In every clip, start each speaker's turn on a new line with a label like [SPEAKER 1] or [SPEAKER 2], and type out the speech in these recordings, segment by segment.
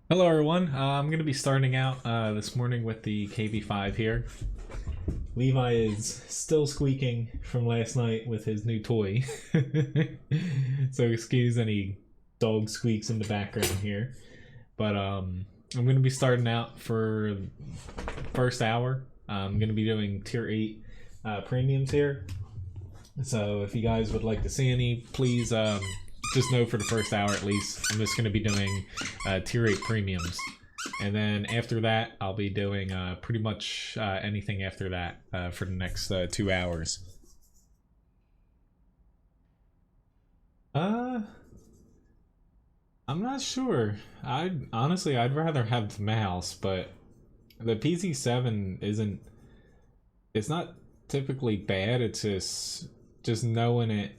[SPEAKER 1] Hello everyone, I'm going to be starting out this morning with the KB5 here. Levi is still squeaking from last night with his new toy. So excuse any dog squeaks in the background here. But I'm going to be starting out for first hour. I'm going to be doing tier 8 premiums here. So if you guys would like to see any, please just know for the first hour at least, I'm just going to be doing tier 8 premiums. And then after that, I'll be doing pretty much anything after that for the next 2 hours. I'm not sure. I'd rather have the mouse, but the PZ7 isn't. It's not typically bad. It's just knowing it.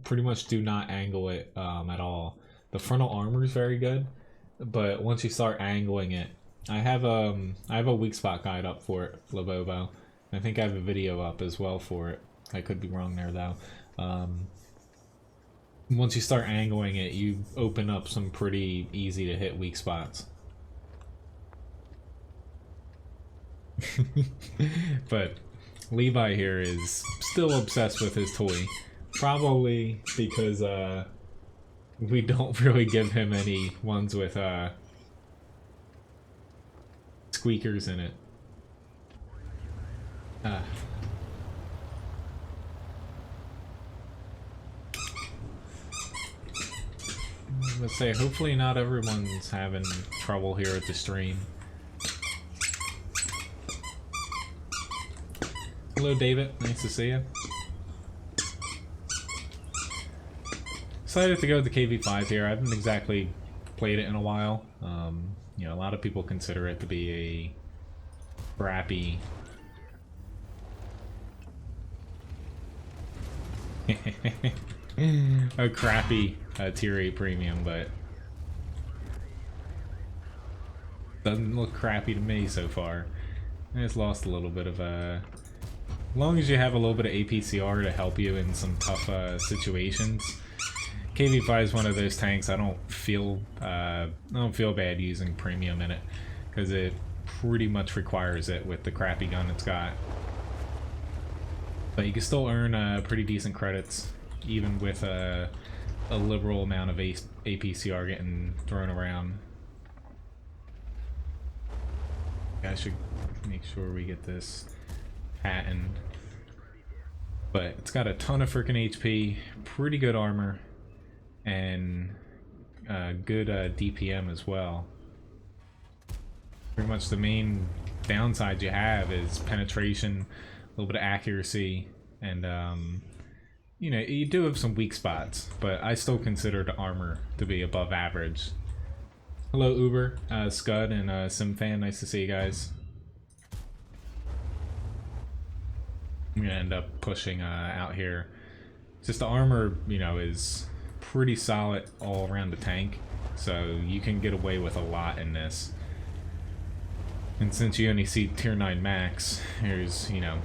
[SPEAKER 1] Pretty much do not angle it at all. The frontal armor is very good, but once you start angling it, I have a weak spot guide up for it, Labobo. I think I have a video up as well for it. I could be wrong there though. Once you start angling it, you open up some pretty easy to hit weak spots. But Levi here is still obsessed with his toy. Probably because we don't really give him any ones with squeakers in it. Let's say hopefully not everyone's having trouble here at the stream. Hello David, nice to see you. Excited to go with the KV5 here. I haven't exactly played it in a while. You know, a lot of people consider it to be a crappy a crappy tier 8 premium, but doesn't look crappy to me so far. I just lost a little bit of as long as you have a little bit of APCR to help you in some tough situations. KV5 is one of those tanks I don't feel bad using premium in it, because it pretty much requires it with the crappy gun it's got. But you can still earn pretty decent credits even with a liberal amount of APCR getting thrown around. I should make sure we get this patent. But it's got a ton of freaking HP, pretty good armor, and good DPM as well. Pretty much the main downside you have is penetration, a little bit of accuracy, and you know, you do have some weak spots, but I still consider the armor to be above average. Hello Uber, Scud, and SimFan, nice to see you guys. I'm gonna end up pushing out here. Just the armor, you know, is pretty solid all around the tank, so you can get away with a lot in this. And since you only see tier 9 max, there's, you know,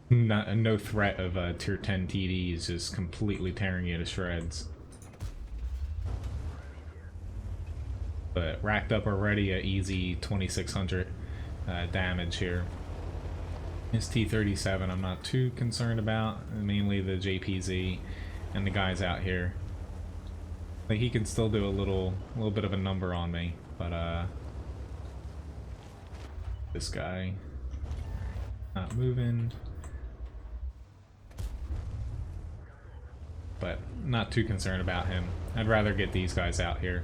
[SPEAKER 1] no threat of tier 10 TDs just completely tearing you to shreds. But racked up already a easy 2600 damage here. His T-37 I'm not too concerned about, mainly the JPZ and the guys out here. Like, he can still do a little bit of a number on me, but this guy not moving. But not too concerned about him. I'd rather get these guys out here.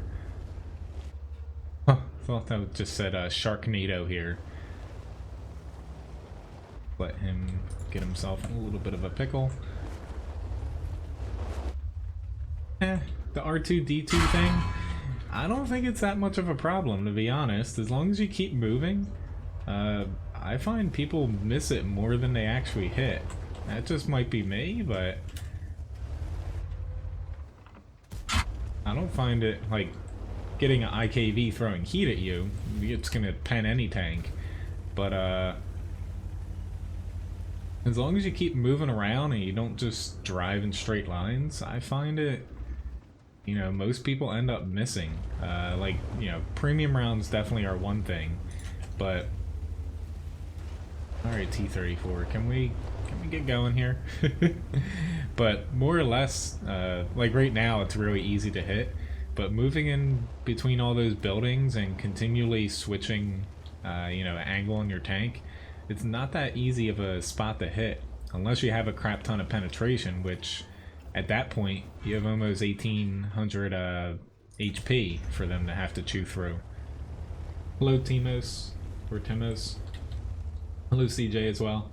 [SPEAKER 1] Huh, thought that just said Sharknado here. Let him get himself in a little bit of a pickle. The R2-D2 thing, I don't think it's that much of a problem, to be honest. As long as you keep moving, I find people miss it more than they actually hit. That just might be me, but I don't find it, like, getting an IKV throwing heat at you. It's gonna pen any tank. But, as long as you keep moving around and you don't just drive in straight lines, I find it, you know, most people end up missing. Like, you know, premium rounds definitely are one thing, but all right, T-34, can we get going here? But more or less, like right now, it's really easy to hit. But moving in between all those buildings and continually switching, you know, angle on your tank, it's not that easy of a spot to hit unless you have a crap ton of penetration, which at that point you have almost 1800 HP for them to have to chew through. Hello, Timos, or Timos. Hello, CJ as well.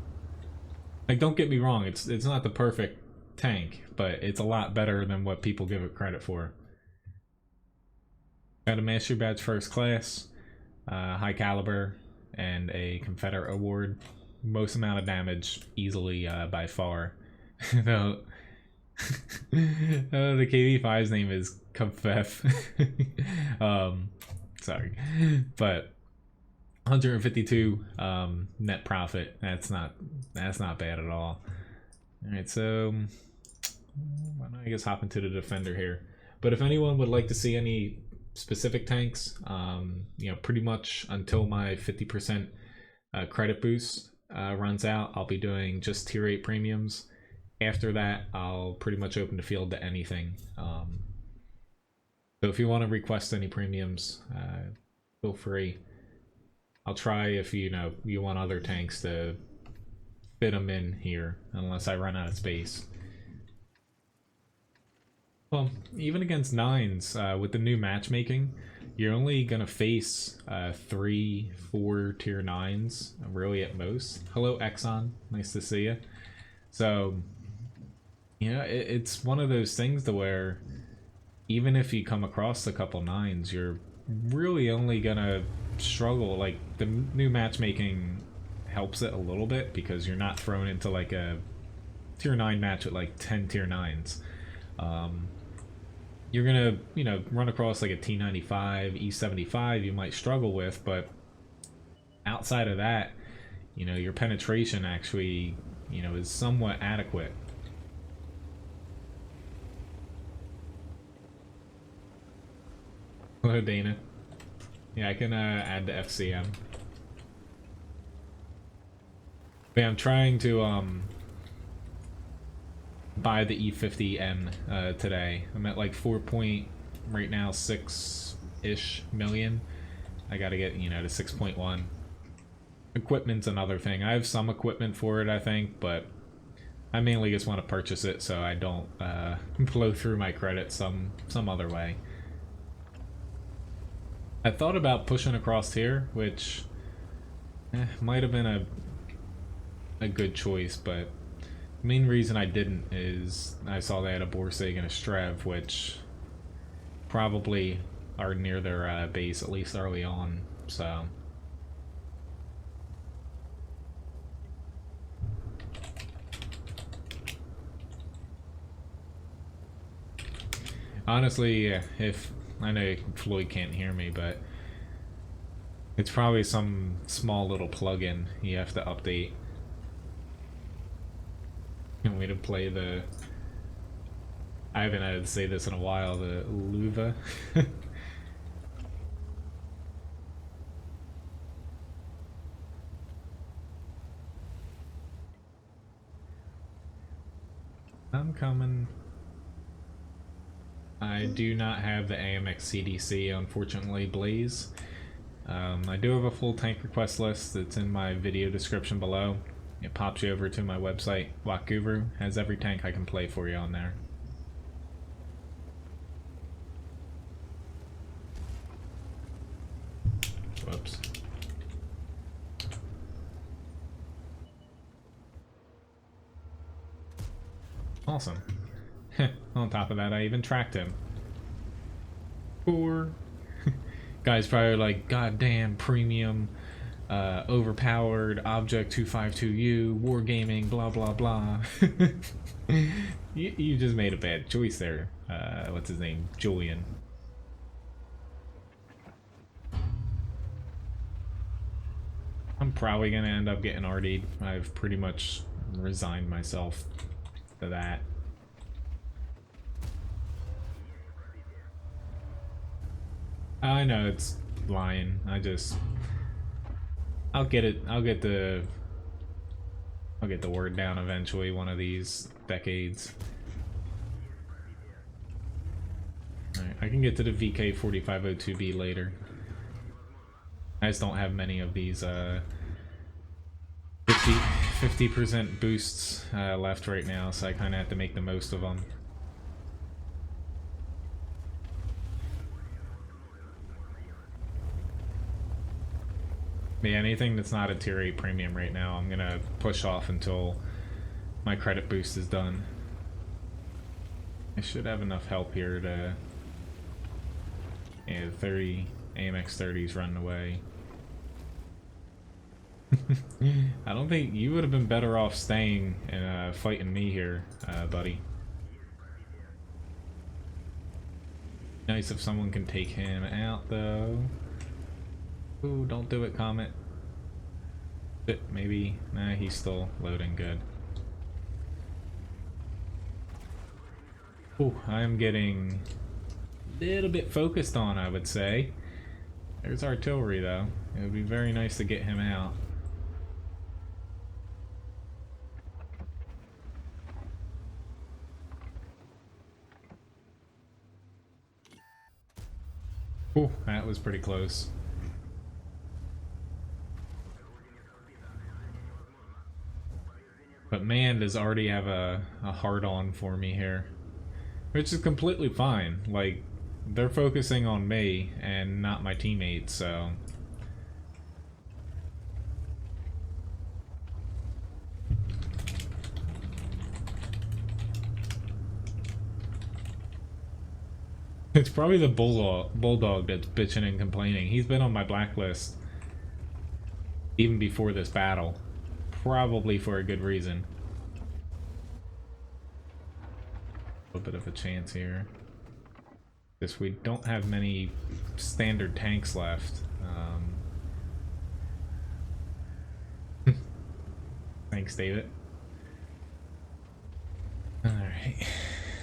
[SPEAKER 1] Like, don't get me wrong, it's not the perfect tank, but it's a lot better than what people give it credit for. Got a Master Badge First Class, High Caliber, and a Confederate Award. Most amount of damage, easily by far. No. The KV5's name is Confef. Sorry. But 152 net profit. That's not bad at all. Alright, so why don't I guess hop into the Defender here. But if anyone would like to see any specific tanks, you know, pretty much until my 50% credit boost runs out, I'll be doing just tier 8 premiums. After that, I'll pretty much open the field to anything. So if you want to request any premiums, feel free. I'll try if you know you want other tanks to fit them in here, unless I run out of space. Well, even against 9s, with the new matchmaking, you're only gonna face 3-4 tier 9s, really at most. Hello, Exxon, nice to see you. So, you know, it's one of those things to where even if you come across a couple 9s, you're really only gonna struggle. Like, the new matchmaking helps it a little bit because you're not thrown into like a tier 9 match with like 10 tier 9s. You're gonna, you know, run across like a T95, E75 you might struggle with, but outside of that, you know, your penetration actually, you know, is somewhat adequate. Hello, Dana. Yeah, I can add the FCM. But yeah, I'm trying to buy the E50M today. I'm at like 4 point right now 6-ish million. I gotta get, you know, to 6.1. Equipment's another thing. I have some equipment for it, I think, but I mainly just want to purchase it so I don't blow through my credit some other way. I thought about pushing across here, which might have been a good choice, but the main reason I didn't is I saw they had a Borsig and a Strev, which probably are near their base, at least early on, so... Honestly, if... I know Floyd can't hear me, but it's probably some small little plugin you have to update. Can't wait to play the... I haven't had to say this in a while, the Luva. I'm coming. I do not have the AMX CDC, unfortunately, Blaze. I do have a full tank request list that's in my video description below. It pops you over to my website. WoT Guru has every tank I can play for you on there. Whoops. Awesome. On top of that, I even tracked him. Poor. Guy's probably like, goddamn, premium, overpowered, Object 252U, wargaming, blah blah blah. you just made a bad choice there. What's his name? Julian. I'm probably gonna end up getting RD'd. I've pretty much resigned myself to that. I know it's lying. I'll get it. I'll get the word down eventually. One of these decades. All right, I can get to the VK4502B later. I just don't have many of these 50% boosts left right now, so I kind of have to make the most of them. Yeah, anything that's not a tier 8 premium right now, I'm gonna push off until my credit boost is done. I should have enough help here to... Yeah, 30 AMX 30s running away. I don't think you would have been better off staying and fighting me here, buddy. Nice if someone can take him out, though. Ooh, don't do it, Comet. Maybe. Nah, he's still loading good. Ooh, I'm getting a little bit focused on, I would say. There's artillery, though. It would be very nice to get him out. Ooh, that was pretty close. But man does already have a hard-on for me here. Which is completely fine. Like, they're focusing on me and not my teammates, so... It's probably the bulldog that's bitching and complaining. He's been on my blacklist even before this battle. Probably for a good reason. A little bit of a chance here. Because we don't have many standard tanks left. Thanks, David. Alright.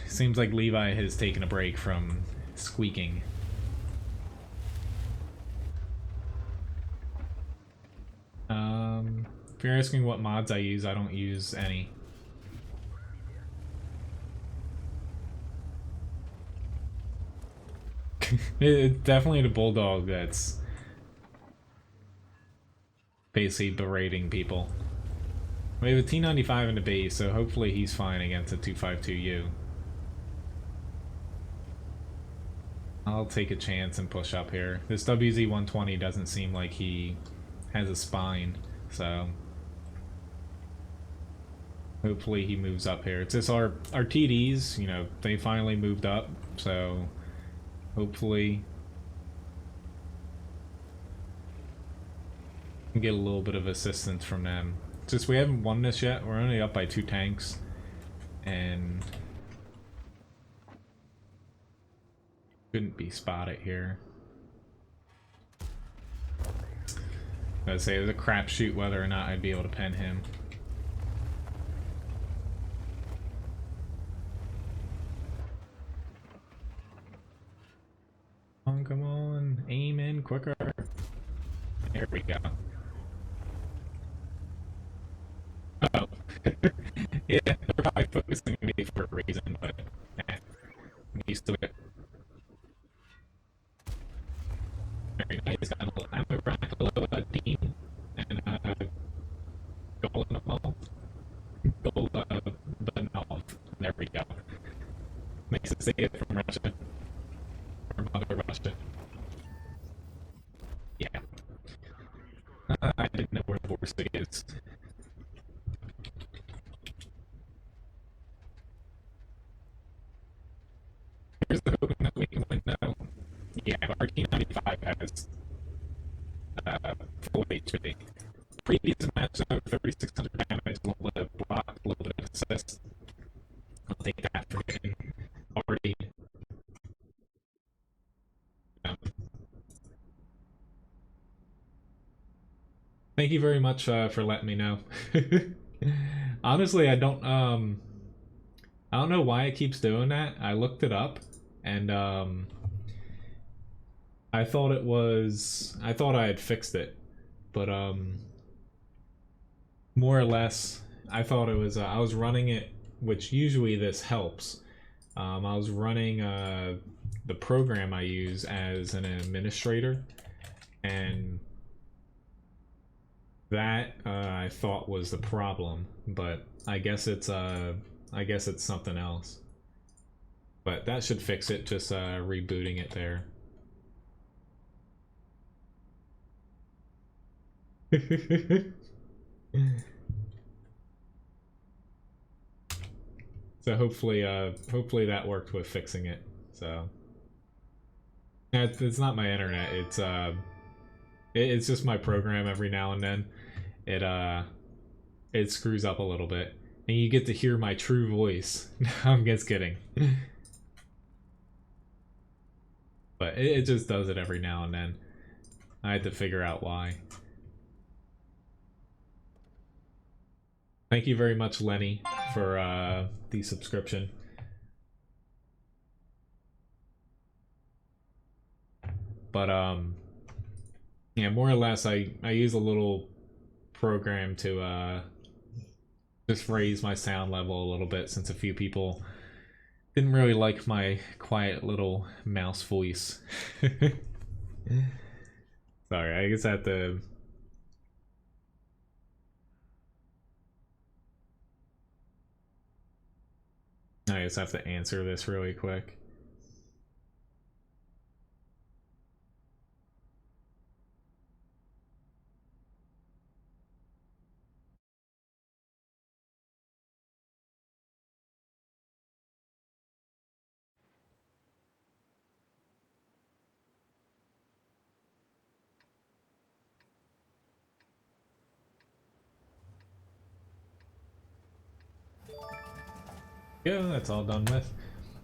[SPEAKER 1] Seems like Levi has taken a break from squeaking. If you're asking what mods I use, I don't use any. It's definitely the bulldog that's basically berating people. We have a T95 in the base, so hopefully he's fine against a 252U. I'll take a chance and push up here. This WZ-120 doesn't seem like he has a spine, so hopefully he moves up here. It's just our TDs, you know, they finally moved up, so hopefully we can get a little bit of assistance from them. It's just we haven't won this yet. We're only up by 2 tanks, and couldn't be spotted here. I'd say it was a crapshoot whether or not I'd be able to pen him. Come on, aim in quicker. There we go. Oh. Yeah, they're probably focusing on me for a reason, but I'm used to it. Very nice. Got a little ammo rack, a little team, and goal in the ball. Goal button off. There we go. Makes it say it from Russia. From Mother Russia. Yeah. I didn't know where Borsig is. Here's the hoping that we can win though. Yeah, our T95 has full HP. Previous match, 3,600 damage, a little bit of block, a little bit of assist. I'll take that for getting already. Thank you very much for letting me know. Honestly, I don't know why it keeps doing that. I looked it up, and I thought it was, I thought I had fixed it, but more or less, I thought it was, I was running it, which usually this helps. I was running the program I use as an administrator, and that I thought was the problem, but I guess it's something else. But that should fix it, just rebooting it there. So hopefully that worked with fixing it. So it's not my internet. It's just my program. Every now and then, it screws up a little bit, and you get to hear my true voice. I'm just kidding. But it just does it every now and then. I had to figure out why. Thank you very much, Lenny, for the subscription. But yeah, more or less, I use a little program to just raise my sound level a little bit, since a few people didn't really like my quiet little mouse voice. Sorry, I guess I have to. I just have to answer this really quick. Yeah, that's all done with.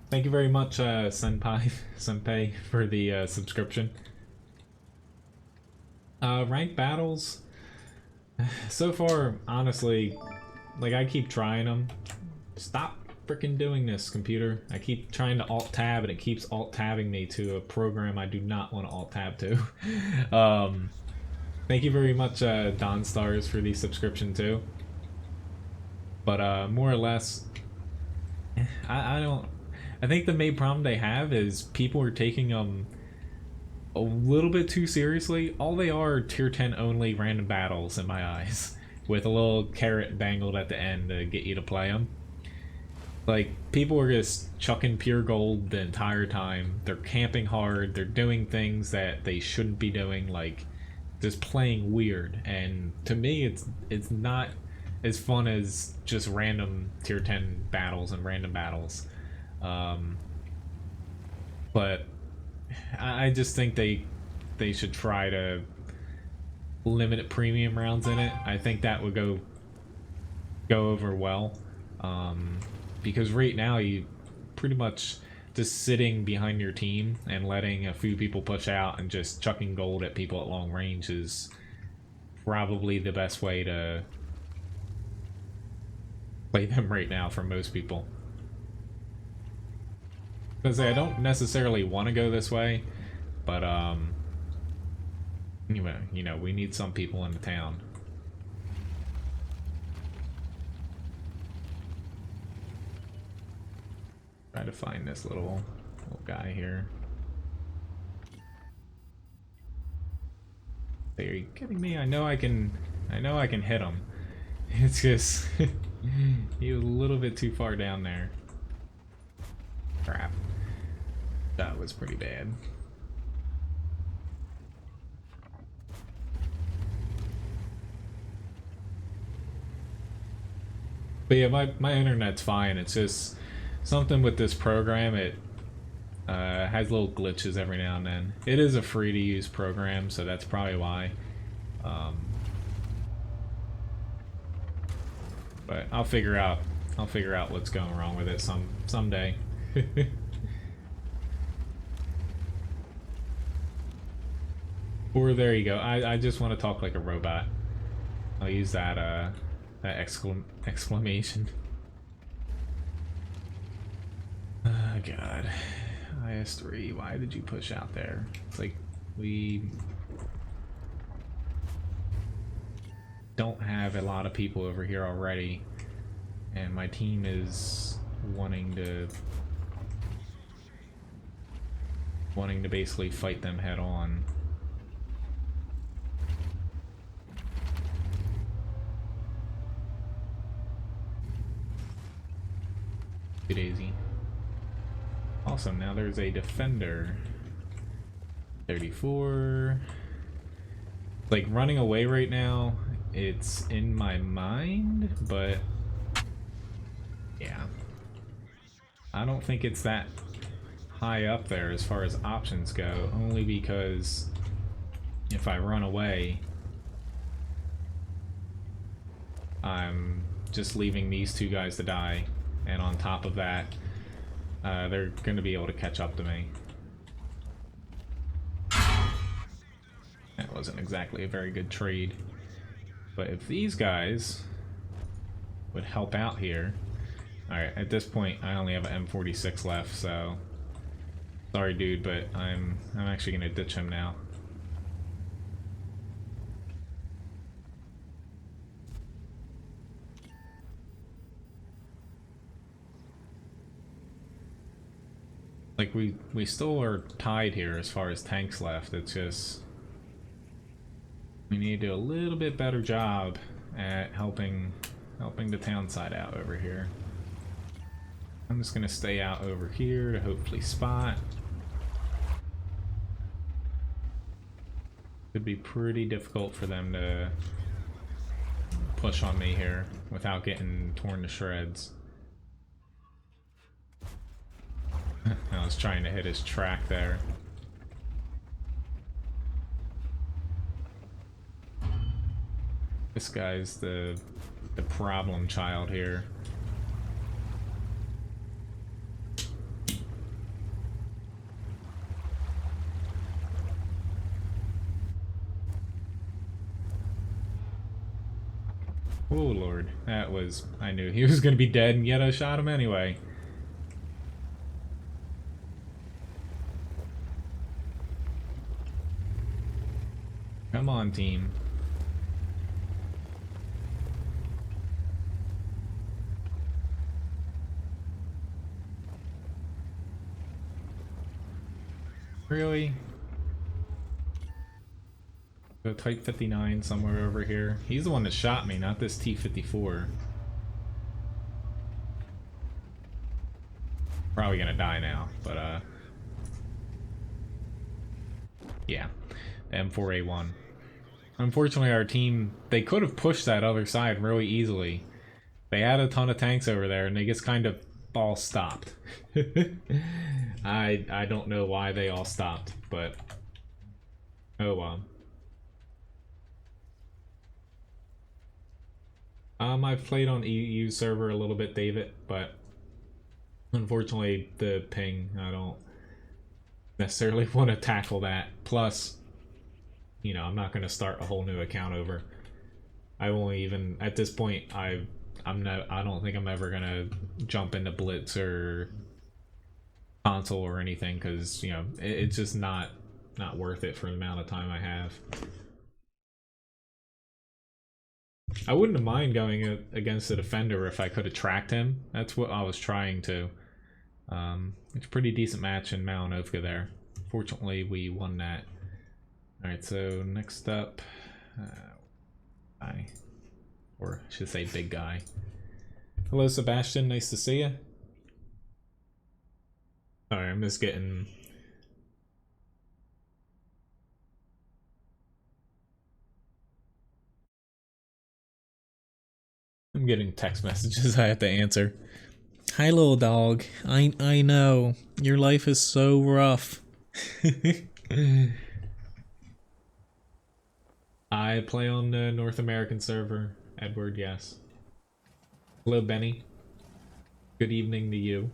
[SPEAKER 1] Thank you very much, Senpai, for the subscription. Ranked battles. So far, honestly, like, I keep trying them. Stop freaking doing this, computer. I keep trying to alt-tab, and it keeps alt-tabbing me to a program I do not want to alt-tab to. Thank you very much, Don Stars, for the subscription, too. But, more or less, I think the main problem they have is people are taking them a little bit too seriously. All they are tier 10 only random battles in my eyes, with a little carrot dangled at the end to get you to play them. Like, people are just chucking pure gold the entire time. They're camping hard. They're doing things that they shouldn't be doing, like just playing weird. And to me, it's not as fun as just random tier 10 battles and random battles. But I just think they should try to limit premium rounds in it. I think that would go over well. Because right now you pretty much just sitting behind your team and letting a few people push out and just chucking gold at people at long range is probably the best way to play them right now for most people. Because I don't necessarily want to go this way, but anyway, you know, we need some people in the town. Try to find this little guy here. Are you kidding me? I know I can hit him. It's just he was a little bit too far down there. Crap. That was pretty bad. But yeah, my internet's fine. It's just something with this program. It has little glitches every now and then. It is a free to use program, so that's probably why. But I'll figure out what's going wrong with it someday. Or there you go. I just want to talk like a robot. I'll use that exclamation. Oh god. IS3, why did you push out there? It's like We don't have a lot of people over here already, and my team is wanting to basically fight them head on. Daisy. Awesome, now there's a defender. 34. Like, running away right now, it's in my mind, but yeah. I don't think it's that high up there as far as options go, only because if I run away, I'm just leaving these two guys to die, and on top of that, they're going to be able to catch up to me. That wasn't exactly a very good trade. But if these guys would help out here... Alright, at this point I only have an M46 left, so... Sorry dude, but I'm actually going to ditch him now. Like, we still are tied here as far as tanks left. It's just... we need to do a little bit better job at helping the town side out over here. I'm just gonna stay out over here to hopefully spot. Could be pretty difficult for them to push on me here without getting torn to shreds. I was trying to hit his track there. This guy's the problem child here. Oh lord, that was... I knew he was gonna be dead, and yet I shot him anyway. Come on, team. Really? Go Type 59 somewhere over here. He's the one that shot me, not this T-54. Probably gonna die now, but yeah. M4A1. Unfortunately, our team, they could have pushed that other side really easily. They had a ton of tanks over there, and they just kind of all stopped. I don't know why they all stopped, but oh well. I've played on EU server a little bit, David, but unfortunately the ping, I don't necessarily want to tackle that. Plus, you know, I'm not going to start a whole new account over. I won't even, at this point, I don't think I'm ever going to jump into Blitz or console or anything, because, you know, it's just not worth it for the amount of time I have. I wouldn't have mind going against the defender if I could have tracked him. That's what I was trying to. It's a pretty decent match in Malinovka there. Fortunately, we won that. Alright, so next up, or I should say big guy. Hello Sebastian, nice to see you. Alright, I'm just getting... I'm getting text messages I have to answer. Hi little dog, I know, your life is so rough. I play on the North American server, Edward, yes. Hello Benny. Good evening to you.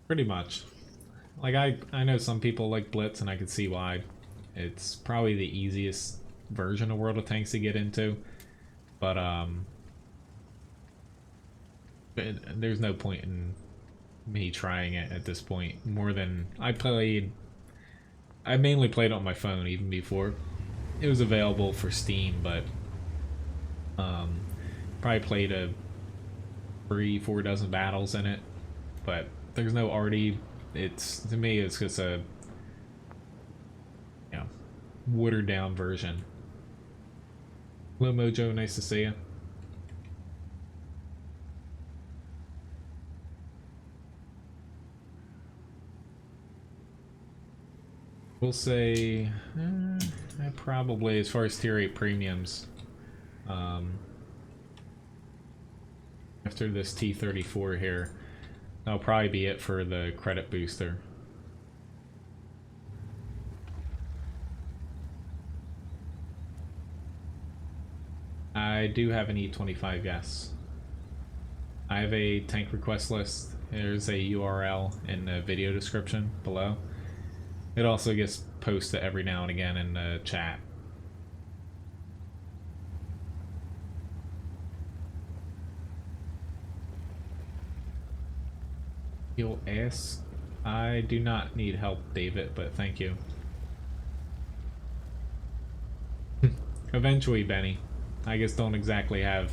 [SPEAKER 1] Pretty much. Like, I know some people like Blitz, and I can see why. It's probably the easiest version of World of Tanks to get into, but there's no point in me trying it at this point more than I played. I mainly played on my phone even before it was available for Steam, but probably played a 3-4 dozen battles in it, but there's no arty. It's, to me, it's just a, you know, watered down version. Hello Mojo, nice to see you. We'll say probably, as far as tier 8 premiums, after this T-34 here, that'll probably be it for the credit booster. I do have an E25, yes. I have a tank request list. There's a URL in the video description below. It also gets posted every now and again in the chat. Heal S. I do not need help, David, but thank you. Eventually, Benny. I just don't exactly have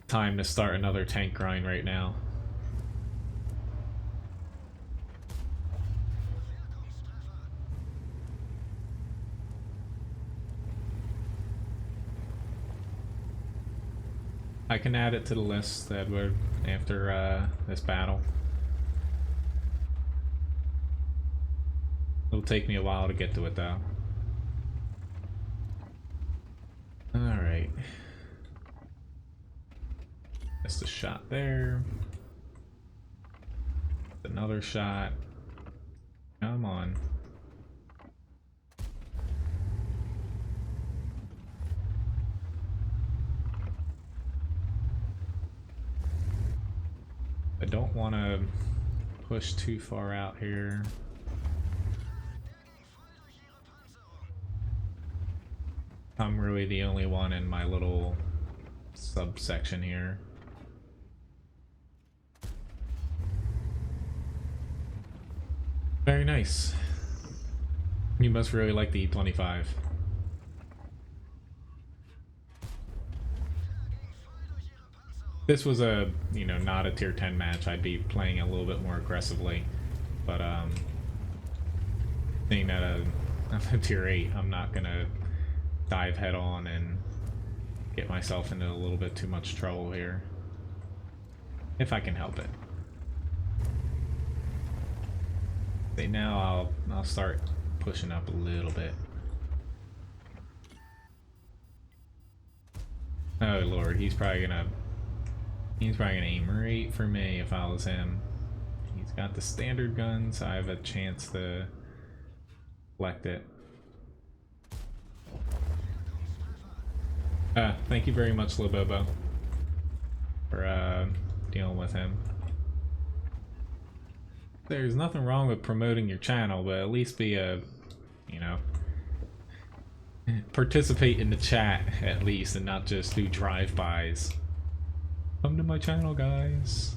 [SPEAKER 1] time to start another tank grind right now. I can add it to the list, Edward, after this battle. It'll take me a while to get to it, though. Alright. Just a shot there. Another shot. Come on. I don't want to push too far out here. I'm really the only one in my little subsection here. Very nice. You must really like the E25. This was a, you know, not a tier 10 match. I'd be playing a little bit more aggressively, but being that I'm a tier 8, I'm not gonna dive head on and get myself into a little bit too much trouble here, if I can help it. Okay, now I'll start pushing up a little bit. Oh lord, he's probably gonna aim right for me if I was him. He's got the standard gun, so I have a chance to collect it. Thank you very much, Lobobo, for dealing with him. There's nothing wrong with promoting your channel, but at least be a, you know, participate in the chat at least, and not just do drive-bys. Come to my channel, guys.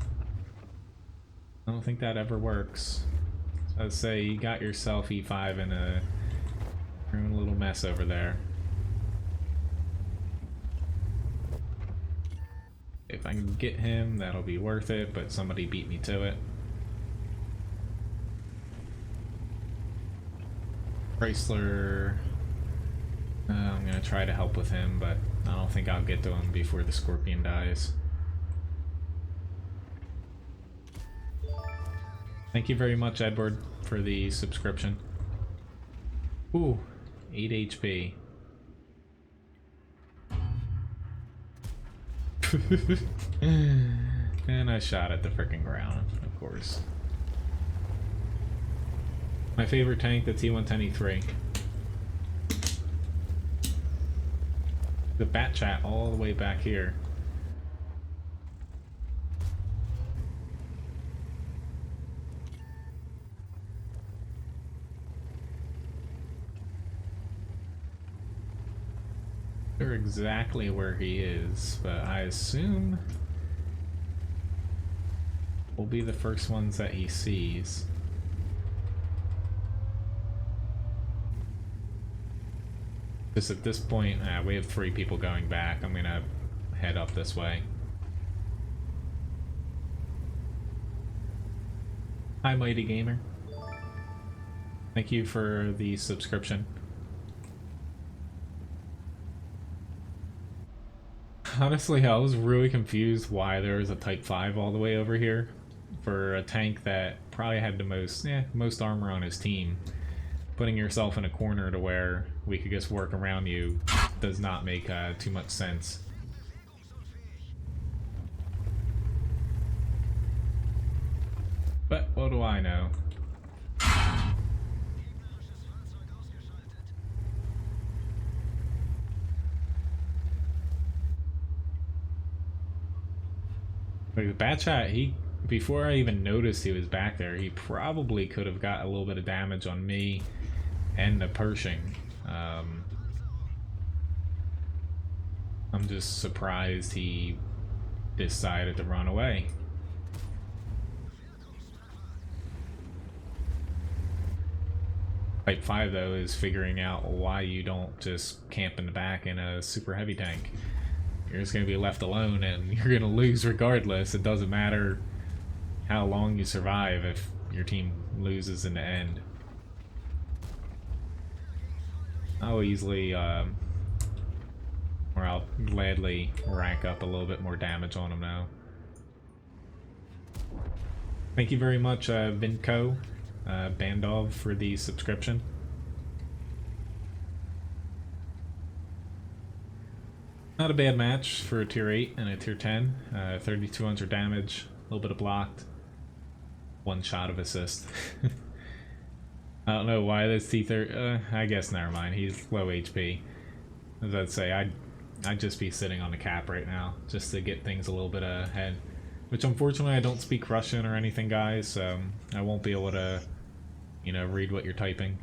[SPEAKER 1] I don't think that ever works. So I'd say you got yourself E5 in a little mess over there. If I can get him, that'll be worth it, but somebody beat me to it. Chrysler. I'm gonna try to help with him, but I don't think I'll get to him before the Scorpion dies. Thank you very much, Edward, for the subscription. Ooh, 8 HP. And I shot at the frickin' ground, of course. My favorite tank, the T110E3. The bat chat all the way back here. They're exactly where he is, but I assume will be the first ones that he sees. Just at this point, we have 3 people going back. I'm gonna head up this way. Hi, Mighty Gamer. Thank you for the subscription. Honestly, I was really confused why there was a Type 5 all the way over here for a tank that probably had the most armor on his team. Putting yourself in a corner to where we could just work around you does not make too much sense. But what do I know? Like the Batchat, before I even noticed he was back there, he probably could have got a little bit of damage on me and the Pershing. I'm just surprised he decided to run away. Type 5 though is figuring out why you don't just camp in the back in a super heavy tank. You're just going to be left alone and you're going to lose regardless. It doesn't matter how long you survive if your team loses in the end. I'll easily, or I'll gladly rack up a little bit more damage on him now. Thank you very much, Vinco, Bandov, for the subscription. Not a bad match for a tier 8 and a tier 10. 3200 damage, a little bit of blocked, 1 shot of assist. I don't know why this T30. I guess never mind. He's low HP. As I'd say, I'd just be sitting on the cap right now just to get things a little bit ahead. Which unfortunately I don't speak Russian or anything, guys, so I won't be able to, you know, read what you're typing.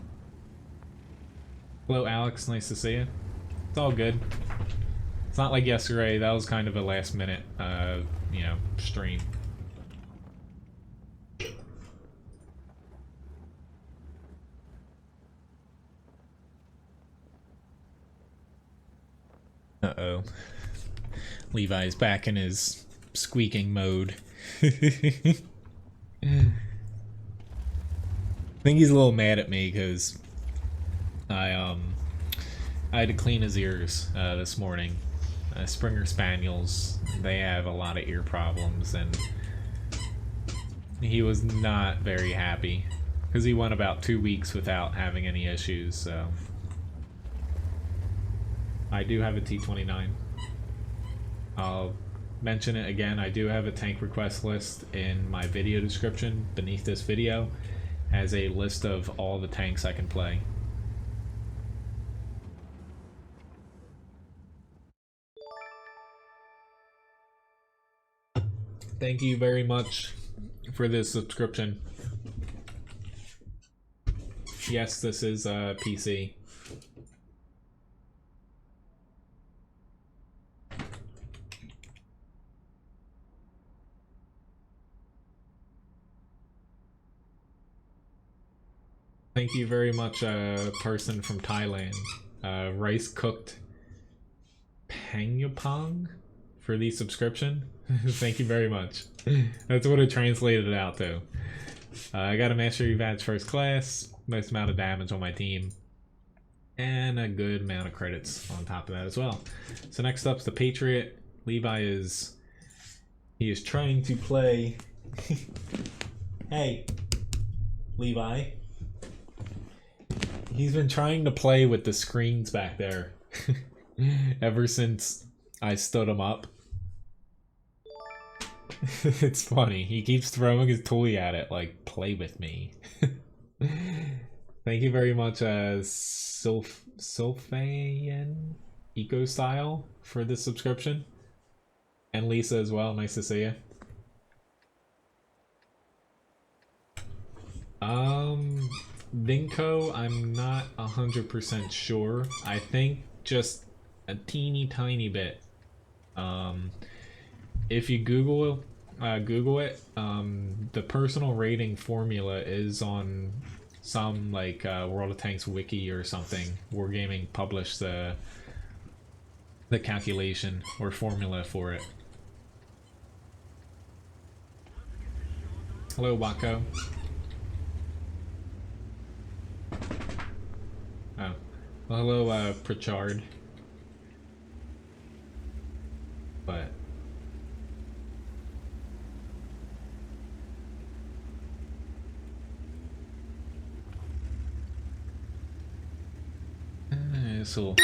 [SPEAKER 1] Hello, Alex. Nice to see you. It's all good. It's not like yesterday. That was kind of a last minute, you know, stream. Uh-oh. Levi's back in his squeaking mode. I think he's a little mad at me because I had to clean his ears this morning. Springer Spaniels, they have a lot of ear problems, and he was not very happy because he went about 2 weeks without having any issues, so I do have a T29. I'll mention it again. I do have a tank request list in my video description beneath this video as a list of all the tanks I can play. Thank you very much for this subscription. Yes, this is PC. Thank you very much, person from Thailand. Rice cooked Pangyapong for the subscription. Thank you very much. That's what it translated out to. I got a Mastery Badge First Class, most amount of damage on my team, and a good amount of credits on top of that as well. So next up's the Patriot. Levi is trying to play. Hey, Levi. He's been trying to play with the screens back there ever since I stood him up. It's funny. He keeps throwing his toy at it like, play with me. Thank you very much, Sylphayan Eco Style, for this subscription. And Lisa as well. Nice to see you. Vinco, I'm not 100% sure. I think just a teeny tiny bit. If you Google Google it. The personal rating formula is on some like World of Tanks wiki or something. Wargaming published the calculation or formula for it. Hello, Wako. Oh. Well, hello, Pritchard. But... so...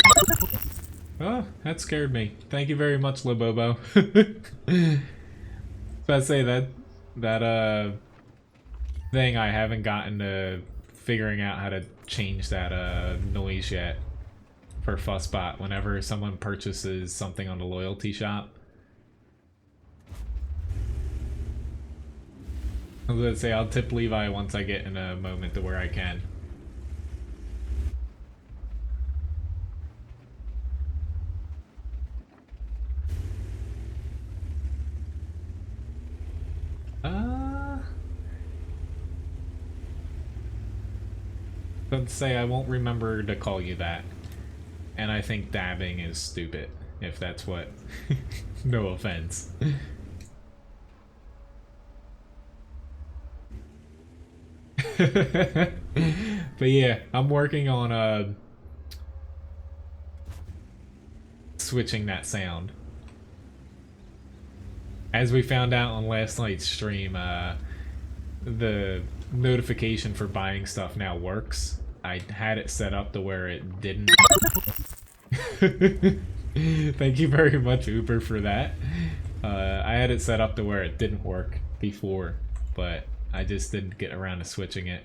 [SPEAKER 1] Oh, that scared me. Thank you very much, Libobo. So I'd say that thing I haven't gotten to figuring out how to change that noise yet for Fussbot whenever someone purchases something on the loyalty shop. I was gonna say I'll tip Levi once I get in a moment to where I can. Let's say I won't remember to call you that. And I think dabbing is stupid, if that's what... No offense. But yeah, I'm working on switching that sound. As we found out on last night's stream, the notification for buying stuff now works. I had it set up to where it didn't. Thank you very much, Uber, for that. I had it set up to where it didn't work before, but I just didn't get around to switching it.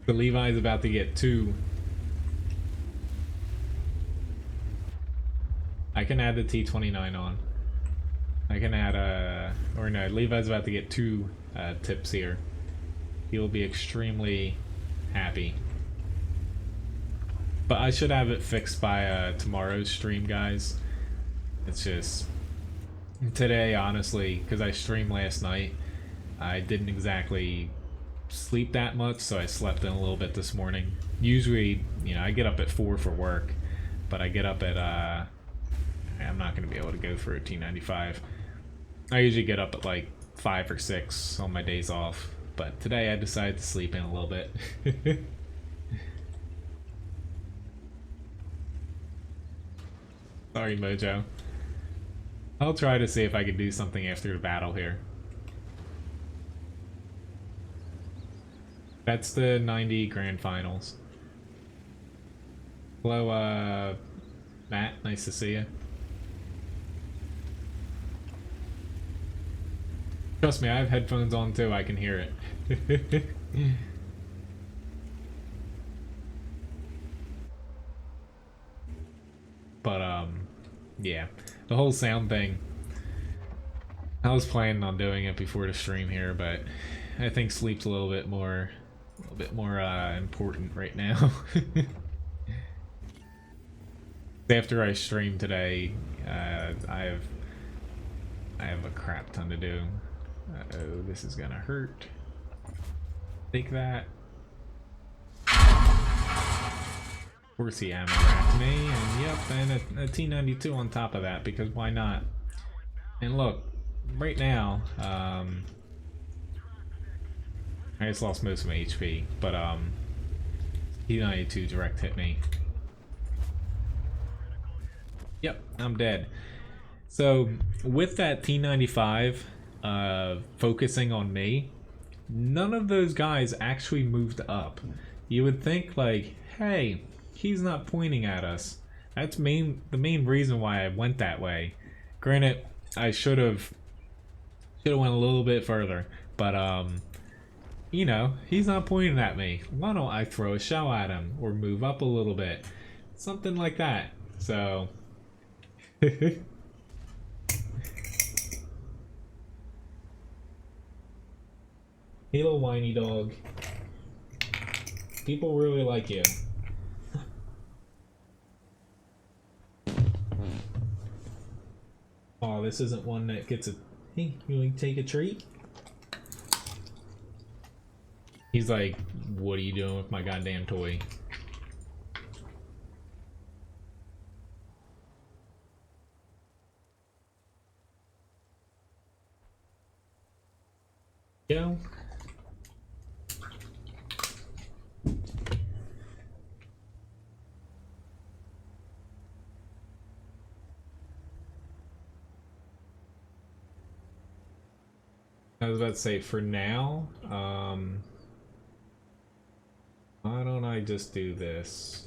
[SPEAKER 1] The Levi's about to get 2. I can add the T29 on. I can add or no, Levi's about to get 2 tips here. He will be extremely happy. But I should have it fixed by tomorrow's stream, guys. It's just today, honestly, because I streamed last night, I didn't exactly sleep that much, so I slept in a little bit this morning. Usually, you know, I get up at 4 for work, but I get up at I'm not going to be able to go for a T95. I usually get up at like 5 or 6 on my days off, but today I decided to sleep in a little bit. Sorry, Mojo. I'll try to see if I can do something after the battle here. That's the 90 grand finals. Hello, Matt. Nice to see you. Trust me, I have headphones on too. I can hear it. But, yeah. The whole sound thing. I was planning on doing it before the stream here, but I think sleep's a little bit more important right now. After I stream today, I have a crap ton to do. Uh-oh, this is gonna hurt. Take that. Of course he ammo wrapped me, and yep, and a T92 on top of that, because why not? And look, right now, I just lost most of my HP, but T92 direct hit me. Yep, I'm dead. So with that T95 focusing on me, none of those guys actually moved up. You would think like, hey, he's not pointing at us. That's the main reason why I went that way. Granted, I should have went a little bit further, but you know, he's not pointing at me. Why don't I throw a shell at him or move up a little bit? Something like that. So Hey, little whiny dog. People really like you. Oh, this isn't one that gets a... Hey, you want to take a treat? He's like, what are you doing with my goddamn toy? Go. I was about to say, for now, why don't I just do this?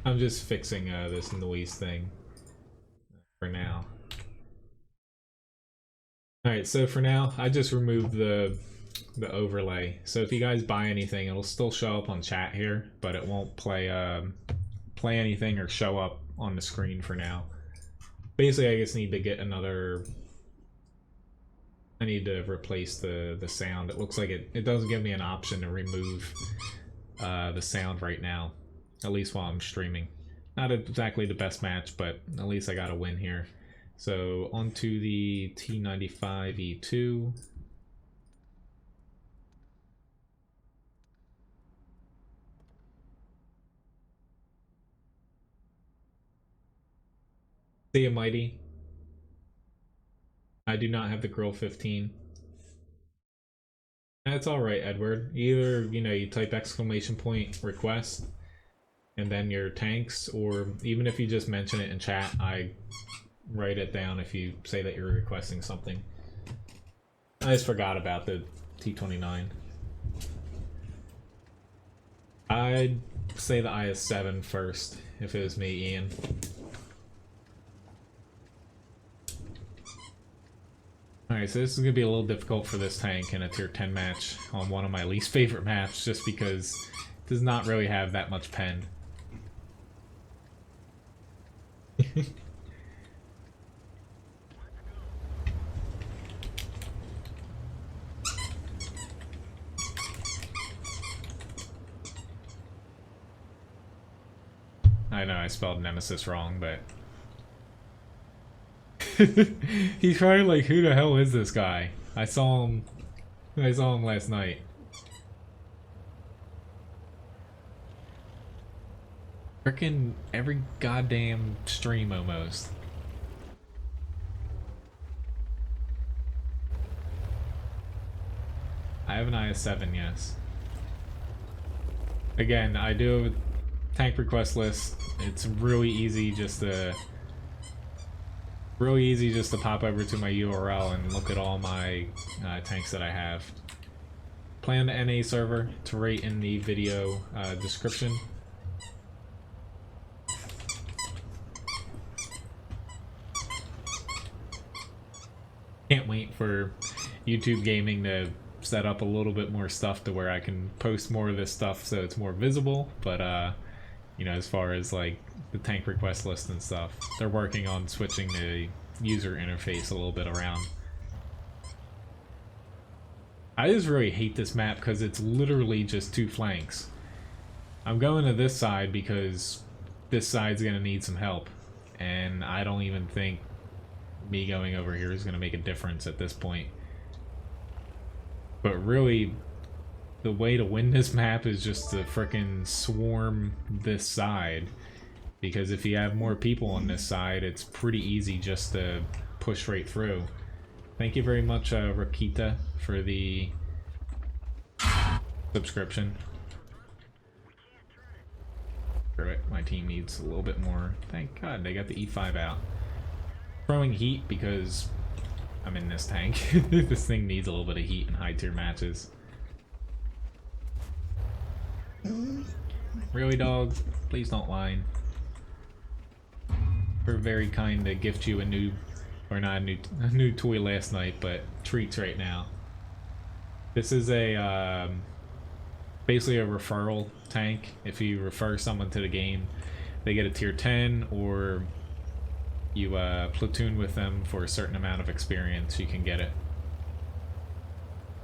[SPEAKER 1] I'm just fixing this noise thing for now. Alright, so for now, I just removed the overlay. So if you guys buy anything, it'll still show up on chat here, but it won't play anything or show up on the screen for now. Basically, I just need to get another... I need to replace the sound. It looks like it doesn't give me an option to remove the sound right now, at least while I'm streaming. Not exactly the best match, but at least I got a win here. So onto the T95E2. See you, Mighty. I do not have the Grill 15. That's alright, Edward. Either, you know, you type exclamation point request and then your tanks, or even if you just mention it in chat, I write it down if you say that you're requesting something. I just forgot about the T29. I'd say the IS-7 first, if it was me, Ian. Alright, so this is going to be a little difficult for this tank in a tier 10 match on one of my least favorite maps, just because it does not really have that much pen. I know I spelled Nemesis wrong, but... He's probably like, who the hell is this guy? I saw him last night. Frickin' every goddamn stream almost. I have an IS-7, yes. Again, I do have a tank request list. It's really easy just to pop over to my URL and look at all my tanks that I have. Play on the NA server to rate in the video description. Can't wait for YouTube Gaming to set up a little bit more stuff to where I can post more of this stuff so it's more visible, but you know, as far as like the tank request list and stuff, they're working on switching the user interface a little bit around. I just really hate this map because it's literally just two flanks. I'm going to this side because this side's gonna need some help, and I don't even think me going over here is gonna make a difference at this point. But really, the way to win this map is just to frickin' swarm this side. Because if you have more people on this side, it's pretty easy just to push right through. Thank you very much, Rakita, for the subscription. My team needs a little bit more. Thank God they got the E5 out. Throwing heat because I'm in this tank. This thing needs a little bit of heat in high tier matches. Really, dog? Please don't whine. We're very kind to gift you a new, or not a new toy last night, but treats right now. This is a basically a referral tank. If you refer someone to the game, they get a tier 10, or you platoon with them for a certain amount of experience, you can get it.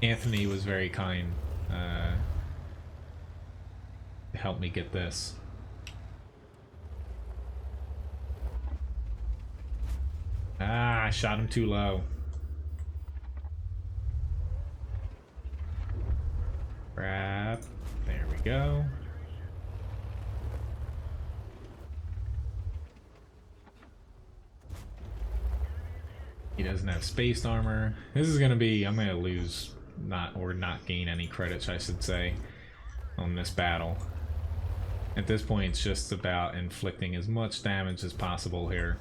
[SPEAKER 1] Anthony was very kind to help me get this. Ah, I shot him too low. Crap. There we go. He doesn't have spaced armor. This is gonna be, I'm gonna lose, not gain any credits, I should say, on this battle. At this point, it's just about inflicting as much damage as possible here.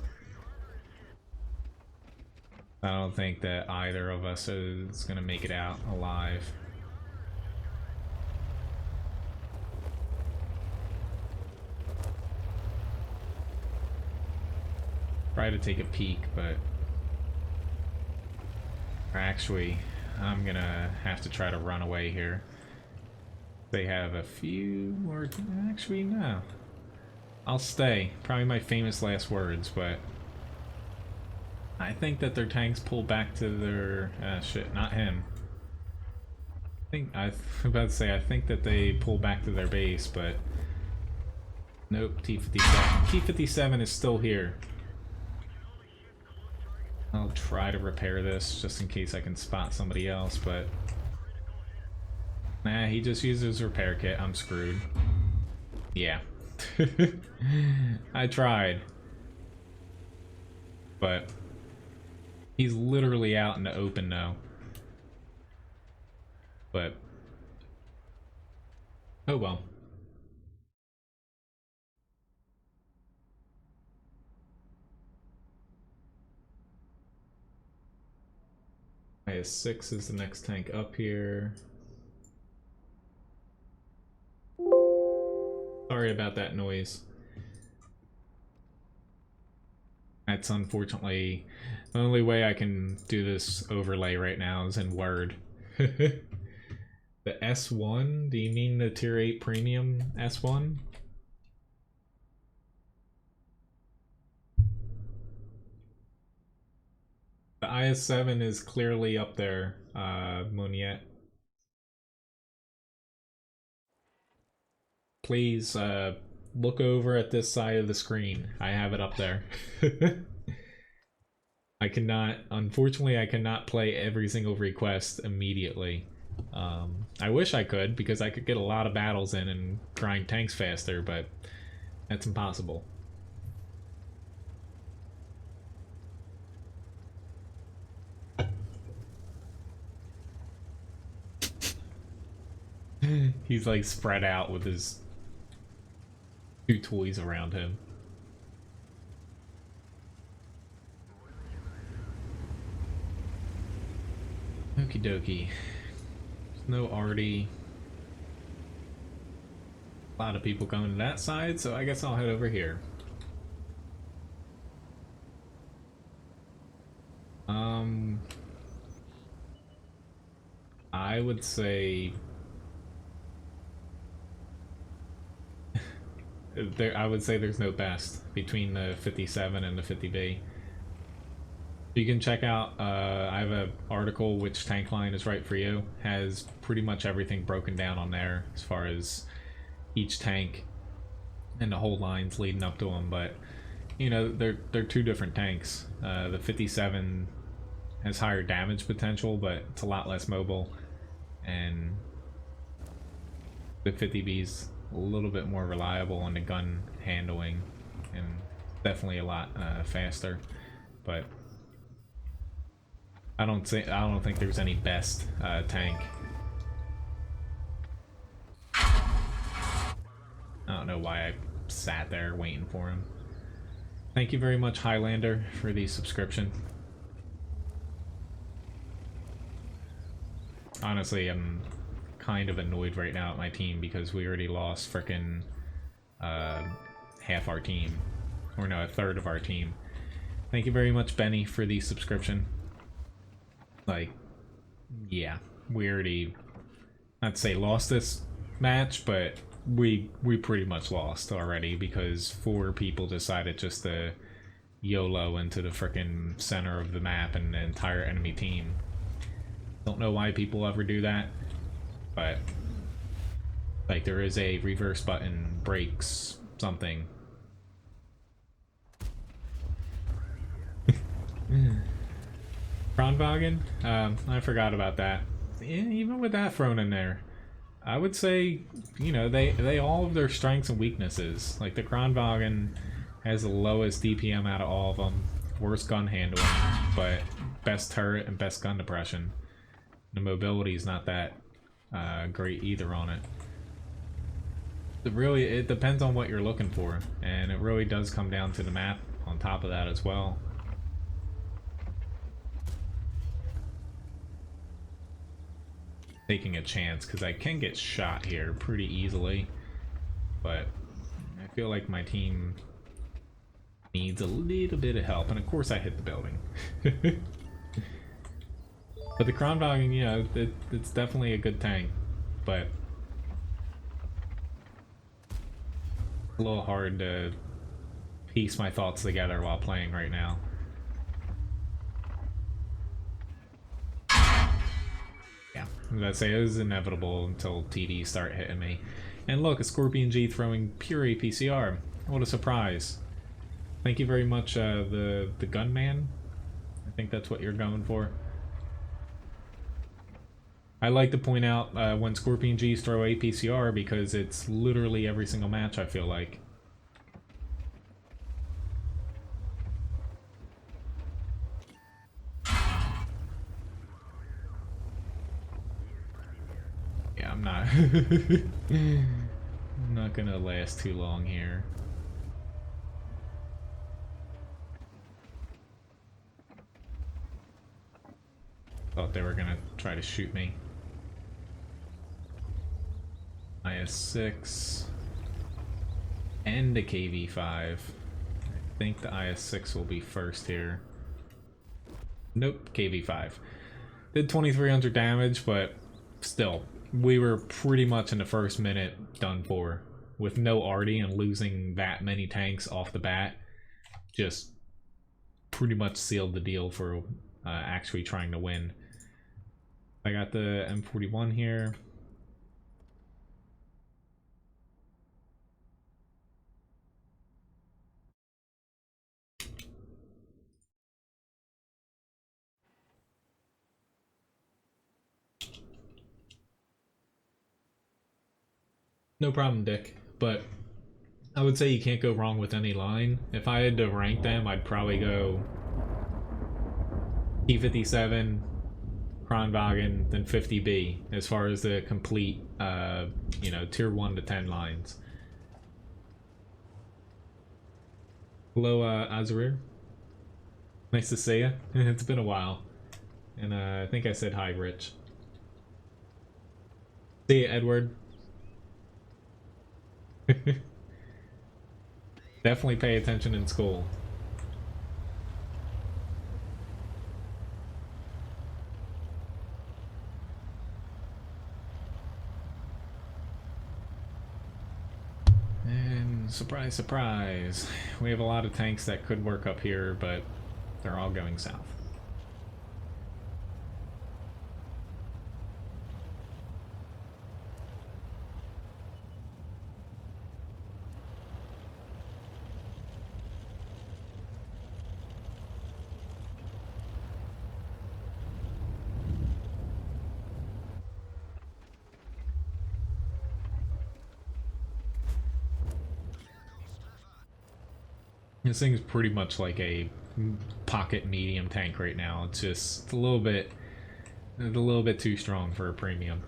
[SPEAKER 1] I don't think that either of us is gonna make it out alive. Try to take a peek, but actually, I'm gonna have to try to run away here. They have a few more. Actually, no. I'll stay. Probably my famous last words, but I think that their tanks pull back to their. Shit, not him. I was about to say, I think that they pull back to their base, but nope. T-57. T-57 is still here. I'll try to repair this just in case I can spot somebody else, but nah, he just uses repair kit. I'm screwed. Yeah. I tried. But he's literally out in the open now. But oh well. IS-6 is the next tank up here. Sorry about that noise. That's unfortunately the only way I can do this overlay right now is in Word. The S1? Do you mean the Tier 8 Premium S1? The IS-7 is clearly up there, Moniette. Please, look over at this side of the screen. I have it up there. I cannot, unfortunately, I cannot play every single request immediately. I wish I could, because I could get a lot of battles in and grind tanks faster, but that's impossible. He's like spread out with his two toys around him. Okie dokie. There's no Artie. A lot of people coming to that side, so I guess I'll head over here. I would say I would say there's no best between the 57 and the 50B. You can check out, I have an article, Which Tank Line is Right for You, has pretty much everything broken down on there as far as each tank and the whole lines leading up to them, but you know, they're two different tanks. The 57 has higher damage potential, but it's a lot less mobile, and the 50B's a little bit more reliable on the gun handling and definitely a lot faster, but I don't think there's any best tank. I don't know why I sat there waiting for him. Thank you very much, Highlander, for the subscription. Honestly, I'm kind of annoyed right now at my team because we already lost frickin' half our team. Or no, a third of our team. Thank you very much, Benny, for the subscription. Like, yeah, we already, not to say lost this match, but we pretty much lost already because 4 people decided just to YOLO into the frickin' center of the map and the entire enemy team. Don't know why people ever do that, but like there is a reverse button, brakes, something. Kronwagen? I forgot about that. Even with that thrown in there, I would say, you know, they all have their strengths and weaknesses. Like the Kronwagen has the lowest DPM out of all of them, worst gun handling, but best turret and best gun depression. The mobility is not that great either on it. It depends on what you're looking for, and it really does come down to the map on top of that as well. Taking a chance because I can get shot here pretty easily, but I feel like my team needs a little bit of help, and of course I hit the building. But the Kronwagen, you know, it's definitely a good tank, but a little hard to piece my thoughts together while playing right now. Yeah, as I say, it was inevitable until TDs start hitting me. And look, a Scorpion G throwing pure APCR. What a surprise. Thank you very much, the gunman. I think that's what you're going for. I like to point out when Scorpion Gs throw APCR because it's literally every single match, I feel like. Yeah, I'm not I'm not gonna last too long here. Thought they were gonna try to shoot me. IS-6 and a KV-5. I think the IS-6 will be first here. Nope, KV-5. Did 2,300 damage, but still, we were pretty much in the first minute done for. With no arty and losing that many tanks off the bat, just pretty much sealed the deal for actually trying to win. I got the M41 here. No problem, Dick, but I would say you can't go wrong with any line. If I had to rank them, I'd probably go T57, Kronwagen, then 50B, as far as the complete, you know, tier 1 to 10 lines. Hello, Azurir. Nice to see you. It's been a while. And I think I said hi, Rich. See you, Edward. Definitely pay attention in school. And surprise, surprise, we have a lot of tanks that could work up here, but they're all going south. This thing's pretty much like a pocket medium tank right now. It's just a little bit too strong for a premium.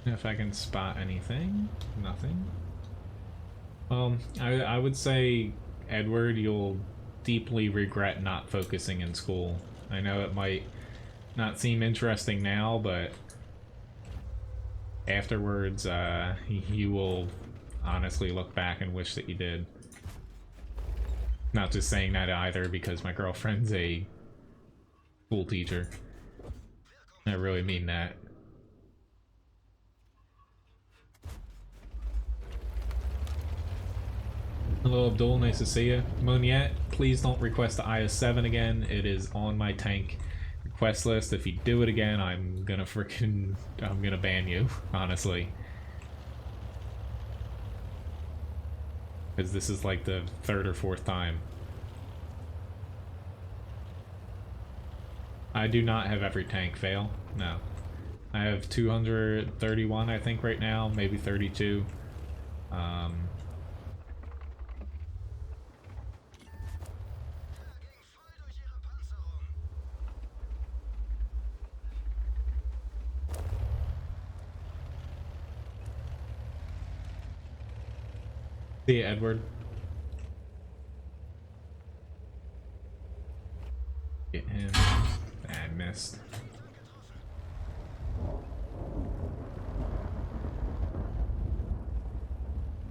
[SPEAKER 1] If I can spot anything, nothing. I would say, Edward, you'll deeply regret not focusing in school. I know it might not seem interesting now, but afterwards, you will honestly look back and wish that you did. Not just saying that either because my girlfriend's a school teacher. I really mean that. Hello Abdul, nice to see you. Moniette, please don't request the IS-7 again. It is on my tank request list. If you do it again, I'm gonna ban you, honestly. Because this is like the third or fourth time. I do not have every tank fail, no. I have 231 I think right now, maybe 32. See you, Edward. Get him. I missed.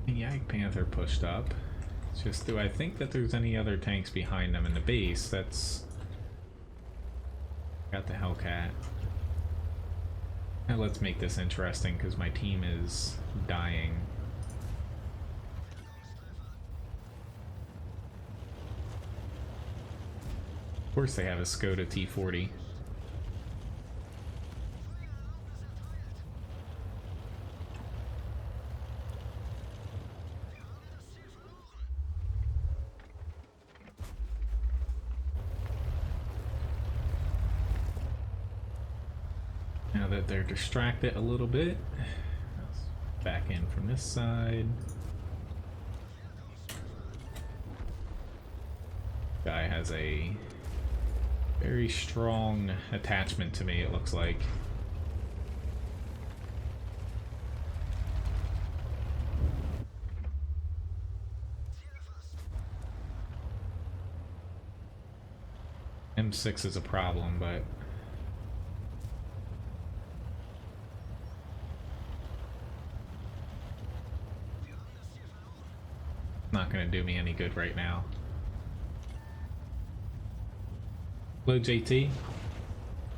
[SPEAKER 1] Yak Panther pushed up. It's just, do I think that there's any other tanks behind them in the base? That's... Got the Hellcat. Now let's make this interesting because my team is dying. Of course they have a Skoda T40. Now that they're distracted a little bit, let's back in from this side. Guy has a very strong attachment to me, it looks like. M6 is a problem, but not gonna do me any good right now. Hello JT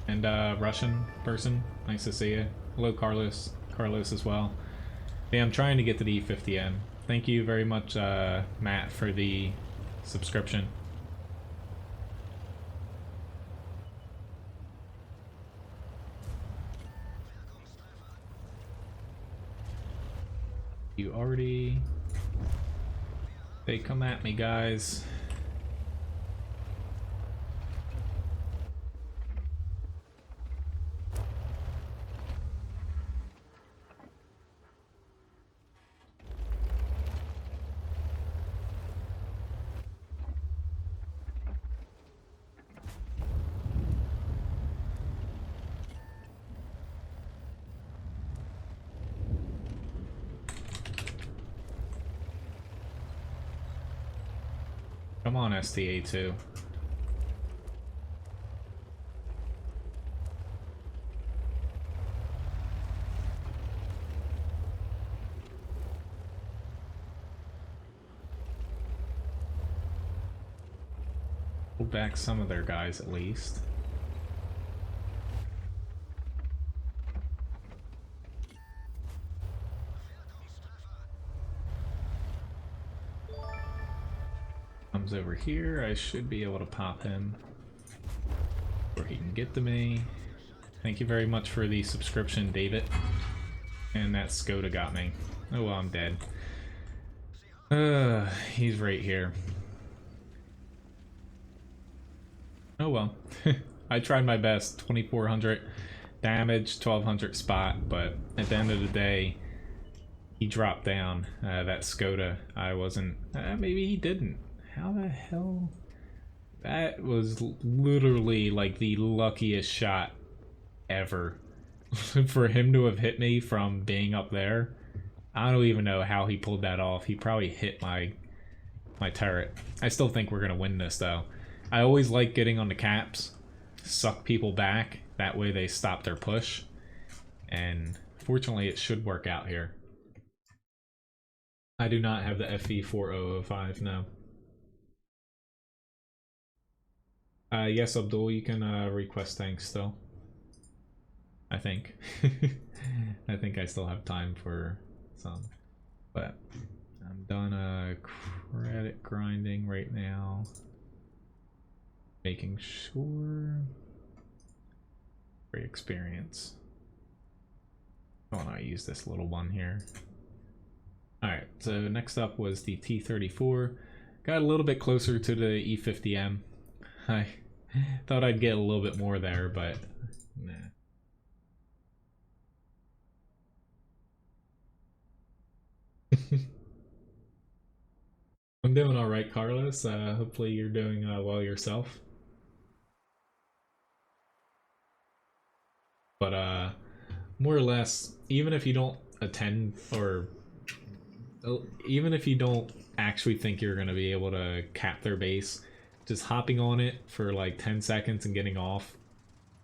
[SPEAKER 1] and Russian person, nice to see you. Hello Carlos as well. Yeah, I'm trying to get to the E50N. Thank you very much Matt for the subscription. You already... They come at me, guys. Come on, STA2. Pull back some of their guys at least. Over here, I should be able to pop him before he can get to me. Thank you very much for the subscription, David. And that Skoda got me. Oh well, I'm dead. He's right here. Oh well. I tried my best. 2400 damage, 1200 spot, but at the end of the day, he dropped down. That Skoda, I wasn't... maybe he didn't. How the hell? That was literally like the luckiest shot ever. For him to have hit me from being up there. I don't even know how he pulled that off. He probably hit my turret. I still think we're gonna win this though. I always like getting on the caps, suck people back. That way they stop their push. And fortunately it should work out here. I do not have the FV4005, no. Yes, Abdul, you can request thanks still. I think. I think I still have time for some. But I'm done credit grinding right now. Making sure. Great experience. Oh, and I use this little one here. Alright, so next up was the T34. Got a little bit closer to the E50M. I thought I'd get a little bit more there, but nah. I'm doing alright, Carlos. Hopefully you're doing well yourself. But more or less, even if you don't attend, or even if you don't actually think you're going to be able to cap their base, just hopping on it for like 10 seconds and getting off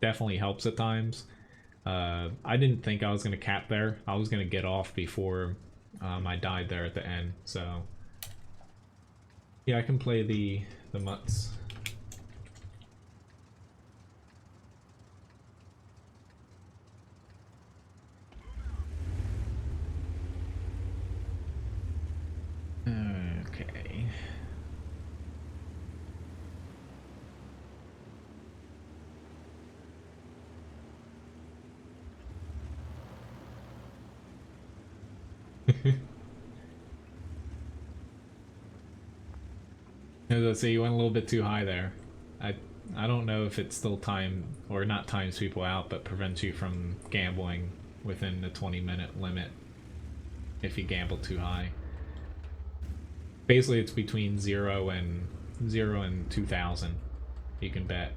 [SPEAKER 1] definitely helps at times. I didn't think I was going to cap there. I was going to get off before I died there at the end, so yeah, I can play the mutts. Okay. Let's say you went a little bit too high there. I don't know if it still or not times people out, but prevents you from gambling within the 20-minute limit if you gamble too high. Basically, it's between 0 and 2,000. You can bet.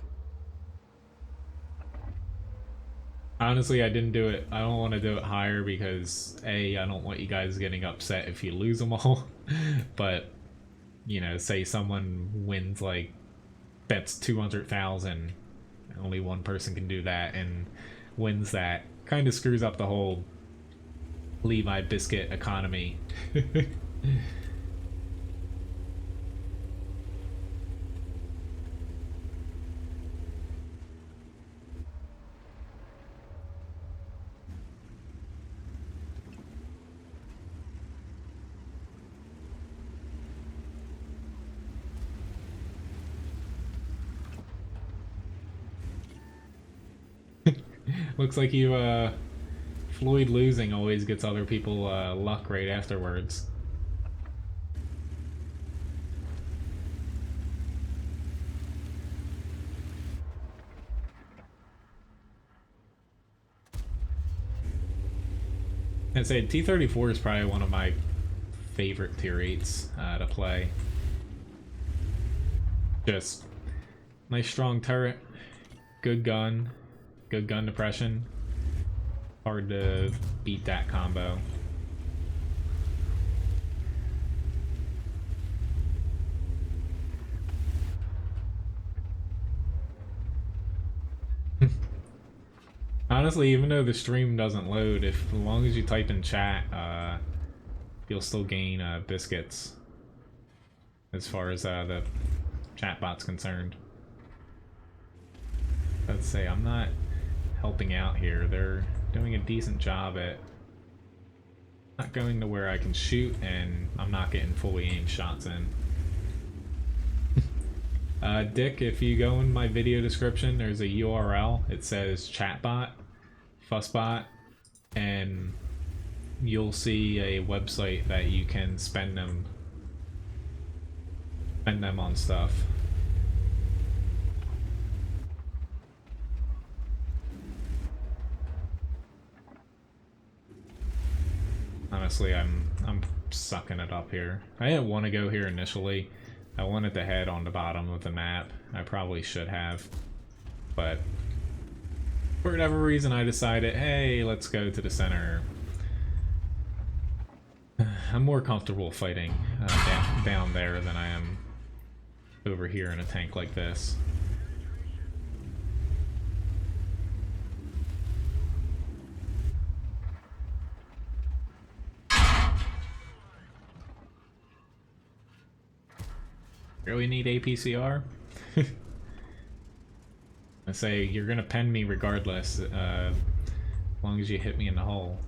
[SPEAKER 1] Honestly, I didn't do it. I don't want to do it higher because A, I don't want you guys getting upset if you lose them all. But, you know, say someone wins, like, bets 200,000, only one person can do that and wins that. Kind of screws up the whole Levi biscuit economy. Looks like you, Floyd losing always gets other people luck right afterwards. I'd say T-34 is probably one of my favorite tier 8s to play. Just nice strong turret, good gun depression. Hard to beat that combo. Honestly, even though the stream doesn't load, as long as you type in chat, you'll still gain biscuits as far as the chatbot's concerned. Let's say I'm not helping out here. They're doing a decent job at not going to where I can shoot, and I'm not getting fully aimed shots in. Dick, if you go in my video description, there's a URL. It says chatbot, Fussbot, and you'll see a website that you can spend them on stuff. Honestly, I'm sucking it up here. I didn't want to go here initially. I wanted to head on the bottom of the map. I probably should have, but for whatever reason I decided, hey, let's go to the center. I'm more comfortable fighting down there than I am over here in a tank like this. Really need APCR? I say you're gonna pen me regardless, as long as you hit me in the hole.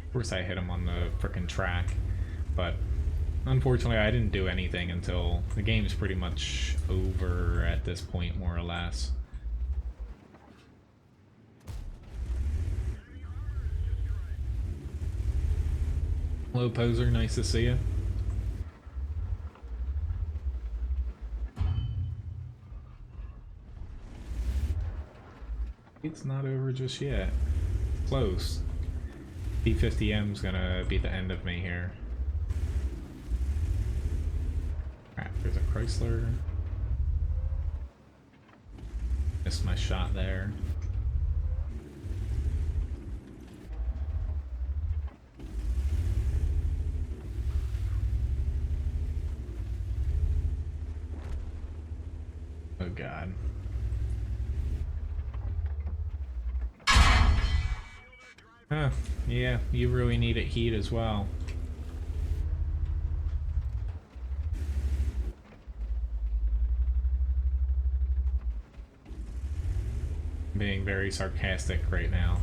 [SPEAKER 1] Of course I hit him on the frickin' track, but unfortunately I didn't do anything until the game's pretty much over at this point, more or less. Hello Poser, nice to see you. It's not over just yet. Close. P50M's gonna be the end of me here. Crap, there's a Chrysler. Missed my shot there. Oh god. Huh, yeah, you really need it heat as well. Being very sarcastic right now.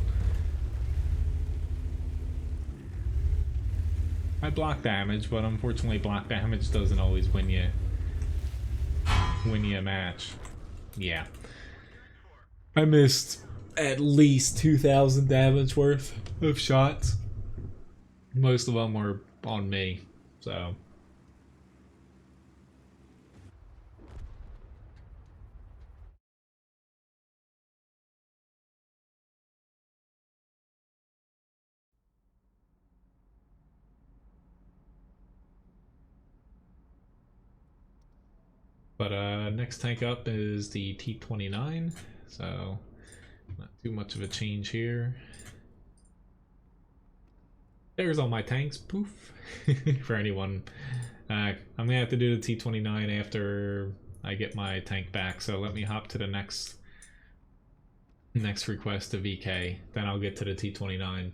[SPEAKER 1] I block damage, but unfortunately block damage doesn't always win you a match. Yeah. I missed at least 2,000 damage worth of shots. Most of them were on me, so. But next tank up is the T29, so not too much of a change here. There's all my tanks, poof. For anyone. I'm gonna have to do the T29 after I get my tank back, so let me hop to the next request of VK, then I'll get to the T29.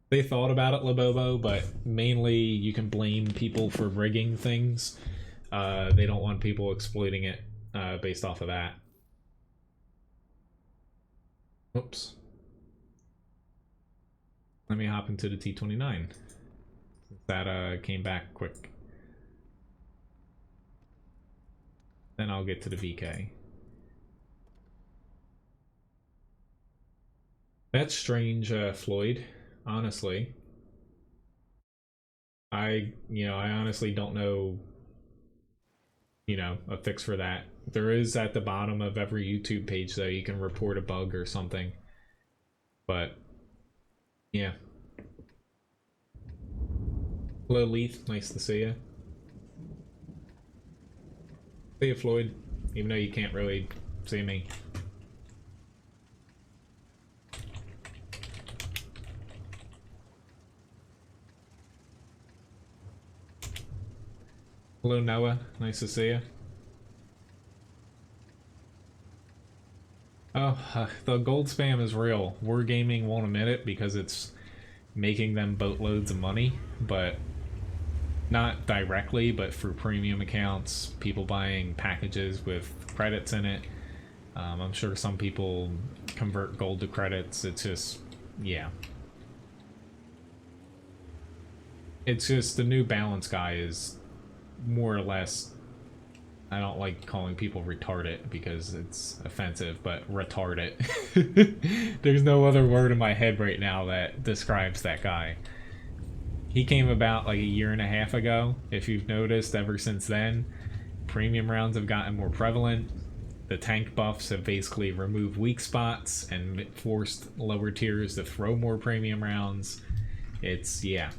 [SPEAKER 1] They thought about it, Labobo, but mainly you can blame people for rigging things. They don't want people exploiting it based off of that. Oops. Let me hop into the T29. That came back quick. Then I'll get to the VK. That's strange, Floyd. Honestly. I honestly don't know, a fix for that. There is at the bottom of every YouTube page, though, you can report a bug or something. But, yeah. Hello, Leith. Nice to see you. See you, Floyd. Even though you can't really see me. Hello, Noah. Nice to see you. Oh, the gold spam is real. Wargaming won't admit it because it's making them boatloads of money, but not directly, but through premium accounts, people buying packages with credits in it. I'm sure some people convert gold to credits. It's just, yeah. It's just the new balance guy is more or less, I don't like calling people retarded because it's offensive, but retarded. There's no other word in my head right now that describes that guy. He came about like a year and a half ago. If you've noticed, ever since then, premium rounds have gotten more prevalent. The tank buffs have basically removed weak spots and forced lower tiers to throw more premium rounds. It's, yeah.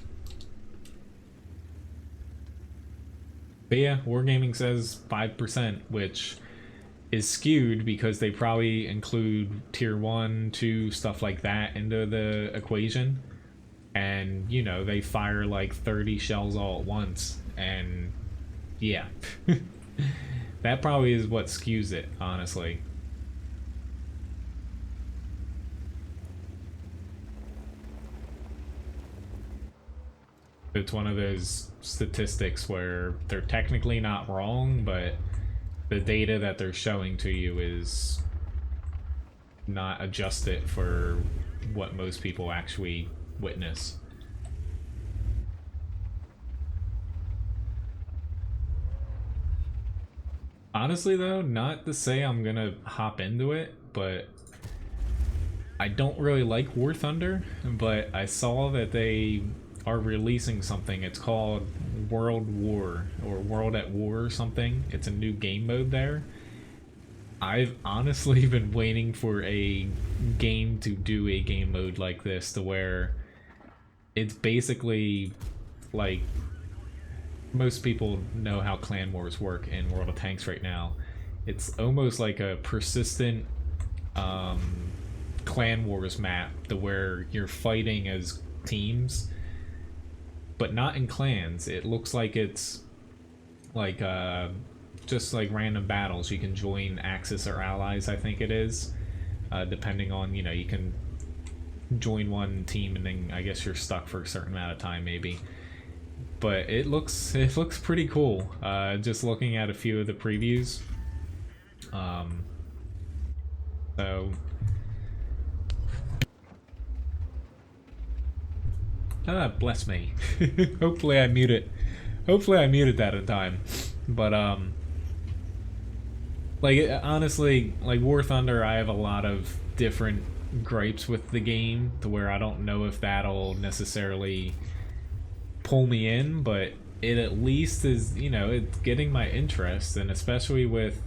[SPEAKER 1] But yeah, Wargaming says 5%, which is skewed because they probably include tier 1, 2, stuff like that into the equation. And, they fire like 30 shells all at once. And, yeah. That probably is what skews it, honestly. It's one of those statistics where they're technically not wrong, but the data that they're showing to you is not adjusted for what most people actually witness. Honestly though, not to say I'm gonna hop into it, but I don't really like War Thunder, but I saw that they are releasing something. It's called World War, or World at War or something. It's a new game mode there. I've honestly been waiting for a game to do a game mode like this, to where it's basically like, most people know how clan wars work in World of Tanks right now. It's almost like a persistent clan wars map, to where you're fighting as teams, but not in clans. It looks like it's like just like random battles. You can join Axis or allies, I think it is, depending on, you know, you can join one team and then I guess you're stuck for a certain amount of time maybe. But it looks pretty cool. Just looking at a few of the previews. So bless me. Hopefully I muted that in time. But like, honestly, like War Thunder, I have a lot of different gripes with the game, to where I don't know if that'll necessarily pull me in, but it at least is, you know, it's getting my interest. And especially with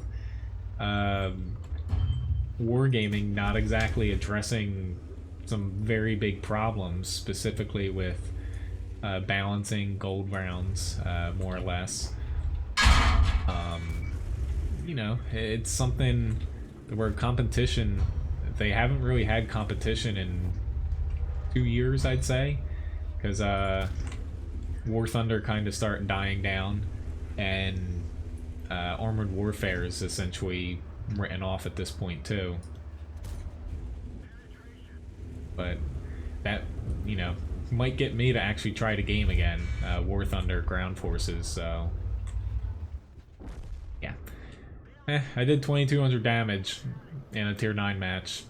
[SPEAKER 1] wargaming not exactly addressing some very big problems, specifically with balancing gold rounds, more or less. You know, it's something where competition, they haven't really had competition in 2 years, I'd say, because War Thunder kind of started dying down, and Armored Warfare is essentially written off at this point too. But that, you know, might get me to actually try the game again, War Thunder Ground Forces, so yeah. I did 2200 damage in a tier 9 match.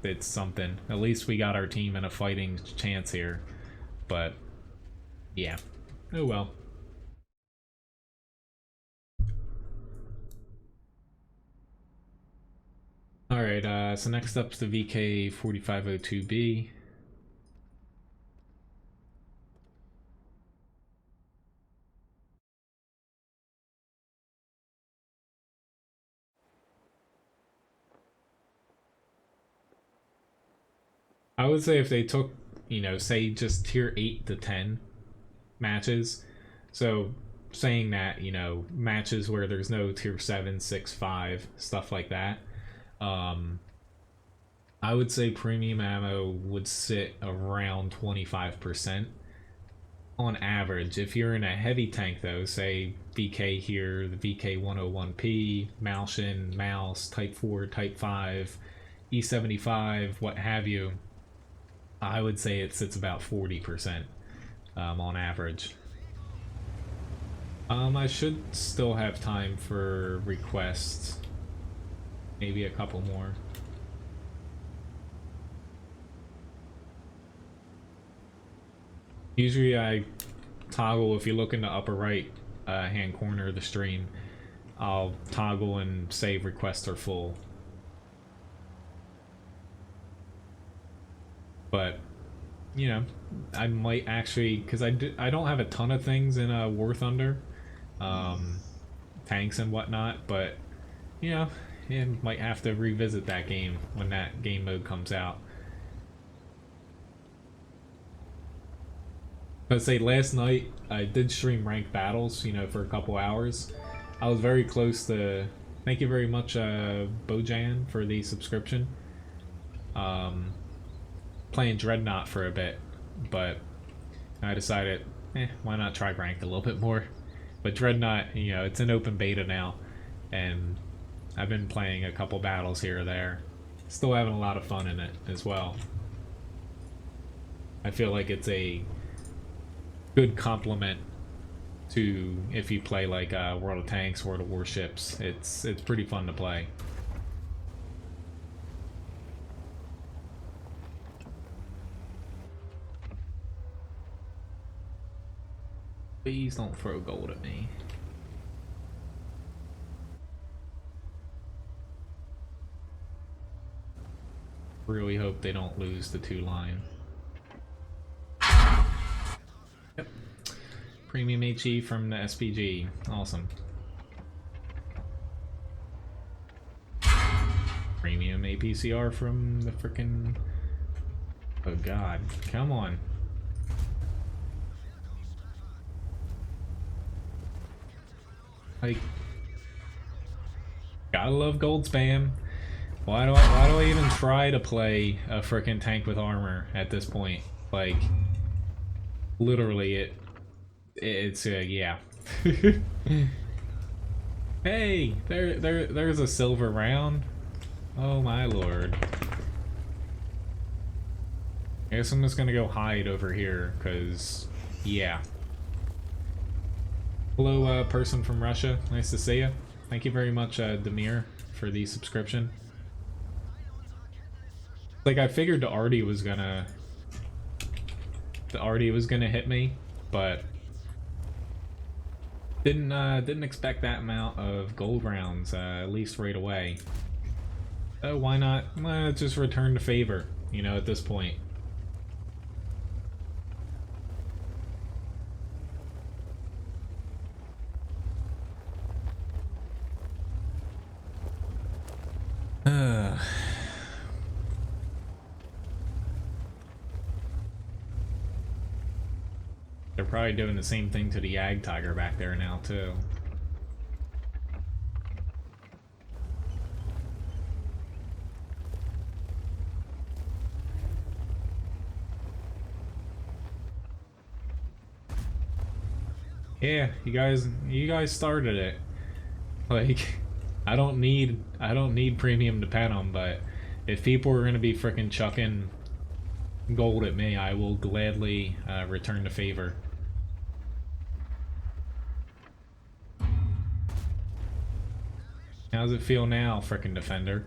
[SPEAKER 1] It's something. At least we got our team in a fighting chance here. But yeah. Oh well. Alright, so next up's the VK4502B. I would say if they took, you know, say just tier 8 to 10 matches, so saying that, you know, matches where there's no tier 7, 6, 5, stuff like that, I would say premium ammo would sit around 25% on average. If you're in a heavy tank though, say VK here, the VK101P, Malshin, Mouse, Type 4, Type 5, E75, what have you, I would say it sits about 40% on average. I should still have time for requests. Maybe a couple more. Usually I toggle, if you look in the upper right hand corner of the stream, I'll toggle and save requests are full. But, you know, I might actually, because I don't have a ton of things in War Thunder, tanks and whatnot, but, you know, you might have to revisit that game when that game mode comes out. Let's say last night I did stream ranked battles, you know, for a couple hours. I was very close to, thank you very much Bojan for the subscription. Playing Dreadnought for a bit, but I decided, why not try ranked a little bit more. But Dreadnought, you know, it's an open beta now, and I've been playing a couple battles here or there. Still having a lot of fun in it as well. I feel like it's a good complement to if you play like World of Tanks, World of Warships. It's pretty fun to play. Please don't throw gold at me. Really hope they don't lose the 2 line. Yep. Premium HE from the SPG. Awesome. Premium APCR from the frickin'... Oh god. Come on. Like... Gotta love gold spam. Why do I even try to play a frickin' tank with armor at this point? Like... Literally, it's yeah. Hey, there's a silver round. Oh my lord. I guess I'm just gonna go hide over here, cause yeah. Hello, person from Russia. Nice to see you. Thank you very much, Demir, for the subscription. Like I figured the Artie was gonna hit me, but didn't expect that amount of gold rounds, at least right away. Oh, why not? Just return the favor, you know, at this point. They're probably doing the same thing to the Yag Tiger back there now, too. Yeah, you guys started it. Like, I don't need premium to pen them, but if people are gonna be frickin' chucking gold at me, I will gladly return the favor. How's it feel now, frickin' defender?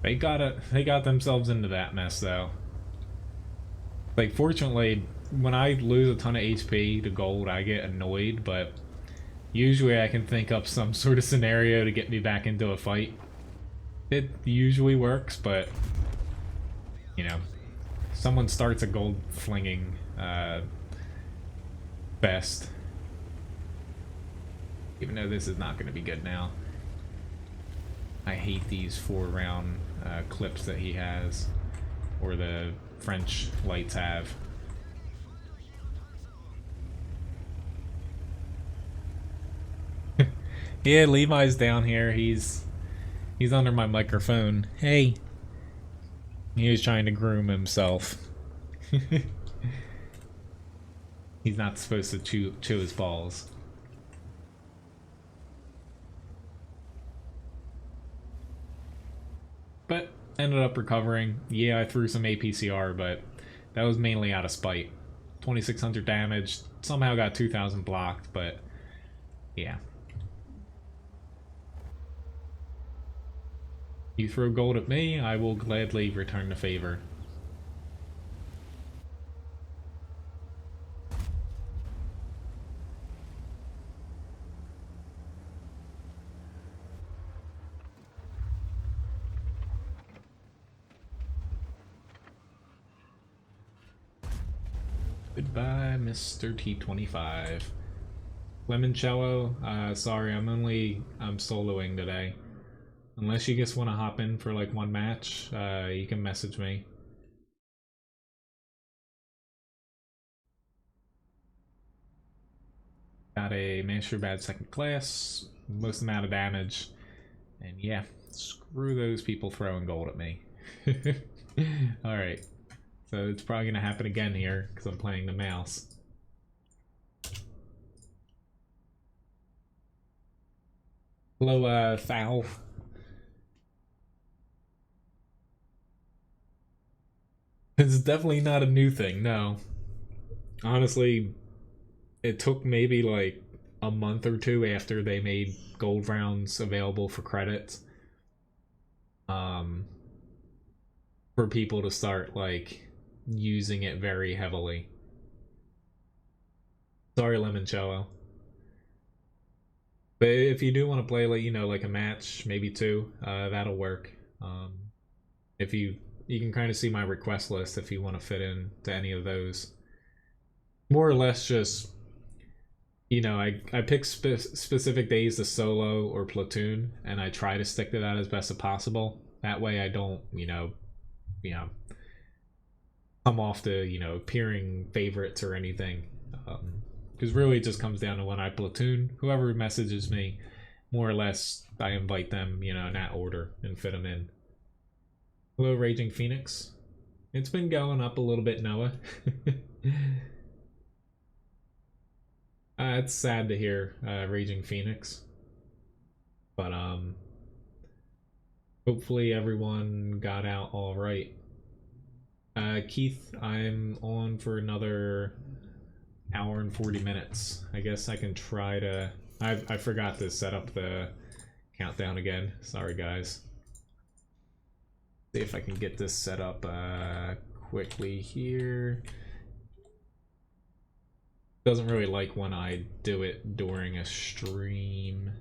[SPEAKER 1] They got themselves into that mess though. Like fortunately, when I lose a ton of HP to gold, I get annoyed, but usually I can think up some sort of scenario to get me back into a fight. It usually works, but you know, someone starts a gold flinging fest. Even though this is not going to be good now. I hate these 4-round clips that he has, or the French lights have. Yeah, Levi's down here. He's under my microphone. Hey. He was trying to groom himself. He's not supposed to chew his balls. But ended up recovering. Yeah, I threw some APCR, but that was mainly out of spite. 2600 damage. Somehow got 2000 blocked, but yeah. You throw gold at me, I will gladly return the favor. Goodbye, Mr. T25. Lemoncello, sorry, I'm soloing today. Unless you just want to hop in for like one match, you can message me. Got a Master Bad second class, most amount of damage, and yeah, screw those people throwing gold at me. Alright, so it's probably going to happen again here, because I'm playing the mouse. Hello, Foul. It's definitely not a new thing, no. Honestly, it took maybe like a month or two after they made gold rounds available for credits, um, for people to start like using it very heavily. Sorry, Limoncello. But if you do want to play, like, you know, like a match, maybe two, that'll work. If you can kind of see my request list if you want to fit in to any of those. More or less, just, you know, I pick specific days to solo or platoon, and I try to stick to that as best as possible. That way, I don't, you know, come off the, you know, appearing favorites or anything. Because really, it just comes down to when I platoon, whoever messages me, more or less, I invite them, you know, in that order and fit them in. Hello, Raging Phoenix. It's been going up a little bit, Noah. It's sad to hear, Raging Phoenix. But, hopefully everyone got out all right. Keith, I'm on for another hour and 40 minutes. I guess I can try to... I forgot to set up the countdown again. Sorry, guys. See if I can get this set up quickly here. Doesn't really like when I do it during a stream.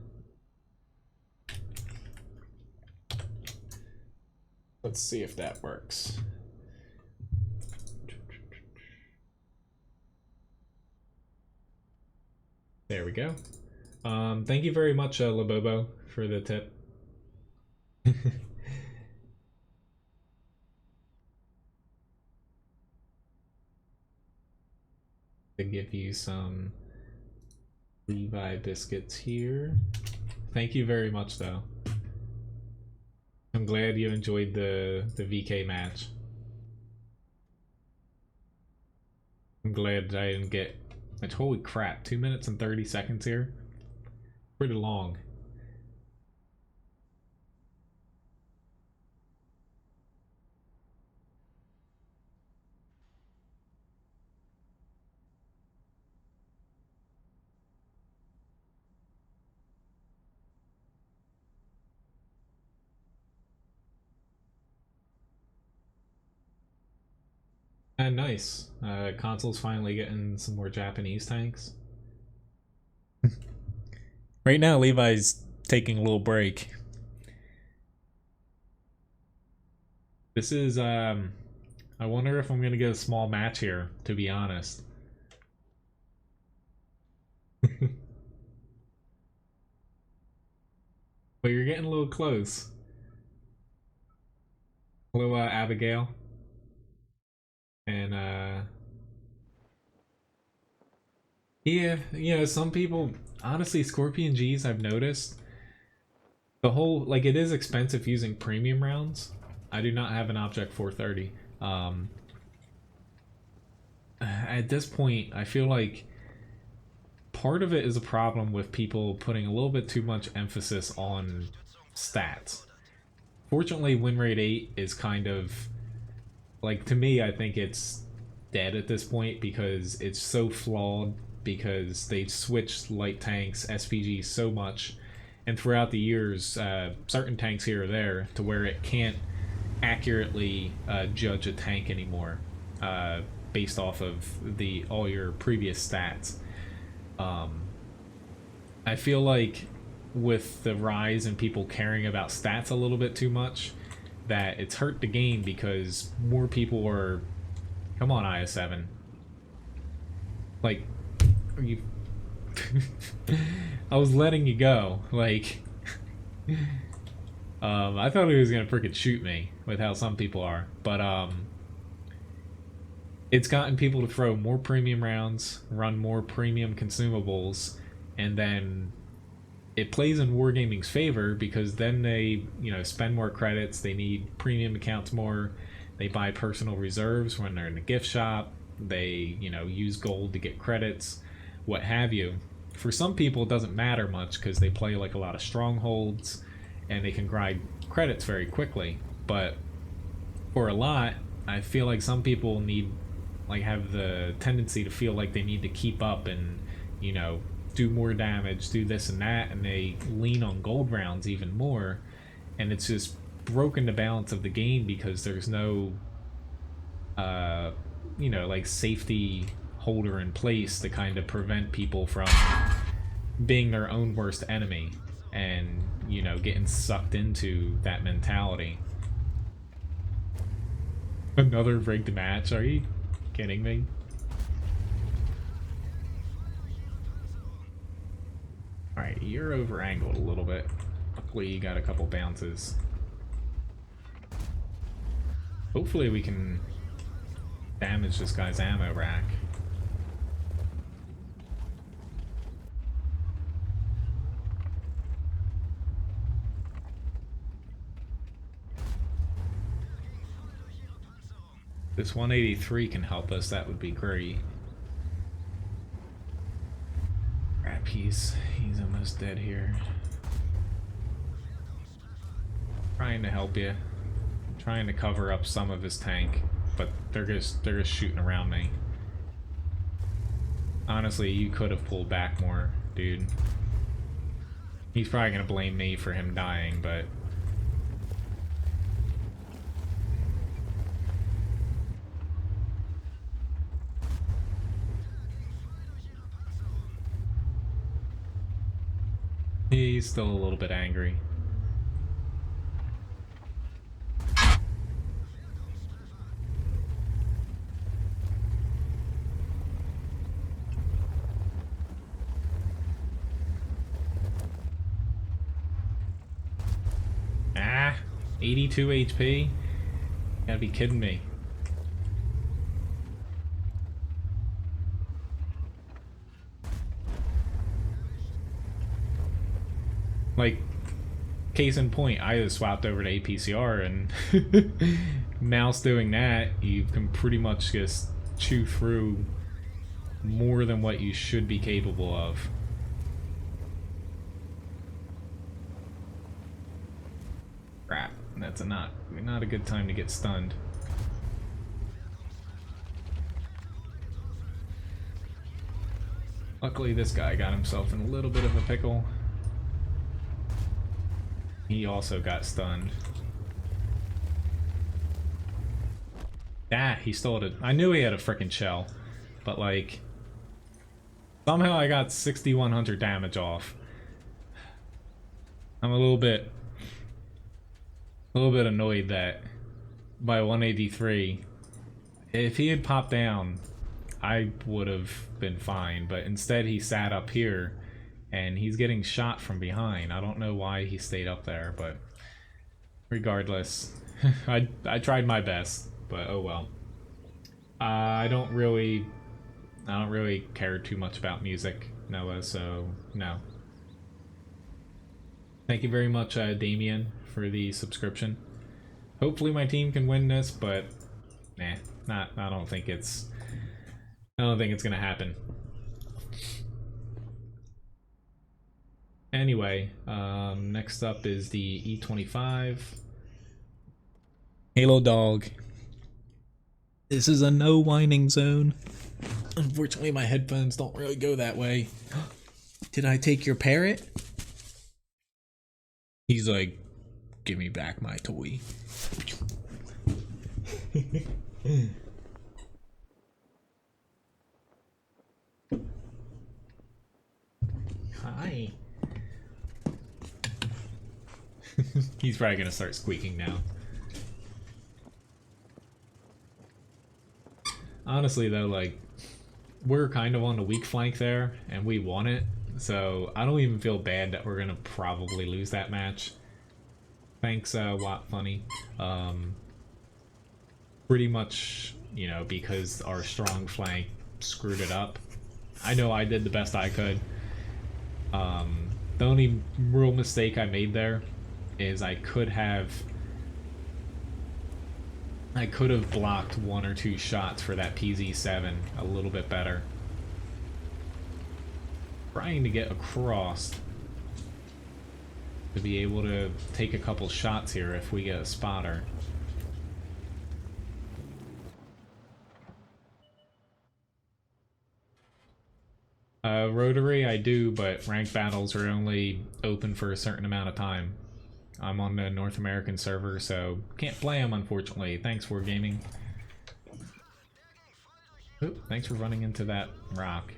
[SPEAKER 1] Let's see if that works. There we go. Thank you very much, Labobo, for the tip. To give you some Levi biscuits here. Thank you very much, though. I'm glad you enjoyed the VK match. I'm glad I didn't get... Like, holy crap, 2 minutes and 30 seconds here? Pretty long. And nice. Console's finally getting some more Japanese tanks. Right now, Levi's taking a little break. This is, I wonder if I'm gonna get a small match here, to be honest. But you're getting a little close. Hello, Abigail. And, yeah, you know, some people, honestly, Scorpion G's, I've noticed, the whole, like, it is expensive using premium rounds. I do not have an Object 430. At this point, I feel like part of it is a problem with people putting a little bit too much emphasis on stats. Fortunately, win rate 8 is kind of, like, to me, I think it's dead at this point because it's so flawed, because they've switched light tanks, SPGs so much, and throughout the years, certain tanks here or there, to where it can't accurately judge a tank anymore, based off of all your previous stats. I feel like with the rise in people caring about stats a little bit too much, that it's hurt the game because more people are... Come on, IS7. Like, are you... I was letting you go. Like, I thought he was gonna freaking shoot me with how some people are, but it's gotten people to throw more premium rounds, run more premium consumables, and then it plays in Wargaming's favor because then they, you know, spend more credits, they need premium accounts more, they buy personal reserves when they're in the gift shop, they, you know, use gold to get credits, what have you. for some people it doesn't matter much because they play like a lot of strongholds and they can grind credits very quickly. But for a lot, I feel like some people need, like, have the tendency to feel like they need to keep up and, you know, do more damage, do this and that, and they lean on gold rounds even more, and it's just broken the balance of the game because there's no you know, like, safety holder in place to kind of prevent people from being their own worst enemy and, you know, getting sucked into that mentality. Another rigged match? Are you kidding me? Alright, you're over angled a little bit. Luckily you got a couple bounces. Hopefully we can damage this guy's ammo rack. This 183 can help us, that would be great. Crap, he's almost dead here. Trying to help you. Trying to cover up some of his tank, but they're just shooting around me. Honestly, you could have pulled back more, dude. He's probably gonna blame me for him dying, but he's still a little bit angry. Ah, 82 HP? You gotta be kidding me. Like, case in point, I just swapped over to APCR, and mouse doing that, you can pretty much just chew through more than what you should be capable of. Crap, that's not a good time to get stunned. Luckily this guy got himself in a little bit of a pickle. He also got stunned. Ah, he stole it. I knew he had a frickin' shell, but like, somehow I got 6,100 damage off. I'm a little bit annoyed that by 183, if he had popped down, I would have been fine, but instead he sat up here and he's getting shot from behind. I don't know why he stayed up there, but regardless, I tried my best, but oh well. I don't really care too much about music, Noah, so no. Thank you very much, Damien, for the subscription. Hopefully my team can win this, but nah, I don't think it's gonna happen. Anyway, next up is the E25 Halo Dog. This is a no whining zone. Unfortunately, my headphones don't really go that way. Did I take your parrot? He's like, give me back my toy. Hi. He's probably gonna start squeaking now. Honestly though, like, we're kind of on the weak flank there, and we won it, so I don't even feel bad that we're gonna probably lose that match. Thanks, WoT Funny. Pretty much, you know, because our strong flank screwed it up. I know I did the best I could. The only real mistake I made there is I could have blocked 1 or 2 shots for that PZ7 a little bit better. trying to get across to be able to take a couple shots here if we get a spotter. Rotary I do, but ranked battles are only open for a certain amount of time. I'm on the North American server, so can't play them, unfortunately. Thanks, Wargaming. Oop, thanks for running into that rock.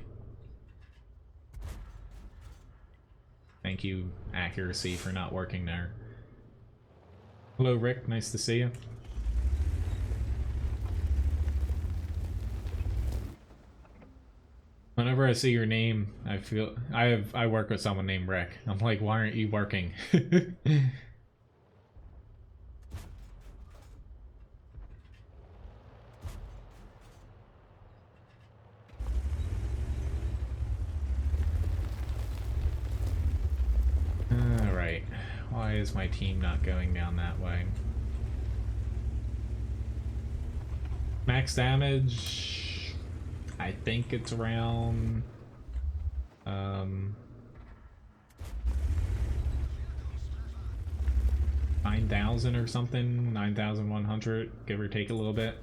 [SPEAKER 1] Thank you, accuracy, for not working there. Hello, Rick. Nice to see you. Whenever I see your name, I feel I work with someone named Rick. I'm like, why aren't you working? Alright. Why is my team not going down that way? Max damage, I think it's around 9,000 or something, 9,100, give or take a little bit.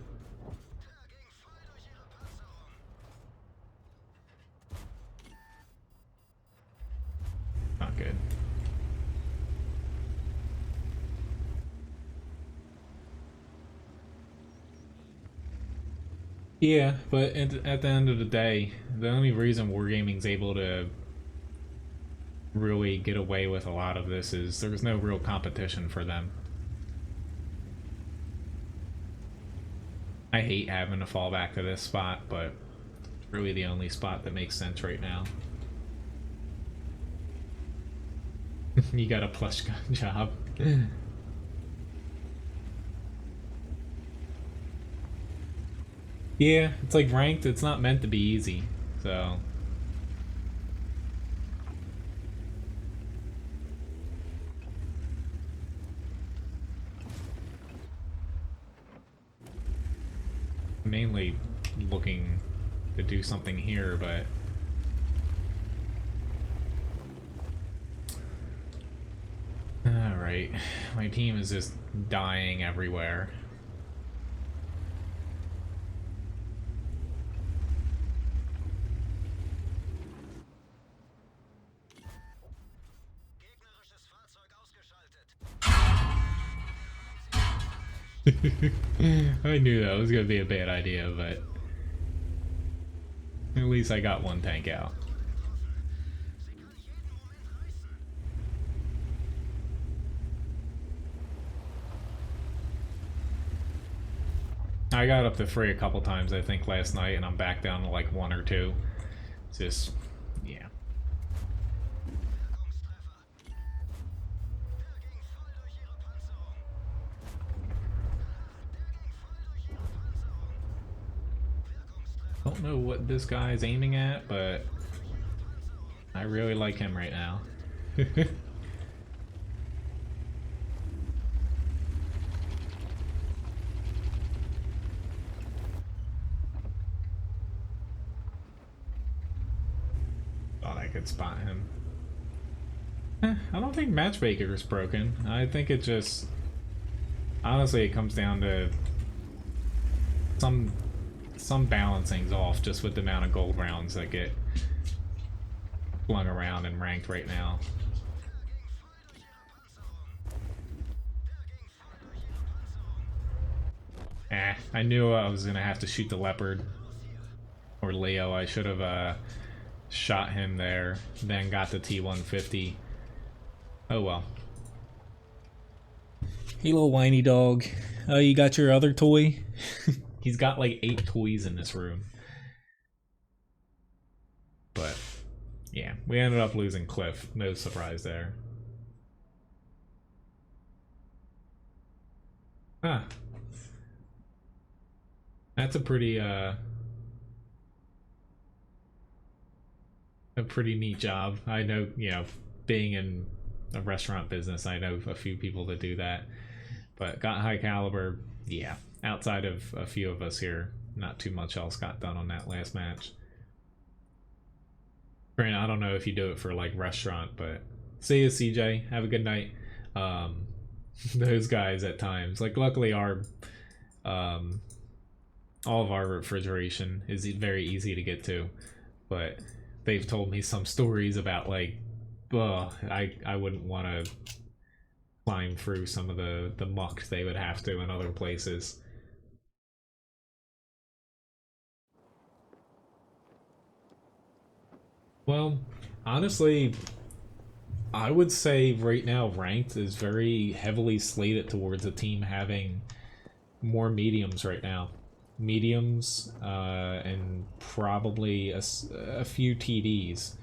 [SPEAKER 1] Not good. Yeah, but at the end of the day, the only reason Wargaming's able to really get away with a lot of this is there's no real competition for them. I hate having to fall back to this spot, but really the only spot that makes sense right now. You got a plush gun job. Yeah, it's like ranked, it's not meant to be easy, so. Mainly looking to do something here, but alright, my team is just dying everywhere. I knew that was gonna be a bad idea, but at least I got one tank out. I got up to 3 a couple times, I think, last night, and I'm back down to like 1 or 2. It's just, yeah. Don't know what this guy's aiming at, but I really like him right now. Thought I could spot him. I don't think Matchmaker is broken. I think it just... Honestly, it comes down to some balancing's off just with the amount of gold rounds that get flung around and ranked right now. I knew I was gonna have to shoot the leopard or Leo. I should have shot him there, then got the T-150. Oh well. Hey little whiny dog. Oh, you got your other toy? He's got like 8 toys in this room. But yeah, we ended up losing Cliff. No surprise there. Ah. That's a pretty neat job. I know, you know, being in a restaurant business, I know a few people that do that. But got high caliber, yeah. Outside of a few of us here, not too much else got done on that last match. Granted, I don't know if you do it for like restaurant, but see you, CJ. Have a good night. Um, those guys at times, like luckily um, all of our refrigeration is very easy to get to, but they've told me some stories about like, I wouldn't want to climb through some of the muck they would have to in other places. Well, honestly, I would say right now ranked is very heavily slated towards a team having more mediums right now. Mediums and probably a few TDs.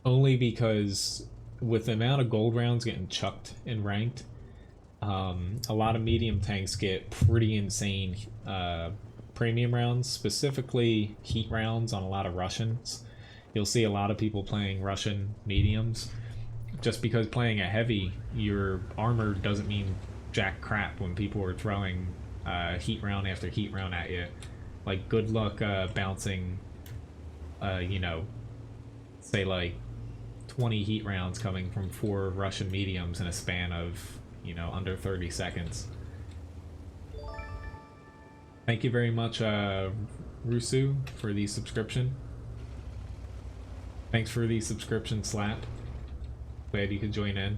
[SPEAKER 1] Only because with the amount of gold rounds getting chucked in ranked, a lot of medium tanks get pretty insane premium rounds, specifically heat rounds on a lot of Russians. You'll see a lot of people playing Russian mediums. Just because playing a heavy, your armor doesn't mean jack crap when people are throwing heat round after heat round at you. Like, good luck bouncing, you know, say like 20 heat rounds coming from 4 Russian mediums in a span of, you know, under 30 seconds. Thank you very much, Rusu, for the subscription. Thanks for the subscription, Slap. Glad you could join in.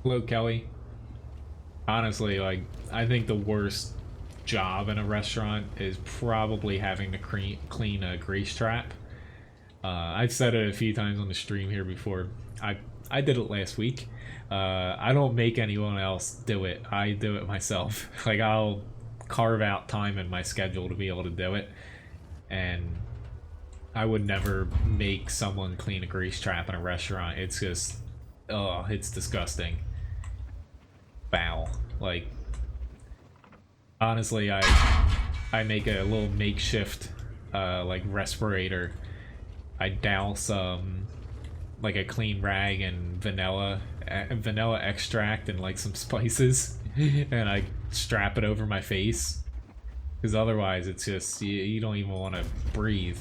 [SPEAKER 1] Hello, Kelly. Honestly, like, I think the worst job in a restaurant is probably having to clean a grease trap. I've said it a few times on the stream here before. I did it last week. I don't make anyone else do it. I do it myself. Like, I'll carve out time in my schedule to be able to do it, and I would never make someone clean a grease trap in a restaurant. It's just, oh, it's disgusting. Foul. Like, honestly, I make a little makeshift like respirator. I douse like a clean rag and vanilla extract and like some spices, and I strap it over my face, because otherwise it's just you don't even want to breathe.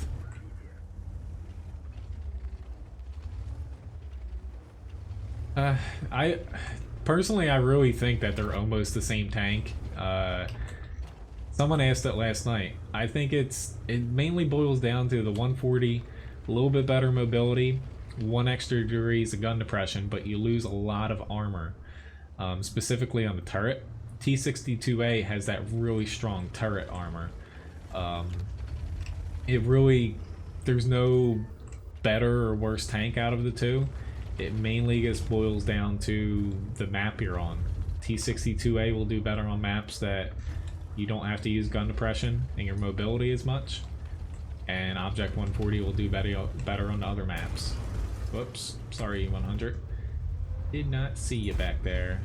[SPEAKER 1] I personally, I really think that they're almost the same tank. Someone asked it last night. I think it mainly boils down to the 140, a little bit better mobility, 1 extra degrees of gun depression, but you lose a lot of armor, specifically on the turret. T62A has that really strong turret armor. There's no better or worse tank out of the two. It mainly just boils down to the map you're on. T62A will do better on maps that you don't have to use gun depression and your mobility as much, and Object 140 will do better on the other maps. Whoops, sorry 100. Did not see you back there.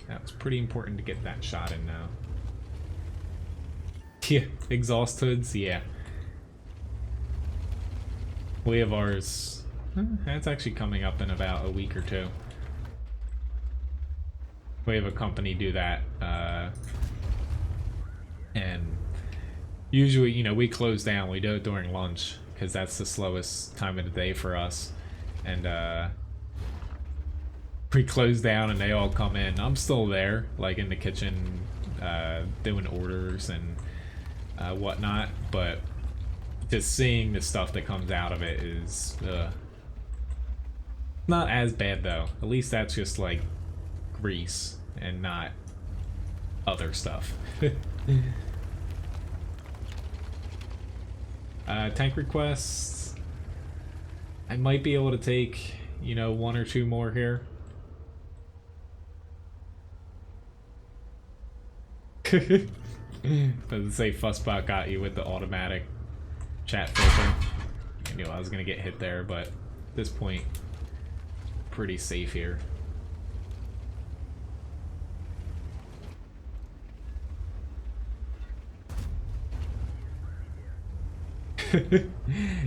[SPEAKER 1] That was pretty important to get that shot in now. Yeah, exhaust hoods, yeah. We have ours. That's actually coming up in about a week or 2. We have a company do that, and usually, you know, we close down. We do it during lunch because that's the slowest time of the day for us, and we close down and they all come in. I'm still there, like in the kitchen, doing orders and whatnot, but just seeing the stuff that comes out of it is not as bad though. At least that's just like grease and not other stuff. Tank requests. I might be able to take, you know, 1 or 2 more here. Doesn't say Fussbot got you with the automatic chat filter. I knew I was gonna get hit there, but at this point, pretty safe here.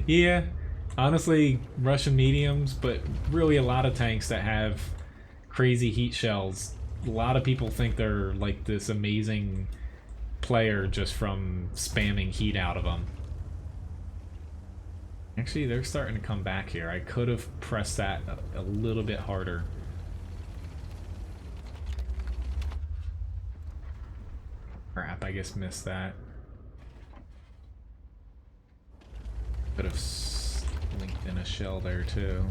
[SPEAKER 1] Yeah, honestly, Russian mediums, but really a lot of tanks that have crazy heat shells a lot of people think they're like this amazing player just from spamming heat out of them. Actually, they're starting to come back here. I could have pressed that a little bit harder. Crap, I guess missed that. Could have linked in a shell there too.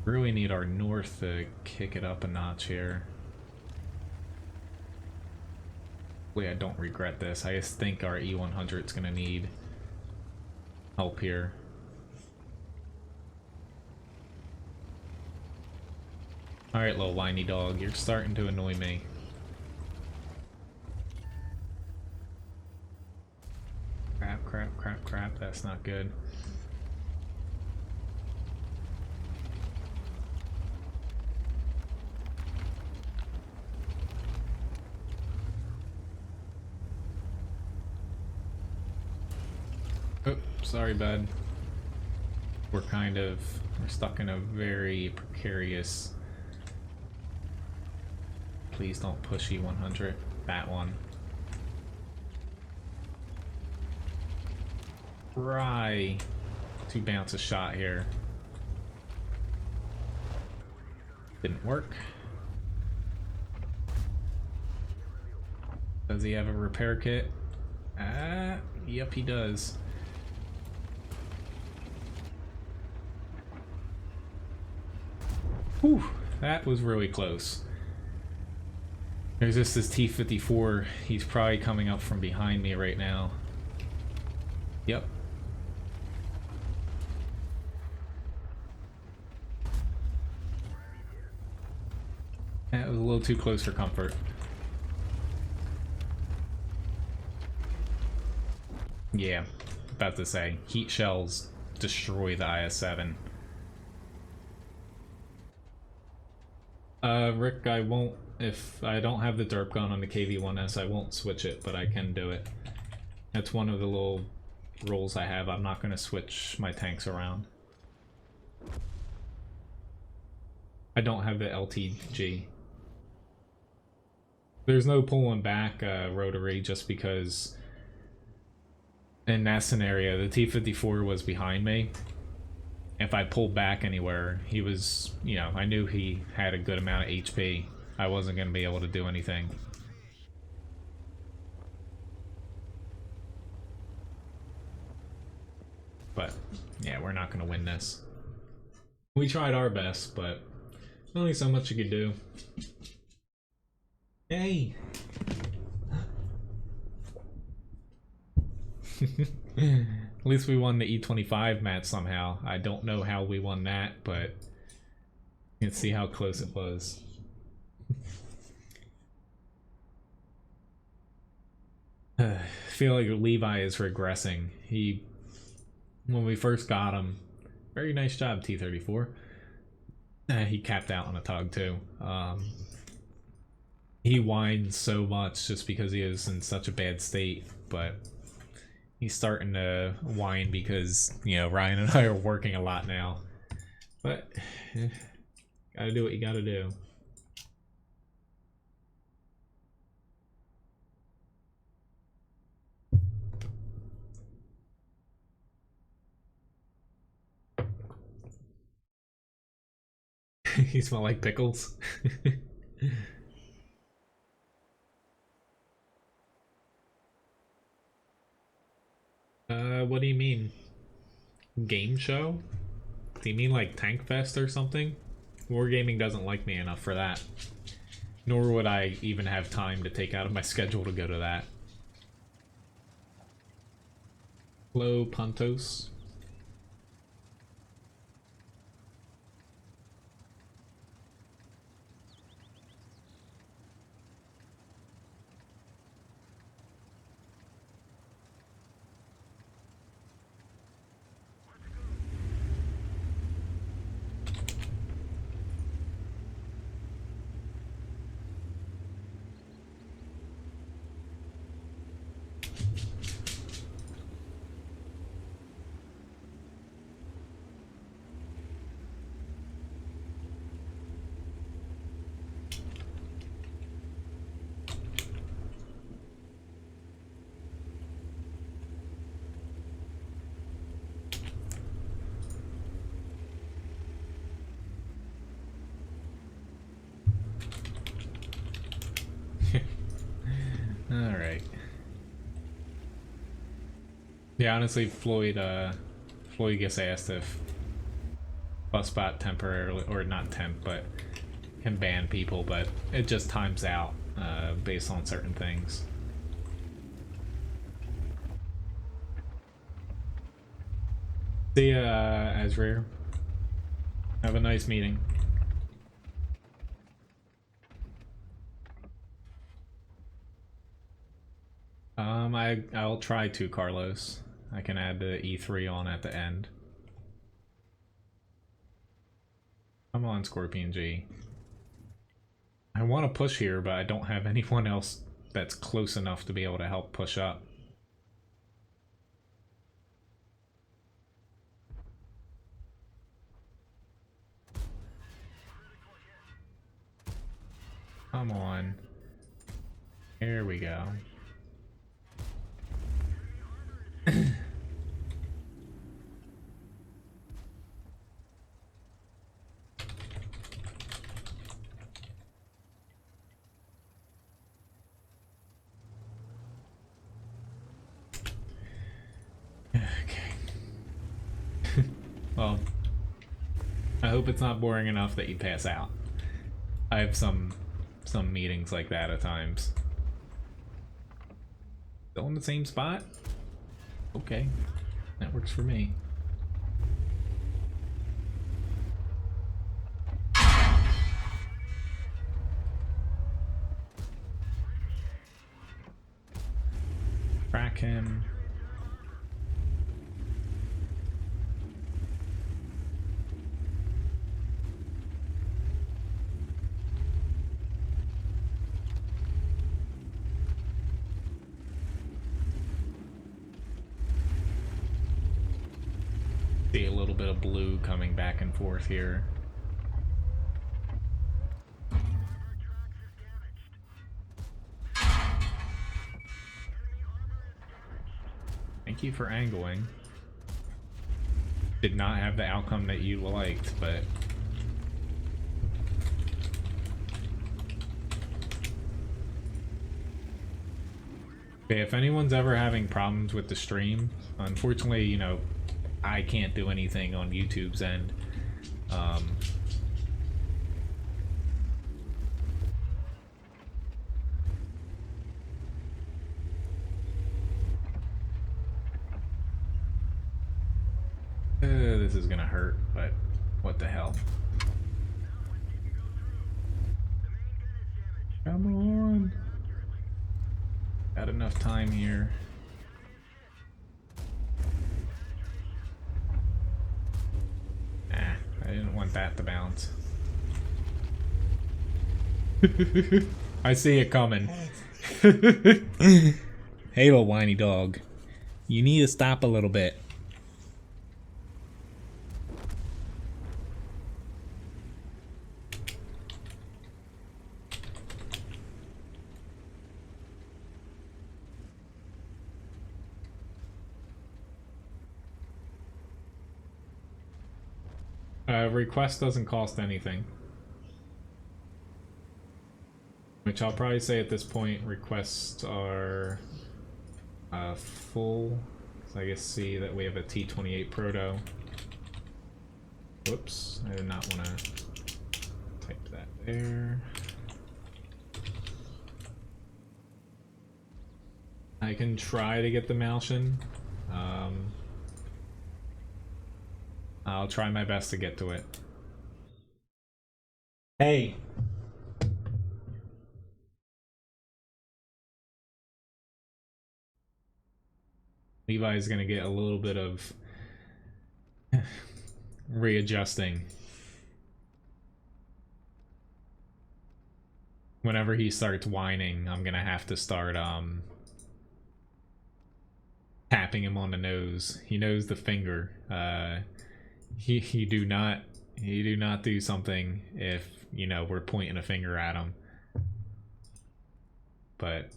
[SPEAKER 1] Really need our north to kick it up a notch here. Hopefully I don't regret this. I just think our E100 is gonna need help here. Alright, little whiny dog, you're starting to annoy me. Crap, crap, crap, crap, that's not good. Oh, sorry, bud. We're stuck in a very precarious... Please don't push E100. That one. Try to bounce a shot here. Didn't work. Does he have a repair kit? Yep, he does. Whew, that was really close. There's just this T-54. He's probably coming up from behind me right now. Yep. That was a little too close for comfort. Yeah, about to say, heat shells destroy the IS-7. Rick, I won't, if I don't have the derp gun on the KV-1S, I won't switch it, but I can do it. That's one of the little rules I have. I'm not going to switch my tanks around. I don't have the LTG. There's no pulling back rotary just because in that scenario, the T-54 was behind me. If I pulled back anywhere, he was, you know, I knew he had a good amount of HP. I wasn't going to be able to do anything. But, yeah, we're not going to win this. We tried our best, but only so much you could do. Hey! At least we won the E25 match somehow. I don't know how we won that, but you can see how close it was. I feel like Levi is regressing. When we first got him, very nice job, T-34. He capped out on a tug too. He whines so much just because he is in such a bad state, but he's starting to whine because, you know, Ryan and I are working a lot now. But, gotta do what you gotta do. You smell like pickles? What do you mean? Game show? Do you mean like Tank Fest or something? Wargaming doesn't like me enough for that. Nor would I even have time to take out of my schedule to go to that. Hello, Pontos. Yeah, honestly, Floyd gets asked if Fussbot temporarily, or not temp, but can ban people, but it just times out based on certain things. See ya, Azrir. Have a nice meeting. I'll try to, Carlos. I can add the E3 on at the end. Come on, Scorpion G. I want to push here, but I don't have anyone else that's close enough to be able to help push up. Come on. Here we go. Okay. Well, I hope it's not boring enough that you pass out. I have some meetings like that at times. Still in the same spot? Okay. That works for me. Crack him. See a little bit of blue coming back and forth here. Thank you for angling. Did not have the outcome that you liked, but okay, if anyone's ever having problems with the stream, unfortunately, you know, I can't do anything on YouTube's end. This is gonna hurt, but what the hell? Come on. Got enough time here. I didn't want that to bounce. I see it coming. Hey, little whiny dog. You need to stop a little bit. Request doesn't cost anything. Which I'll probably say at this point, requests are full. So I guess see that we have a T28 Proto. Whoops, I did not want to type that there. I can try to get the Malshin. I'll try my best to get to it. Hey! Levi is gonna get a little bit of readjusting. Whenever he starts whining, I'm gonna have to start tapping him on the nose. He knows the finger. He do not do something if, you know, we're pointing a finger at him. But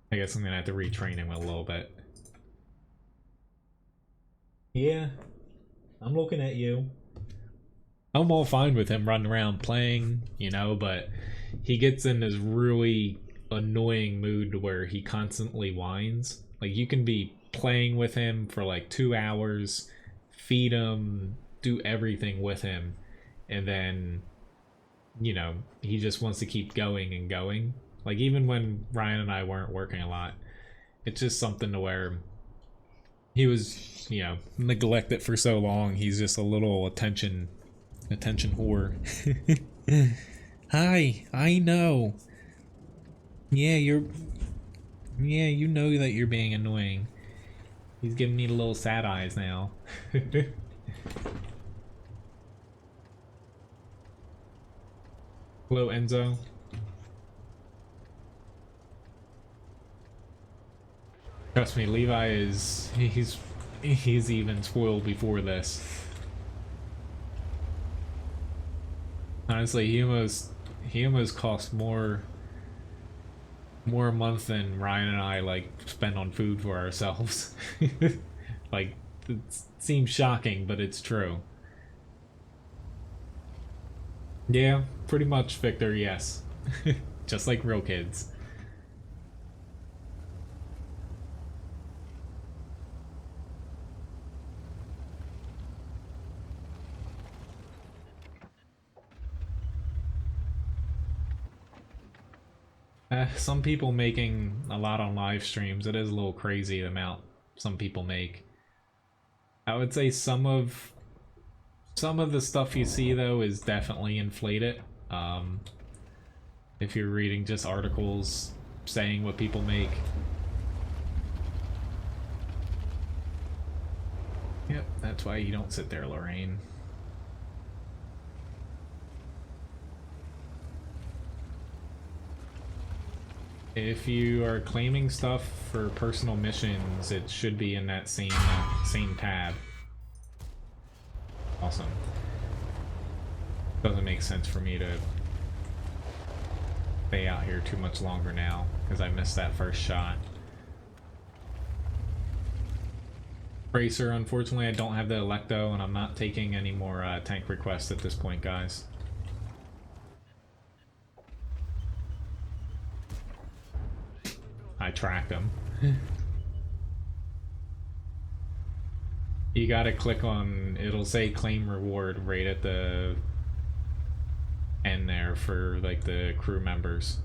[SPEAKER 1] I guess I'm gonna have to retrain him a little bit. Yeah, I'm looking at you. I'm all fine with him running around playing, you know, but he gets in this really annoying mood where he constantly whines. Like, you can be playing with him for like 2 hours, feed him, do everything with him, and then, you know, he just wants to keep going and going. Like, even when Ryan and I weren't working a lot, it's just something to where he was, you know, neglected for so long. He's just a little attention whore. Hi, I know. Yeah, you know that you're being annoying. He's giving me the little sad eyes now. Hello, Enzo. Trust me, Levi is he's even spoiled before this. Honestly, he almost cost more a month than Ryan and I like spend on food for ourselves. Like, it seems shocking, but it's true. Yeah, pretty much, Victor, yes. Just like real kids. Some people making a lot on live streams, it is a little crazy the amount some people make. I would say some of the stuff you see though is definitely inflated. If you're reading just articles saying what people make. Yep, that's why you don't sit there, Lorraine. If you are claiming stuff for personal missions, it should be in that same tab. Awesome. Doesn't make sense for me to stay out here too much longer now, because I missed that first shot. Bracer, unfortunately I don't have the Electo, and I'm not taking any more tank requests at this point, guys. I tracked him. You gotta click on, it'll say claim reward right at the end there for like the crew members.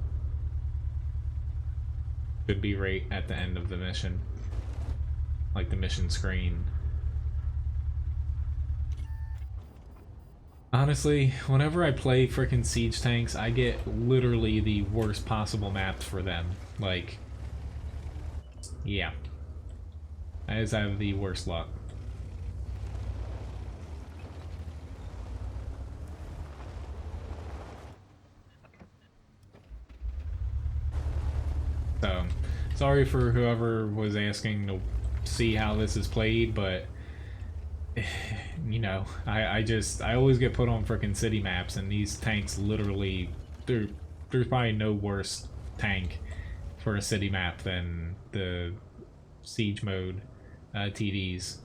[SPEAKER 1] Should be right at the end of the mission. Like the mission screen. Honestly, whenever I play frickin' siege tanks, I get literally the worst possible maps for them. Like, yeah. I just have the worst luck. So, sorry for whoever was asking to see how this is played, but you know, I always get put on frickin' city maps, and these tanks literally, there's probably no worse tank for a city map than the siege mode TDs.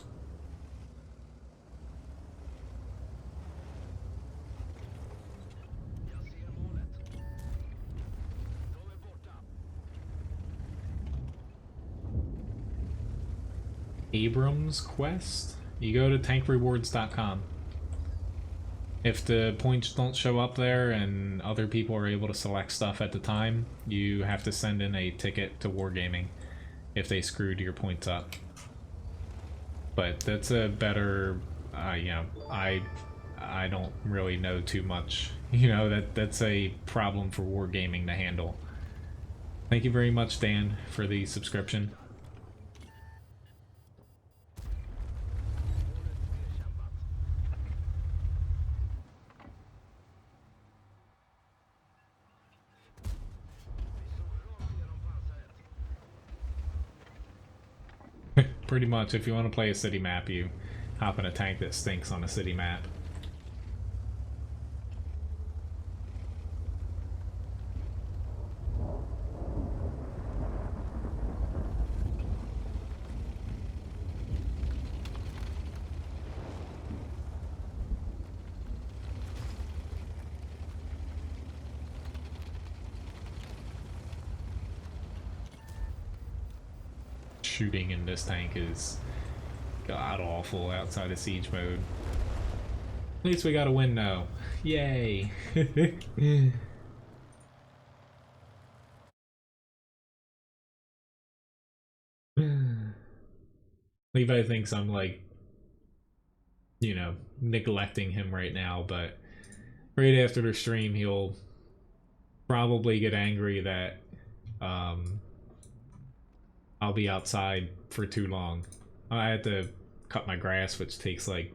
[SPEAKER 1] Abrams quest? You go to tankrewards.com. If the points don't show up there and other people are able to select stuff at the time, you have to send in a ticket to Wargaming if they screwed your points up. But that's a better, you know, I don't really know too much. You know, that's a problem for Wargaming to handle. Thank you very much, Dan, for the subscription. Pretty much, if you want to play a city map, you hop in a tank that stinks on a city map. shooting in this tank is god awful outside of siege mode. At least we got a win now. Yay! Levi thinks I'm like, you know, neglecting him right now, but right after the stream he'll probably get angry that I'll be outside for too long. I had to cut my grass, which takes like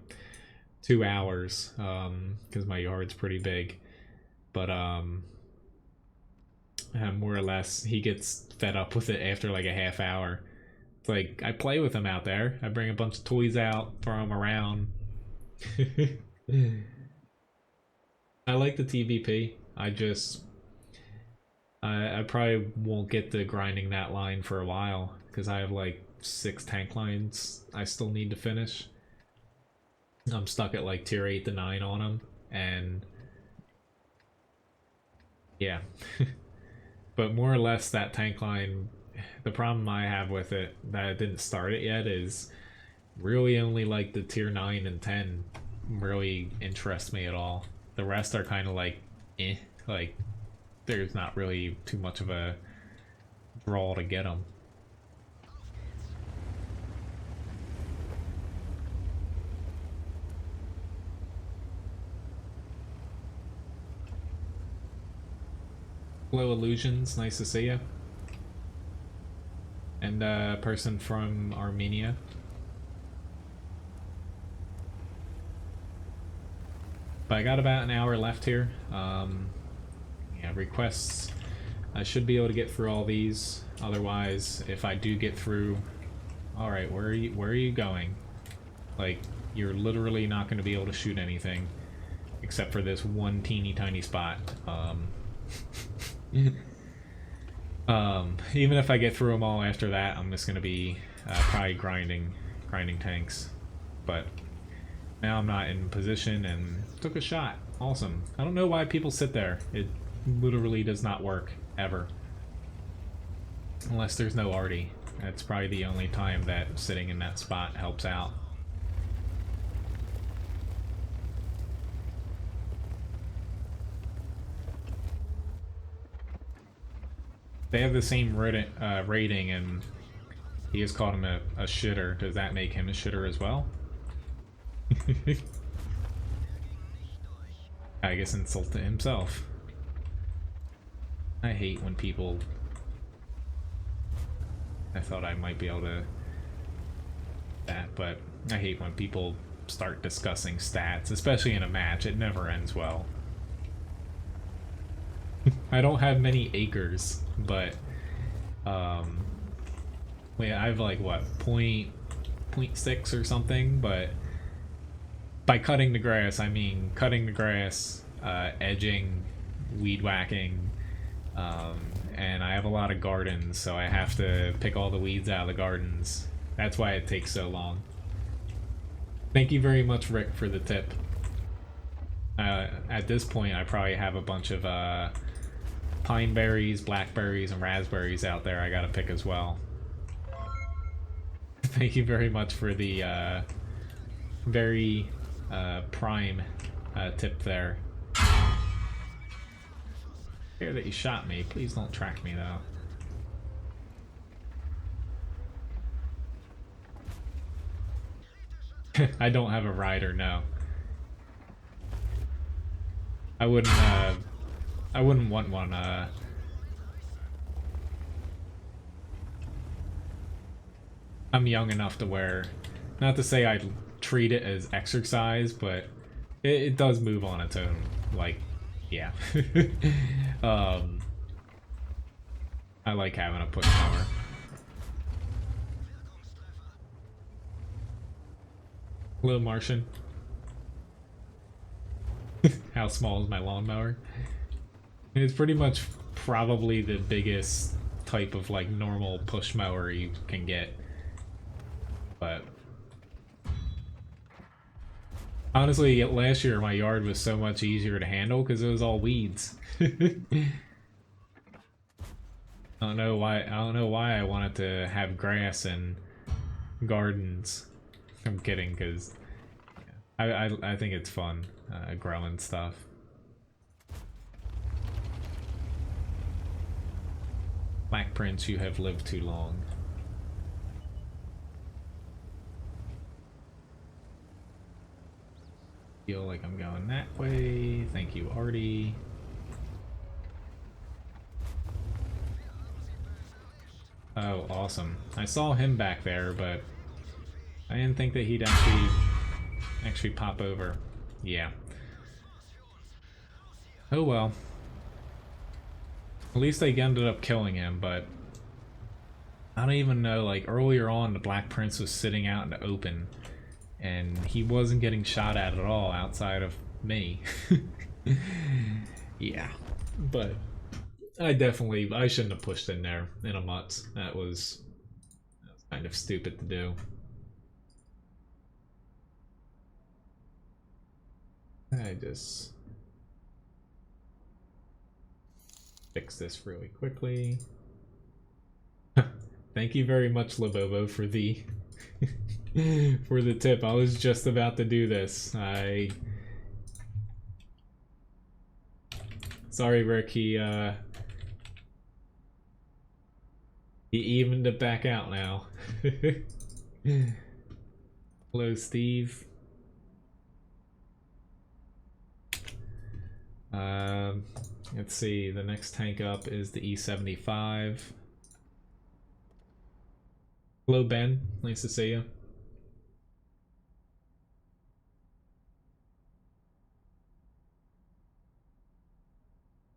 [SPEAKER 1] 2 hours because my yard's pretty big, but more or less he gets fed up with it after like a half hour. It's like I play with him out there, I bring a bunch of toys out, throw them around. I like the TVP. I probably won't get to grinding that line for a while because I have like 6 tank lines I still need to finish. I'm stuck at like tier 8 to 9 on them, and yeah. But more or less that tank line, the problem I have with it that I didn't start it yet is really only like the tier 9 and 10 really interest me at all. The rest are kind of like eh, like there's not really too much of a draw to get them. Hello Illusions, nice to see you. And a person from Armenia. But I got about an hour left here. Yeah, requests. I should be able to get through all these. Otherwise, if I do get through, all right, where are you going? Like, you're literally not going to be able to shoot anything except for this one teeny tiny spot. Even if I get through them all after that, I'm just going to be probably grinding tanks. But now I'm not in position and took a shot. Awesome. I don't know why people sit there. It literally does not work, ever. Unless there's no arty. That's probably the only time that sitting in that spot helps out. They have the same rating, and he has called him a shitter. Does that make him a shitter as well? I guess insult to himself. I hate when people... I thought I might be able to... that, but I hate when people start discussing stats, especially in a match. It never ends well. I don't have many acres, but wait, I have like what, 0.6 or something, but by cutting the grass, I mean cutting the grass, edging, weed whacking, and I have a lot of gardens, so I have to pick all the weeds out of the gardens. That's why it takes so long. Thank you very much, Rick, for the tip. At this point, I probably have a bunch of pine berries, blackberries, and raspberries out there I gotta pick as well. Thank you very much for the very prime tip there. Care that you shot me. Please don't track me though. I don't have a rider, no. I wouldn't want one. I'm young enough to where, not to say I treat it as exercise, but it does move on its own. Like, yeah. I like having a push mower. Hello, Martian. How small is my lawnmower? It's pretty much probably the biggest type of like normal push mower you can get. But honestly, last year my yard was so much easier to handle because it was all weeds. I don't know why. I don't know why I wanted to have grass and gardens. I'm kidding, because I think it's fun growing stuff. Black Prince, you have lived too long. Feel like I'm going that way. Thank you, Artie. Oh, awesome. I saw him back there, but I didn't think that he'd actually pop over. Yeah. Oh well. At least they ended up killing him, but I don't even know, like earlier on the Black Prince was sitting out in the open and he wasn't getting shot at all outside of me. Yeah. But I shouldn't have pushed in there in a mutz. That was kind of stupid to do. I just fix this really quickly. Thank you very much, Labobo, for the for the tip. I was just about to do this. Sorry, Rick. He evened it back out now. Hello, Steve. Let's see. The next tank up is the E75. Hello, Ben. Nice to see you.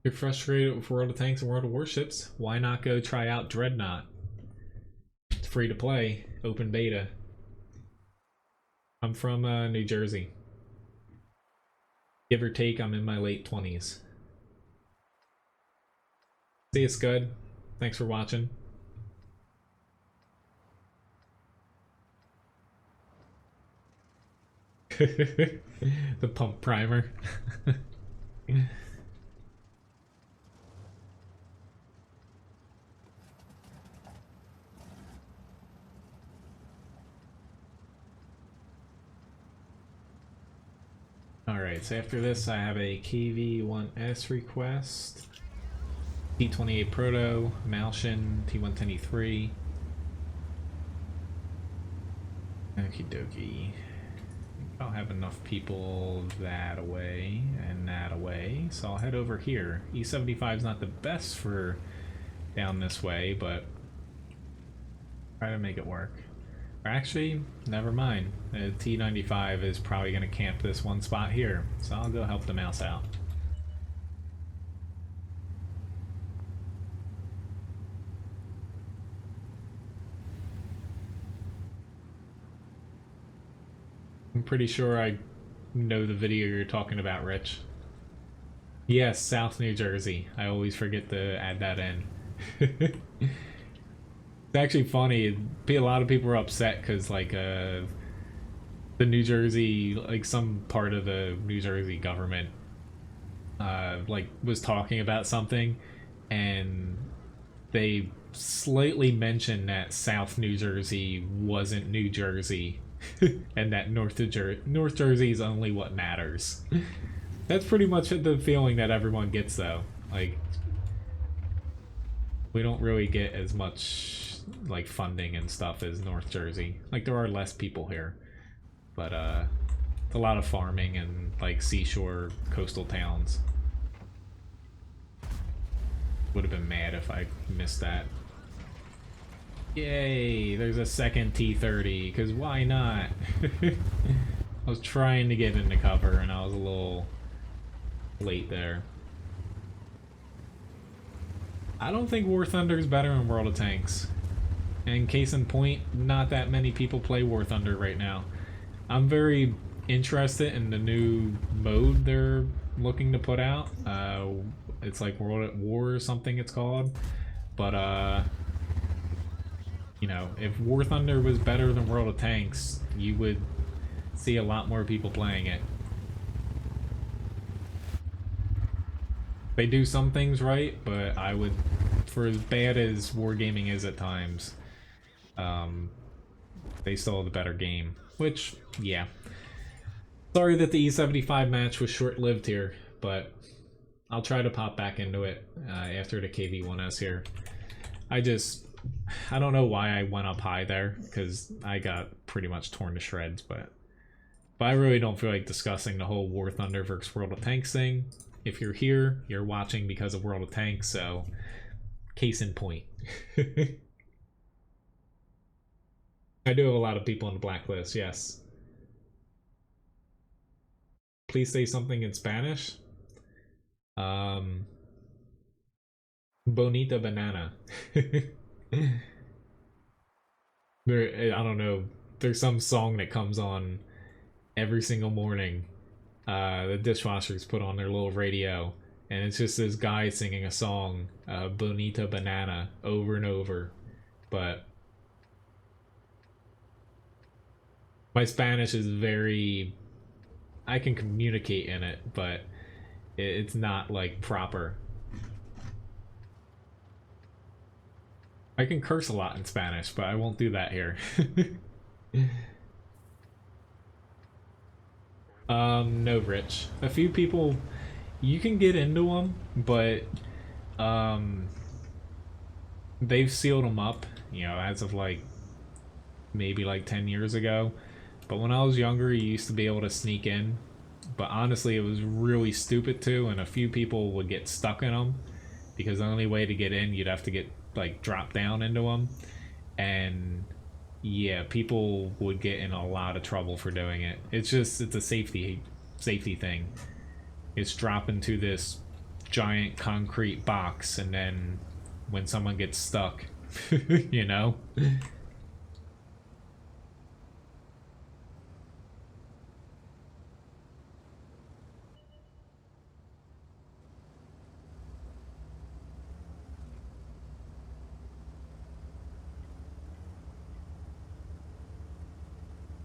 [SPEAKER 1] You're frustrated with World of Tanks and World of Warships? Why not go try out Dreadnought? It's free to play, open beta. I'm from New Jersey. Give or take, I'm in my late 20s. See you, Scud. Thanks for watching. The pump primer. Alright, so after this I have a KV-1S request. T-28 Proto, Malshin, T-110E3. Okie dokie. I'll have enough people that away and that away, so I'll head over here. E75 is not the best for down this way, but try to make it work. Or actually, never mind. The T95 is probably going to camp this one spot here, so I'll go help the mouse out. I'm pretty sure I know the video you're talking about, Rich. Yes, South New Jersey. I always forget to add that in. It's actually funny. A lot of people were upset because, like, the New Jersey, like, some part of the New Jersey government, like, was talking about something, and they slightly mentioned that South New Jersey wasn't New Jersey. And that North Jersey is only what matters. That's pretty much the feeling that everyone gets, though. Like, we don't really get as much, like, funding and stuff as North Jersey. Like, there are less people here, but it's a lot of farming and, like, seashore coastal towns. Would have been mad if I missed that. Yay, there's a second T-30, because why not? I was trying to get into cover, and I was a little late there. I don't think War Thunder is better in World of Tanks. And case in point, not that many people play War Thunder right now. I'm very interested in the new mode they're looking to put out. It's like World at War or something it's called. But, you know, if War Thunder was better than World of Tanks, you would see a lot more people playing it. They do some things right, but I would for as bad as wargaming is at times, they still have the better game. Which, yeah. Sorry that the E75 match was short-lived here, but I'll try to pop back into it after the KV1S here. I don't know why I went up high there, because I got pretty much torn to shreds, but I really don't feel like discussing the whole War Thunder versus World of Tanks thing. If you're here, you're watching because of World of Tanks, so case in point. I do have a lot of people on the blacklist, yes. Please say something in Spanish. Bonita banana. I don't know. There's some song that comes on every single morning. The dishwashers put on their little radio, and it's just this guy singing a song, Bonita banana, over and over. But my Spanish is very... I can communicate in it, but it's not, like, proper. I can curse a lot in Spanish, but I won't do that here. No, Rich. A few people, you can get into them, but they've sealed them up, you know, as of like maybe like 10 years ago. But when I was younger, you used to be able to sneak in, but honestly it was really stupid too, and a few people would get stuck in them because the only way to get in, you'd have to get like drop down into them, and yeah, people would get in a lot of trouble for doing it. It's a safety thing. It's drop into this giant concrete box, and then when someone gets stuck, you know?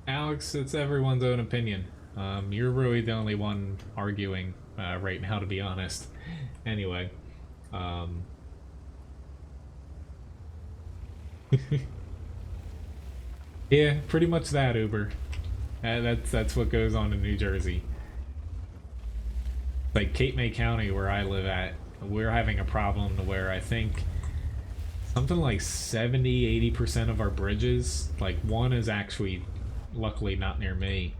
[SPEAKER 1] Alex, it's everyone's own opinion. You're really the only one arguing right now, to be honest. Anyway, yeah, pretty much that, Uber. That's what goes on in New Jersey. Like Cape May County, where I live at, we're having a problem to where I think something like 70-80% of our bridges, like one is actually luckily not near me.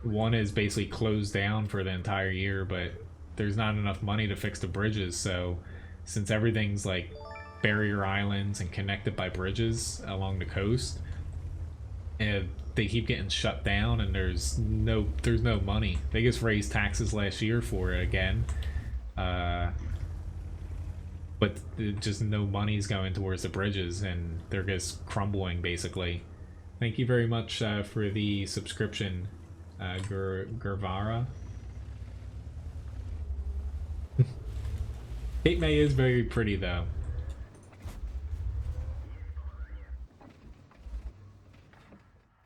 [SPEAKER 1] One is basically closed down for the entire year, but there's not enough money to fix the bridges, so since everything's like barrier islands and connected by bridges along the coast, and they keep getting shut down, and there's no money. They just raised taxes last year for it again, but just no money's going towards the bridges, and they're just crumbling basically. Thank you very much for the subscription, Gervara. Cape May is very pretty though.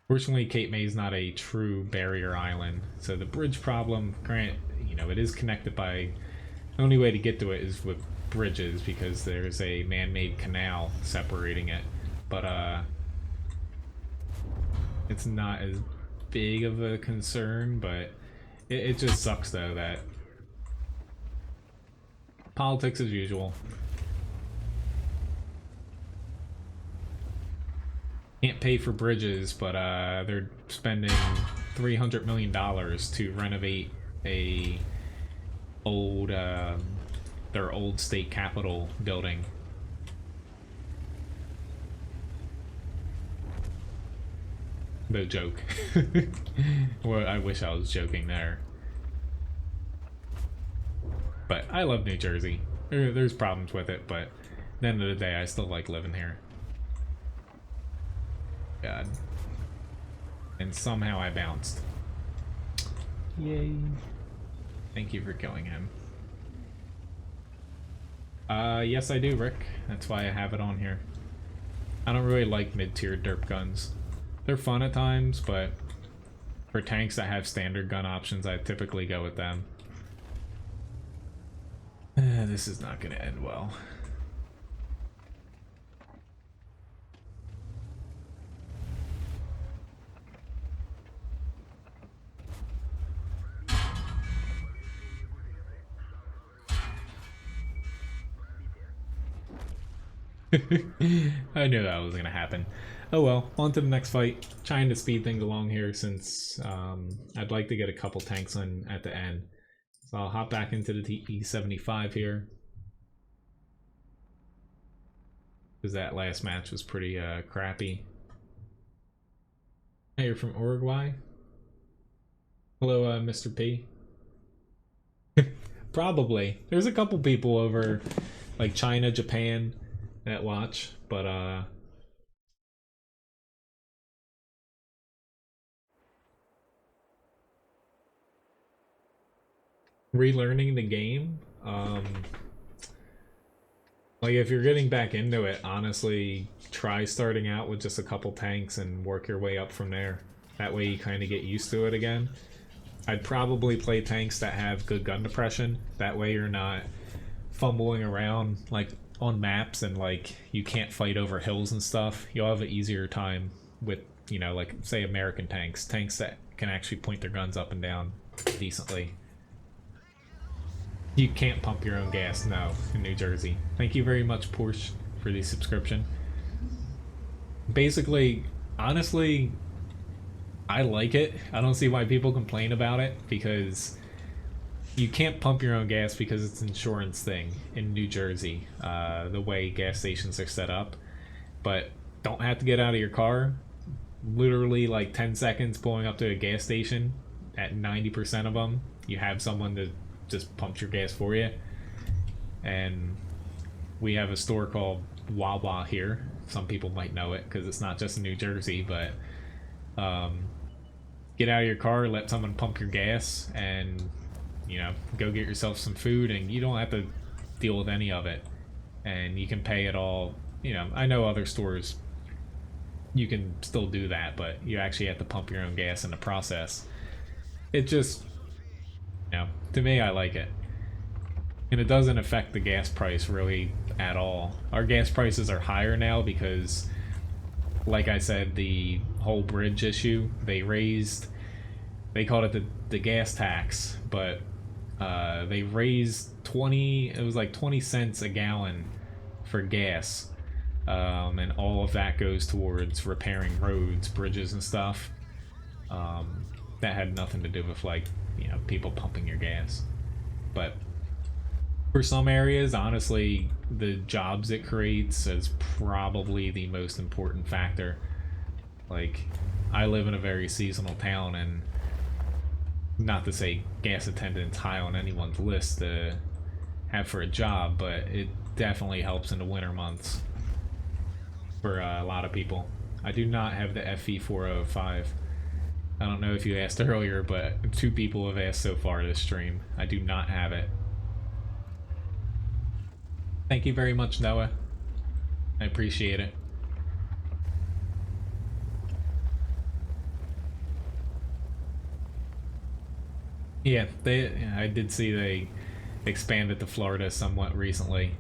[SPEAKER 1] Fortunately, Cape May is not a true barrier island, so the bridge problem, you know, it is connected by... The only way to get to it is with bridges, because there's a man-made canal separating it, but it's not as big of a concern, but it just sucks though that politics as usual. Can't pay for bridges, but they're spending $300 million to renovate their old state capitol building. No joke. Well, I wish I was joking there. But I love New Jersey. There's problems with it, but at the end of the day, I still like living here. God. And somehow I bounced. Yay. Thank you for killing him. Yes I do, Rick. That's why I have it on here. I don't really like mid-tier derp guns. They're fun at times, but for tanks that have standard gun options, I typically go with them. This is not going to end well. I knew that was going to happen. Oh well, on to the next fight. Trying to speed things along here since I'd like to get a couple tanks on at the end. So I'll hop back into the E75 here. Because that last match was pretty crappy. Hey, you're from Uruguay? Hello, Mr. P. Probably. There's a couple people over, like China, Japan, that watch, but relearning the game, like if you're getting back into it, honestly, try starting out with just a couple tanks and work your way up from there. That way you kind of get used to it again. I'd probably play tanks that have good gun depression. That way you're not fumbling around like on maps and like you can't fight over hills and stuff. You'll have an easier time with, you know, like say American tanks that can actually point their guns up and down decently. You can't pump your own gas, no, in New Jersey. Thank you very much, Porsche, for the subscription. Basically, honestly, I like it. I don't see why people complain about it, because you can't pump your own gas because it's an insurance thing in New Jersey, the way gas stations are set up. But don't have to get out of your car. Literally like 10 seconds pulling up to a gas station. At 90% of them, you have someone to just pump your gas for you. And we have a store called WoT here. Some people might know it because it's not just in New Jersey, but get out of your car, let someone pump your gas, and you know, go get yourself some food, and you don't have to deal with any of it, and you can pay it all. You know, I know other stores you can still do that, but you actually have to pump your own gas in the process. It just, you know, to me, I like it, and it doesn't affect the gas price really at all. Our gas prices are higher now because, like I said, the whole bridge issue, they called it the gas tax, but they raised it was like 20 cents a gallon for gas, and all of that goes towards repairing roads, bridges and stuff. That had nothing to do with, like, you know, people pumping your gas. But for some areas, honestly, the jobs it creates is probably the most important factor. Like, I live in a very seasonal town, and not to say gas attendant's high on anyone's list to have for a job, but it definitely helps in the winter months for a lot of people. I do not have the FE405. I don't know if you asked earlier, but 2 people have asked so far this stream. I do not have it. Thank you very much, Noah. I appreciate it. Yeah, I did see they expanded to Florida somewhat recently.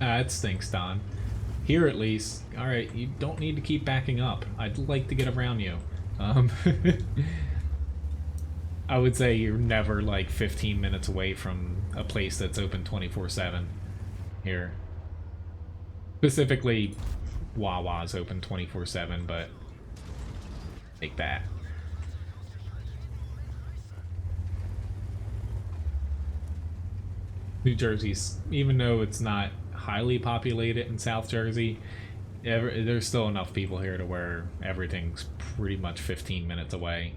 [SPEAKER 1] It stinks, Don. Here at least, alright, you don't need to keep backing up. I'd like to get around you. I would say you're never like 15 minutes away from a place that's open 24/7 here. Specifically, Wawa's open 24/7, but take that. New Jersey's, even though it's not highly populated in South Jersey, there's still enough people here to where everything's pretty much 15 minutes away.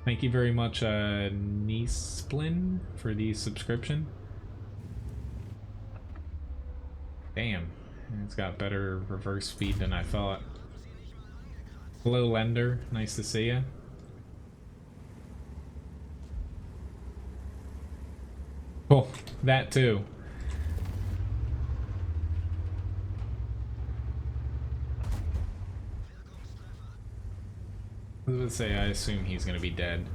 [SPEAKER 1] Thank you very much, Nisplin, for the subscription. Damn, it's got better reverse speed than I thought. Hello, Lender. Nice to see you. Oh, that too. was gonna say, I assume he's gonna be dead.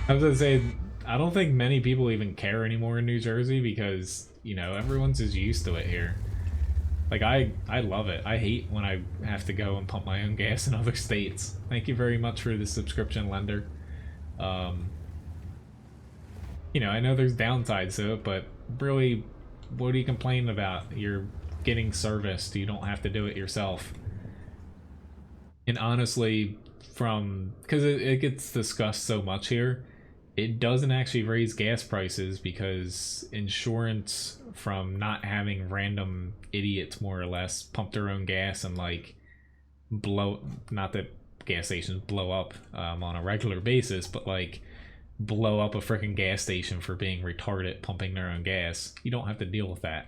[SPEAKER 1] I was gonna say, I don't think many people even care anymore in New Jersey because, you know, everyone's just used to it here. Like, I love it. I hate when I have to go and pump my own gas in other states. Thank you very much for the subscription, Lender. You know, I know there's downsides to it, but really, what are you complaining about? You're getting serviced. You don't have to do it yourself. And honestly, because it gets discussed so much here, it doesn't actually raise gas prices because insurance from not having random idiots more or less pump their own gas and like not that gas stations blow up on a regular basis, but like blow up a freaking gas station for being retarded pumping their own gas. You don't have to deal with that.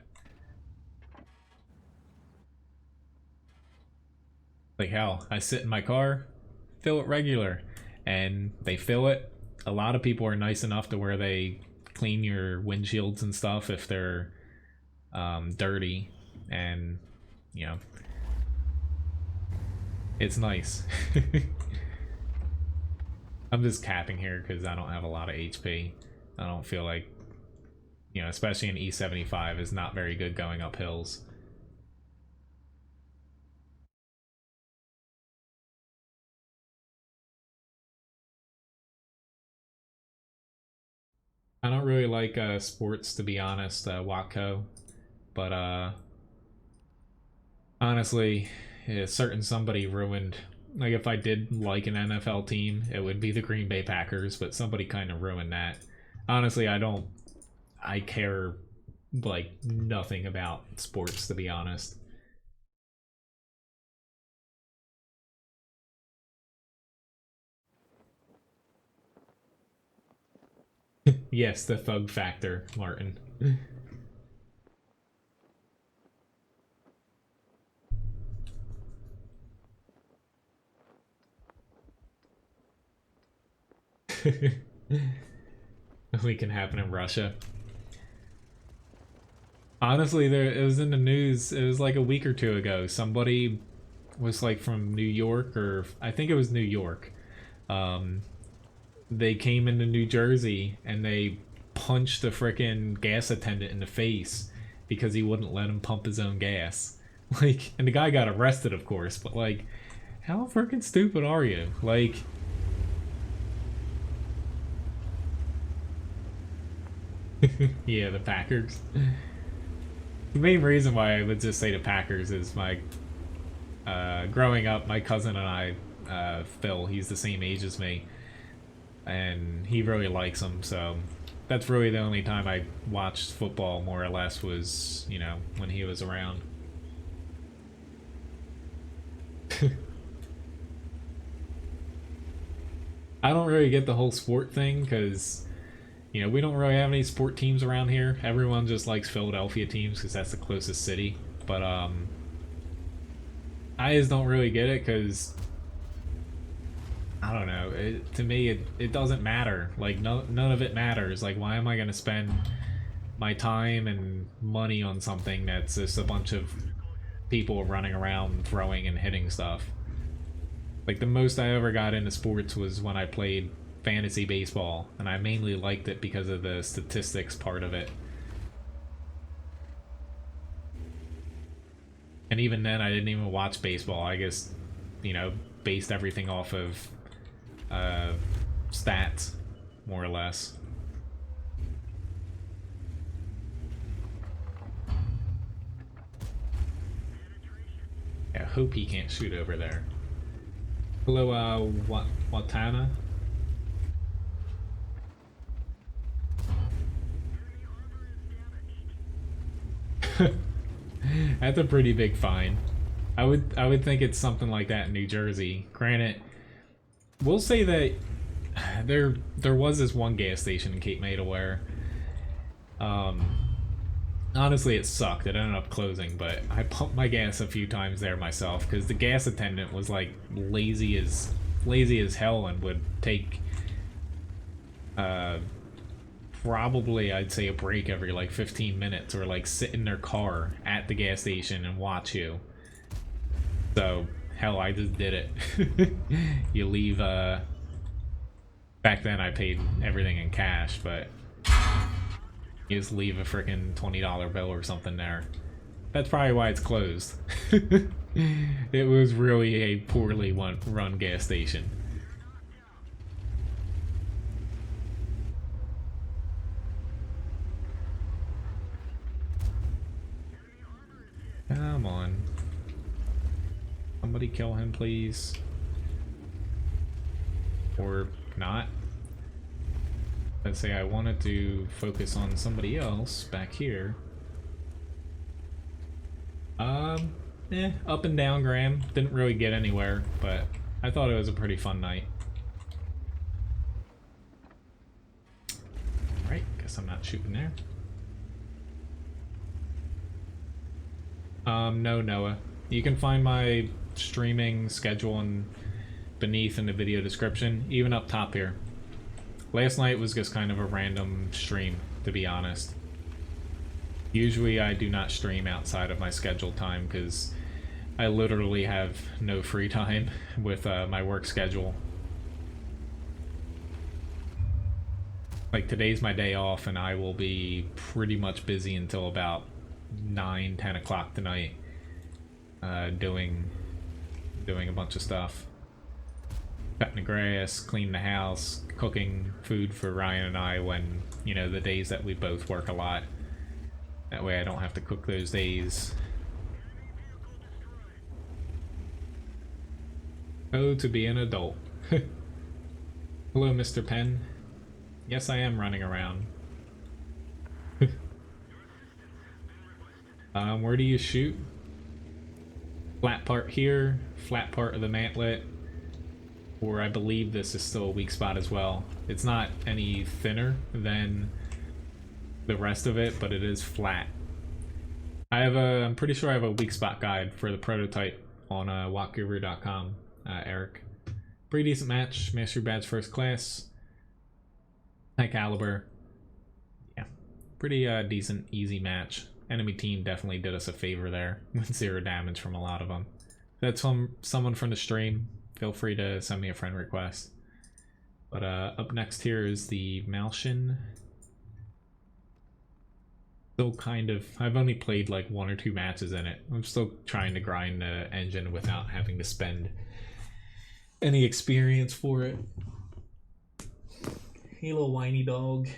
[SPEAKER 1] Like hell, I sit in my car, fill it regular, and they fill it. A lot of people are nice enough to where they clean your windshields and stuff if they're dirty, and you know, it's nice. I'm just capping here because I don't have a lot of HP. I don't feel like, you know, especially in E75 is not very good going up hills. I don't really like sports, to be honest, WoT, but honestly, a certain somebody ruined. Like, if I did like an NFL team, it would be the Green Bay Packers, but somebody kind of ruined that. Honestly, I care, like, nothing about sports, to be honest. Yes, the thug factor, Martin. Only can happen in Russia. Honestly, it was in the news. It was like a week or two ago. Somebody was like from New York, or I think it was New York. They came into New Jersey and they punched a freaking gas attendant in the face because he wouldn't let him pump his own gas. Like, and the guy got arrested, of course. But like, how freaking stupid are you? Like. Yeah, the Packers. The main reason why I would just say the Packers is my growing up, my cousin and I, Phil, he's the same age as me, and he really likes them, so that's really the only time I watched football more or less was, you know, when he was around. I don't really get the whole sport thing because, you know, we don't really have any sport teams around here. Everyone just likes Philadelphia teams because that's the closest city. But I just don't really get it because I don't know. To me, it doesn't matter. Like none of it matters. Like, why am I gonna spend my time and money on something that's just a bunch of people running around throwing and hitting stuff? Like, the most I ever got into sports was when I played fantasy baseball, and I mainly liked it because of the statistics part of it. And even then, I didn't even watch baseball. I just, you know, based everything off of stats, more or less. Yeah, I hope he can't shoot over there. Hello, Watana? That's a pretty big fine. I would think it's something like that in New Jersey. Granted, we'll say that there was this one gas station in Cape May where honestly it sucked. It ended up closing, but I pumped my gas a few times there myself because the gas attendant was like lazy as hell and would take probably, I'd say, a break every like 15 minutes, or like sit in their car at the gas station and watch you. So, hell, I just did it. You leave, back then I paid everything in cash, but you just leave a freaking $20 bill or something there. That's probably why it's closed. It was really a poorly run gas station. Come on. Somebody kill him, please. Or not. Let's say I wanted to focus on somebody else back here. Up and down, Graham. Didn't really get anywhere, but I thought it was a pretty fun night. Alright, guess I'm not shooting there. No, Noah. You can find my streaming schedule beneath in the video description, even up top here. Last night was just kind of a random stream, to be honest. Usually I do not stream outside of my scheduled time because I literally have no free time with my work schedule. Like, today's my day off and I will be pretty much busy until about 9-10 o'clock tonight, doing a bunch of stuff. Cutting the grass, cleaning the house, cooking food for Ryan and I when, you know, the days that we both work a lot. That way I don't have to cook those days. Oh, to be an adult. Hello, Mr. Penn. Yes, I am running around. Where do you shoot? Flat part here, flat part of the mantlet, or I believe this is still a weak spot as well. It's not any thinner than the rest of it, but it is flat. I'm pretty sure I have a weak spot guide for the prototype on WoTguru.com, Eric. Pretty decent match, Master Badge First Class. High caliber. Yeah, pretty decent, easy match. Enemy team definitely did us a favor there with 0 damage from a lot of them. If that's someone from the stream, feel free to send me a friend request. But up next here is the Malshin. Still kind of, I've only played like 1 or 2 matches in it. I'm still trying to grind the engine without having to spend any experience for it. Hey, little whiny dog.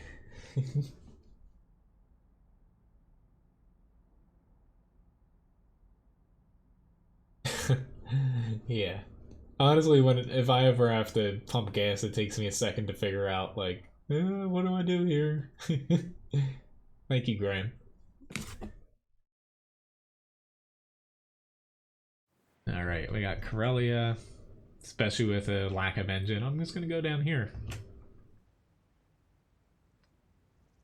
[SPEAKER 1] Yeah. Honestly, if I ever have to pump gas, it takes me a second to figure out, like, what do I do here? Thank you, Graham. Alright, we got Corellia, especially with a lack of engine. I'm just gonna go down here.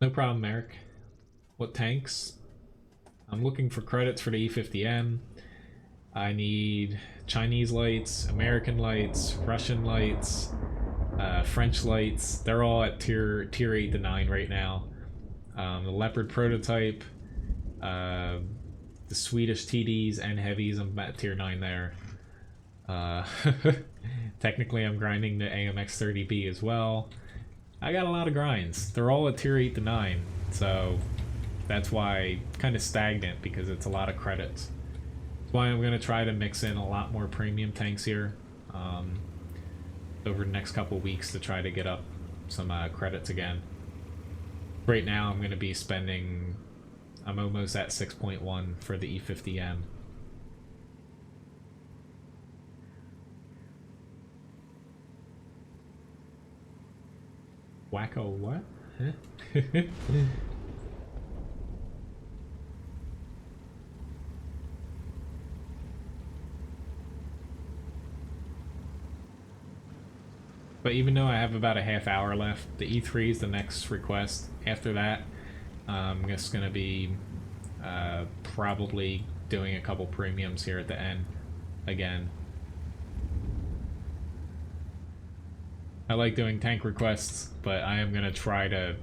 [SPEAKER 1] No problem, Eric. What tanks? I'm looking for credits for the E50M. I need Chinese lights, American lights, Russian lights, French lights. They're all at tier 8 to 9 right now. The Leopard prototype, the Swedish TDs and heavies, I'm at tier 9 there. Technically I'm grinding the AMX30B as well. I got a lot of grinds. They're all at tier 8 to 9, so that's why kind of stagnant, because it's a lot of credits. That's why I'm going to try to mix in a lot more premium tanks here over the next couple weeks to try to get up some credits again. Right now I'm going to be spending, I'm almost at 6.1 for the E50M. Wacko what? Huh? But even though I have about a half hour left, the E3 is the next request. After that, I'm just going to be probably doing a couple premiums here at the end again. I like doing tank requests, but I am going to try to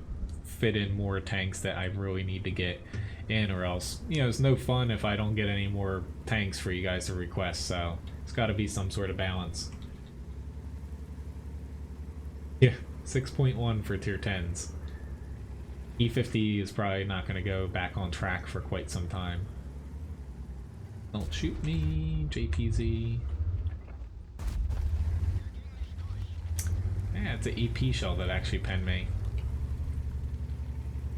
[SPEAKER 1] fit in more tanks that I really need to get in, or else, you know, it's no fun if I don't get any more tanks for you guys to request, so it's got to be some sort of balance. Yeah, 6.1 for tier 10s. E50 is probably not going to go back on track for quite some time. Don't shoot me, JPZ. Yeah, it's an EP shell that actually penned me.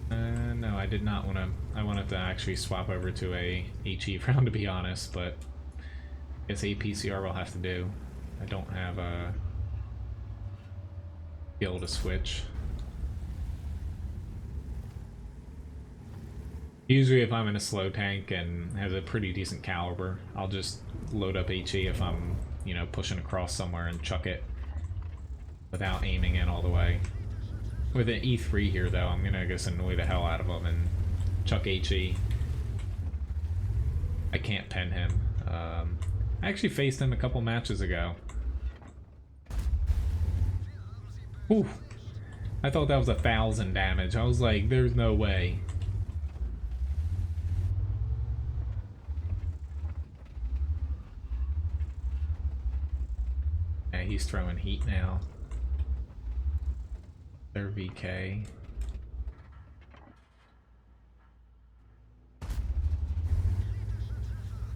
[SPEAKER 1] No, I did not want to. I wanted to actually swap over to a HE round, to be honest, but I guess APCR will have to do. I don't have a skill to switch. Usually if I'm in a slow tank and has a pretty decent caliber, I'll just load up HE if I'm, you know, pushing across somewhere and chuck it without aiming in all the way. With an E3 here, though, I'm gonna just annoy the hell out of him and chuck HE. I can't pen him. I actually faced him a couple matches ago. Ooh, I thought that was 1,000 damage. I was like, there's no way. Yeah, he's throwing heat now. Their VK.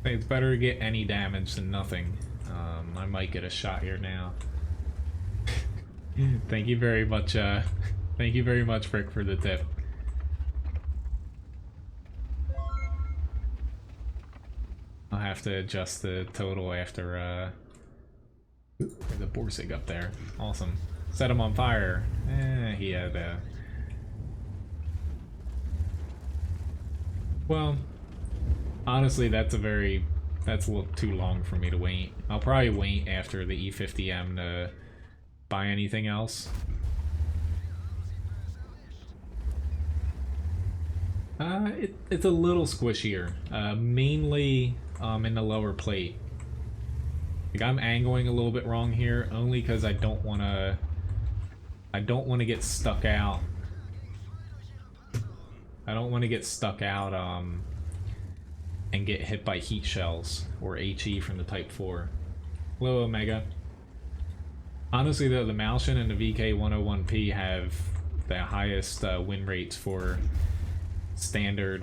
[SPEAKER 1] It's better to get any damage than nothing. I might get a shot here now. Thank you very much, Frick, for the tip. I'll have to adjust the total after, there's a Borsig up there. Awesome. Set him on fire. He had well, honestly, that's a little too long for me to wait. I'll probably wait after the E50M to buy anything else. It's a little squishier, mainly in the lower plate. Like, I'm angling a little bit wrong here, only because I don't want to get stuck out. I don't want to get stuck out and get hit by heat shells or HE from the Type 4. Hello, Omega. Honestly, though, the Malshin and the VK101P have the highest win rates for standard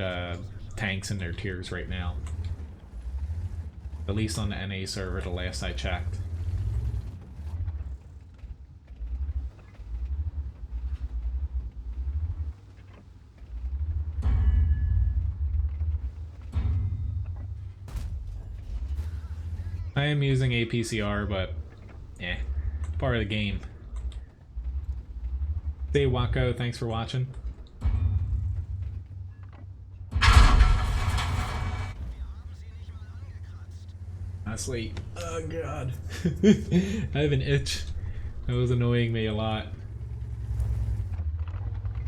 [SPEAKER 1] tanks in their tiers right now. At least on the NA server, the last I checked. I am using APCR, but eh, part of the game. Hey Wako, thanks for watching. Honestly, oh god. I have an itch. That was annoying me a lot.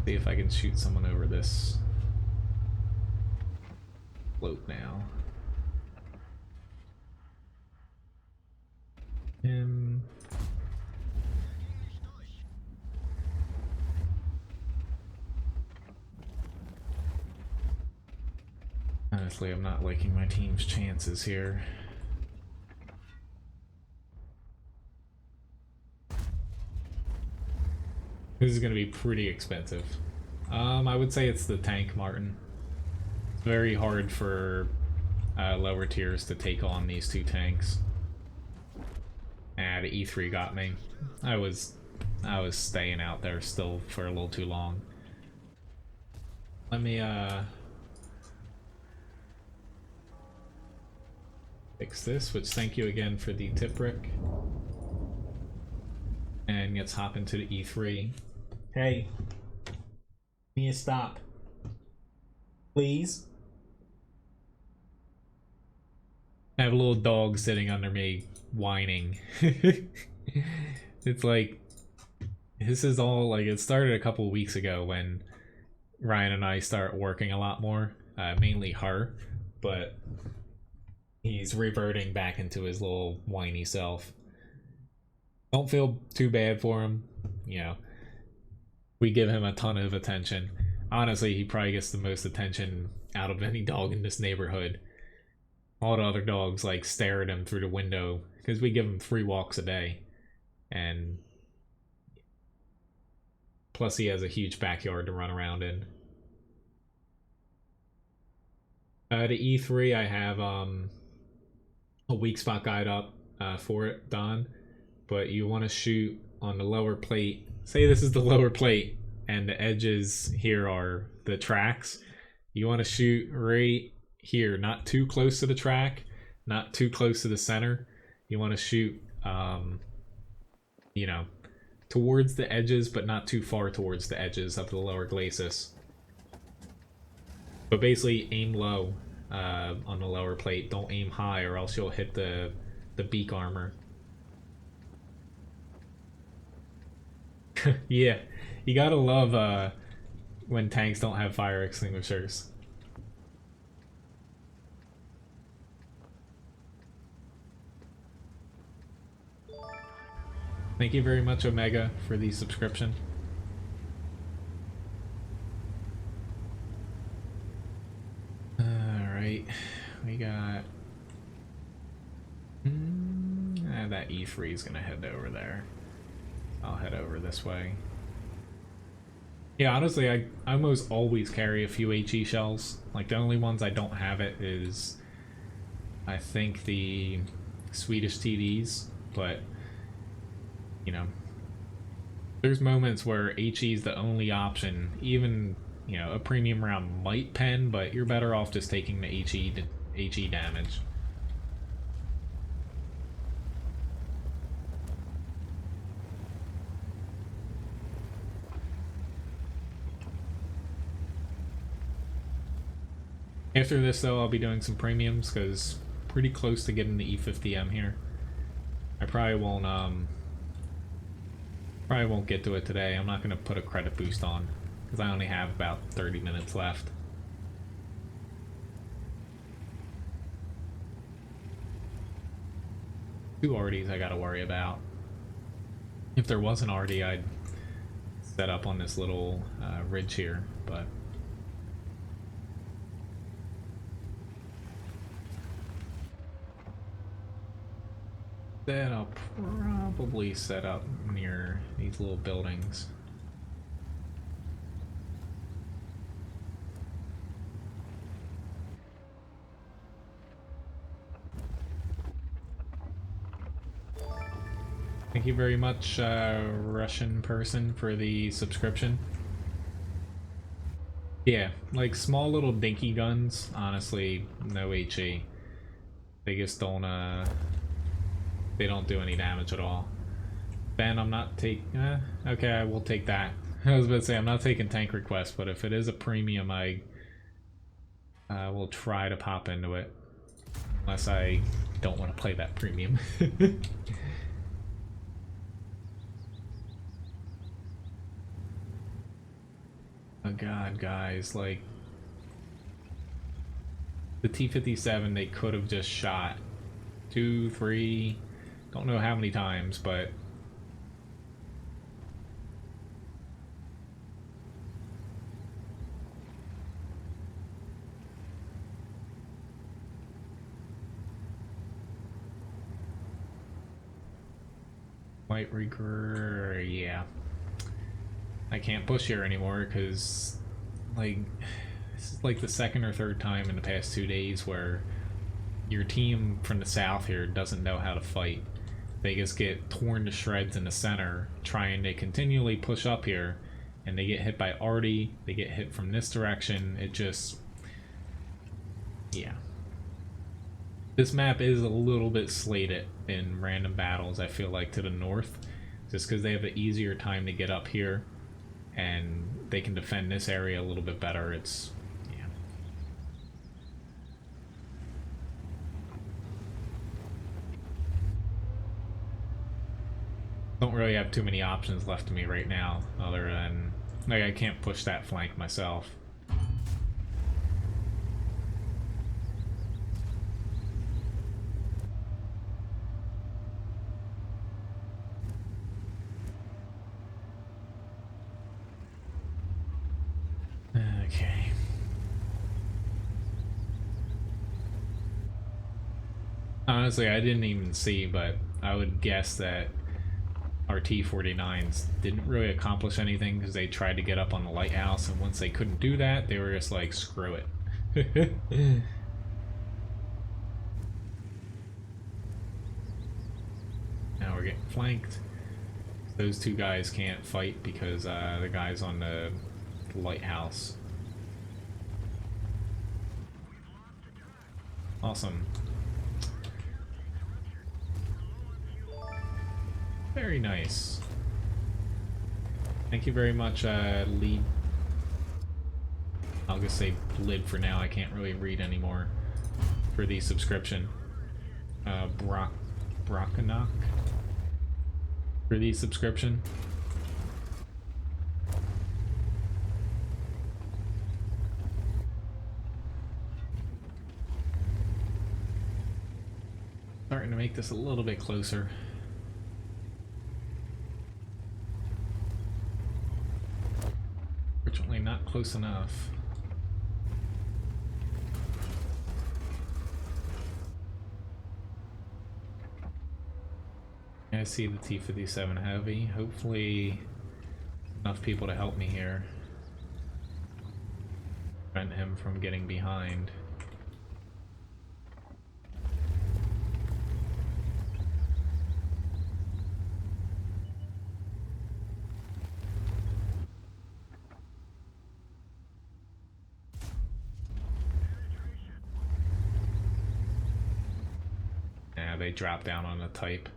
[SPEAKER 1] See if I can shoot someone over this float now. Honestly, I'm not liking my team's chances here. This is going to be pretty expensive. I would say it's the tank, Martin. It's very hard for lower tiers to take on these two tanks. The E3 got me. I was staying out there still for a little too long. Let me fix this, which thank you again for the tip, Rick. And let's hop into the E3. Hey, need to stop, please. I have a little dog sitting under me whining. It's like, this is all like, it started a couple weeks ago when Ryan and I start working a lot more, mainly her, but he's reverting back into his little whiny self. Don't feel too bad for him, you know. We give him a ton of attention. Honestly, he probably gets the most attention out of any dog in this neighborhood. All the other dogs like stare at him through the window because we give him 3 walks a day, and plus he has a huge backyard to run around in. The E3, I have a weak spot guide up for it done, but you want to shoot on the lower plate. Say this is the lower plate and the edges here are the tracks. You want to shoot right here, not too close to the track, not too close to the center. You want to shoot you know, towards the edges, but not too far towards the edges of the lower glacis. But basically aim low on the lower plate. Don't aim high or else you'll hit the beak armor. Yeah, you gotta love when tanks don't have fire extinguishers. Thank you very much, Omega, for the subscription. Alright, we got... that E3 is gonna head over there. I'll head over this way. Yeah, honestly, I almost always carry a few HE shells. Like, the only ones I don't have it is, I think, the Swedish TDs, but, you know, there's moments where HE is the only option. Even, you know, a premium round might pen, but you're better off just taking the HE damage. After this, though, I'll be doing some premiums, because pretty close to getting the E50M here. I probably won't get to it today. I'm not going to put a credit boost on, because I only have about 30 minutes left. Two RDs I got to worry about. If there was an RD, I'd set up on this little ridge here, but... then I'll probably set up near these little buildings. Thank you very much, Russian person, for the subscription. Yeah, like small little dinky guns, honestly, no HE. They just don't, they don't do any damage at all. Ben, I'm not okay, I will take that. I was about to say, I'm not taking tank requests, but if it is a premium, I will try to pop into it. Unless I don't want to play that premium. Oh god, guys, like... the T-57, they could have just shot 2, 3... don't know how many times, but might regret. Yeah, I can't push here anymore because, like, this is like the second or third time in the past 2 days where your team from the south here doesn't know how to fight. They just get torn to shreds in the center, trying to continually push up here, and they get hit by Artie, they get hit from this direction. It just... yeah. This map is a little bit slated in random battles, I feel like, to the north, just because they have an easier time to get up here, and they can defend this area a little bit better. It's... yeah. Don't really have too many options left to me right now, other than, like, I can't push that flank myself. Okay. Honestly, I didn't even see, but I would guess that our T-49s didn't really accomplish anything because they tried to get up on the lighthouse, and once they couldn't do that, they were just like, screw it. Now we're getting flanked. Those two guys can't fight because the guy's on the lighthouse. Awesome. Very nice. Thank you very much, Lead. I'll just say Lid for now. I can't really read anymore. For the subscription. Brockanock. For the subscription. Starting to make this a little bit closer. Fortunately, not close enough. I see the T-57 Heavy. Hopefully, enough people to help me here. Prevent him from getting behind. Yeah, they drop down on a type.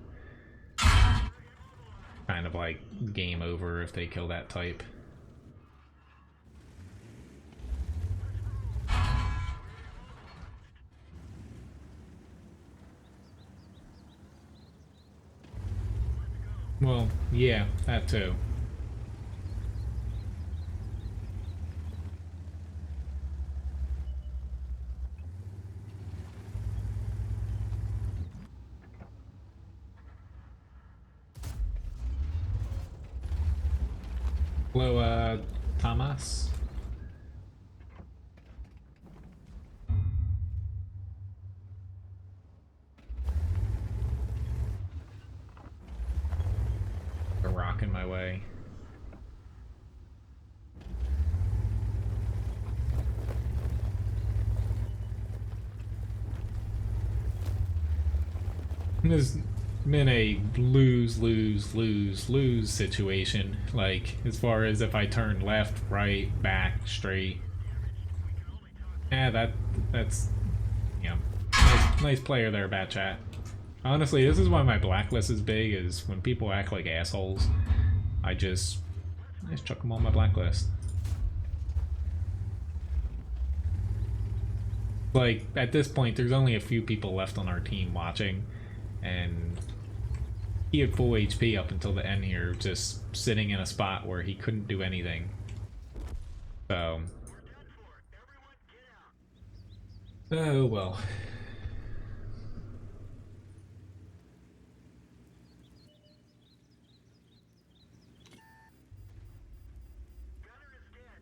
[SPEAKER 1] Kind of like game over if they kill that type. Well, yeah, that too. Hello, Thomas. A rock in my way. There's been a lose situation, like as far as if I turn left, right, back, straight. Yeah, that's yeah, nice player there, Bat Chat. Honestly, this is why my blacklist is big, is when people act like assholes, I just chuck them on my blacklist. Like, at this point, there's only a few people left on our team watching, and he had full HP up until the end here, just sitting in a spot where he couldn't do anything. So... oh well.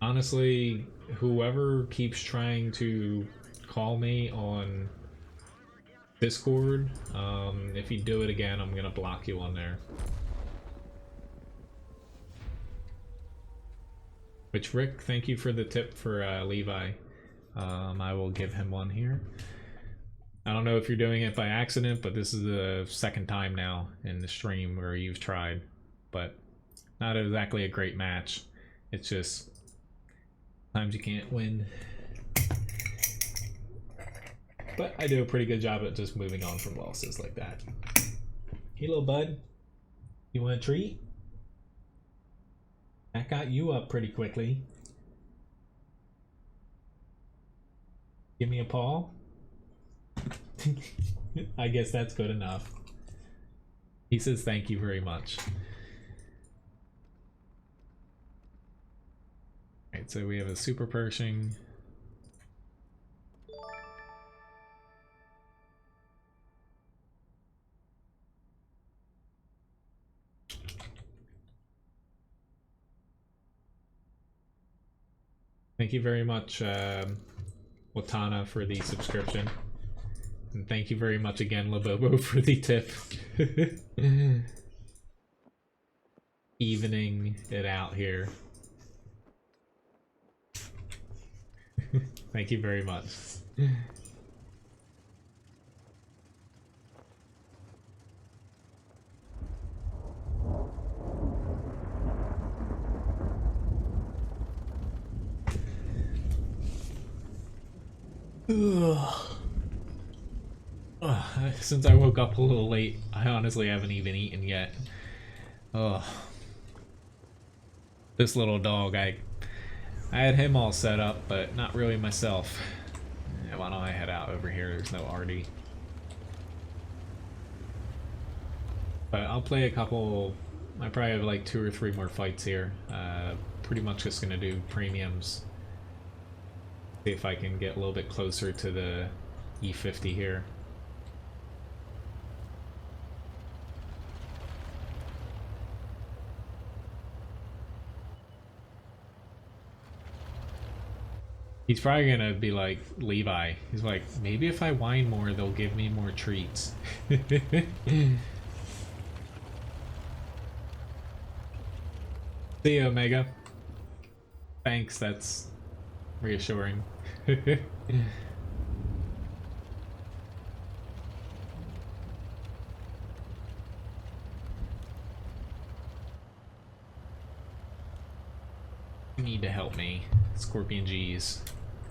[SPEAKER 1] Honestly, whoever keeps trying to call me on Discord, if you do it again, I'm gonna block you on there. Which, Rick, thank you for the tip for Levi. I will give him one here. I don't know if you're doing it by accident, but this is the second time now in the stream where you've tried. But not exactly a great match. It's just times you can't win. But I do a pretty good job at just moving on from losses like that. Hey, little bud. You want a treat? That got you up pretty quickly. Give me a paw. I guess that's good enough. He says thank you very much. Alright, so we have a super Pershing. Thank you very much, Watana, for the subscription. And thank you very much again, Labobo, for the tip. Evening it out here. Thank you very much. Since I woke up a little late, I honestly haven't even eaten yet. Ugh. This little dog, I had him all set up, but not really myself. Yeah, why don't I head out over here? There's no Artie. But I'll play a couple. I probably have like 2 or 3 more fights here. Pretty much just gonna do premiums. See if I can get a little bit closer to the E50 here. He's probably gonna be like Levi. He's like, maybe if I whine more, they'll give me more treats. See ya, Omega. Thanks, that's reassuring. You need to help me, Scorpion G's.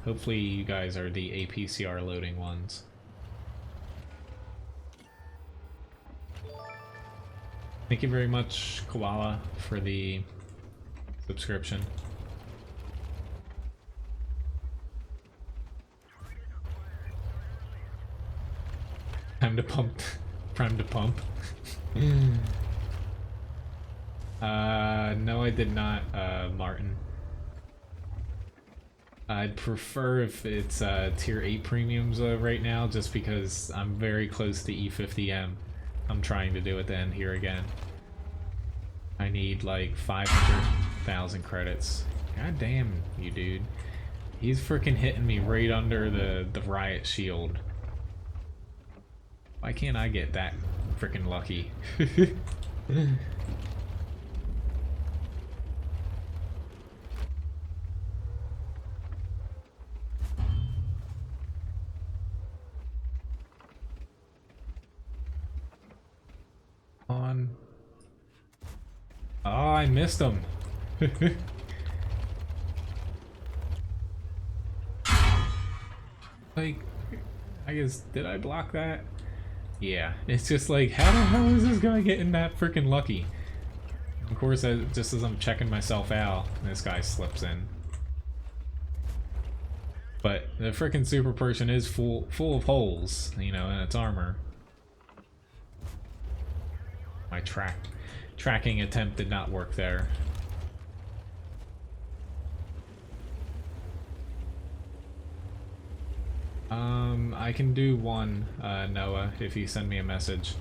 [SPEAKER 1] Hopefully you guys are the APCR loading ones. Thank you very much, Koala, for the subscription. Time to pump. Time to pump. No, I did not, Martin. I'd prefer if it's tier 8 premiums right now, just because I'm very close to E50M. I'm trying to do at the end here again. I need like 500,000 credits. God damn you, dude. He's freaking hitting me right under the riot shield. Why can't I get that freaking lucky? On. Oh, I missed him. Like, I guess, did I block that? Yeah, it's just like, how the hell is this guy getting that freaking lucky? Of course, just as I'm checking myself out, this guy slips in. But the freaking super person is full of holes, you know, in its armor. My tracking attempt did not work there. I can do one, Noah, if you send me a message.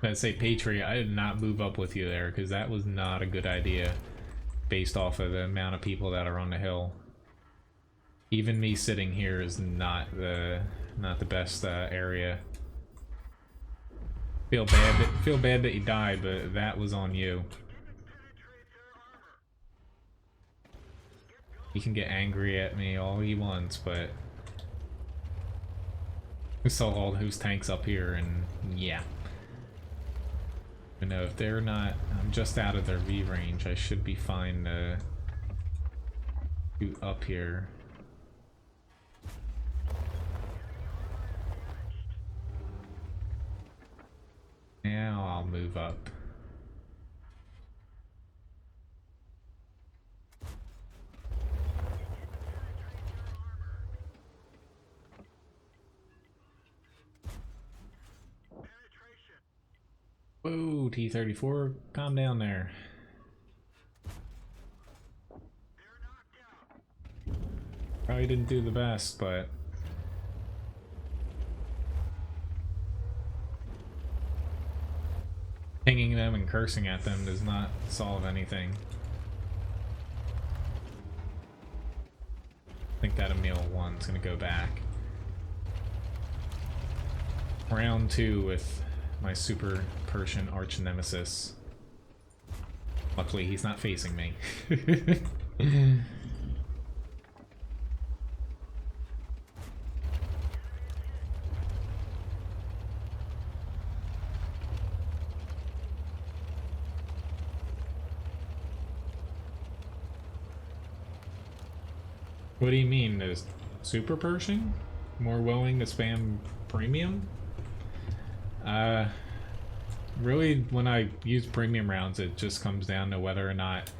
[SPEAKER 1] I'd say Patriot, I did not move up with you there, because that was not a good idea, based off of the amount of people that are on the hill. Even me sitting here is not the best area. Feel bad that you died, but that was on you. He can get angry at me all he wants, but we saw all whose tanks up here, and yeah. You know, if they're not, I'm just out of their V range, I should be fine to shoot up here. Now I'll move up. Whoa, T-34, calm down there. Probably didn't do the best, but pinging them and cursing at them does not solve anything. I think that Emil 1's gonna go back. Round 2 with my super Persian arch nemesis. Luckily, he's not facing me. What do you mean? Is super Pershing more willing to spam premium? Really, when I use premium rounds, it just comes down to whether or not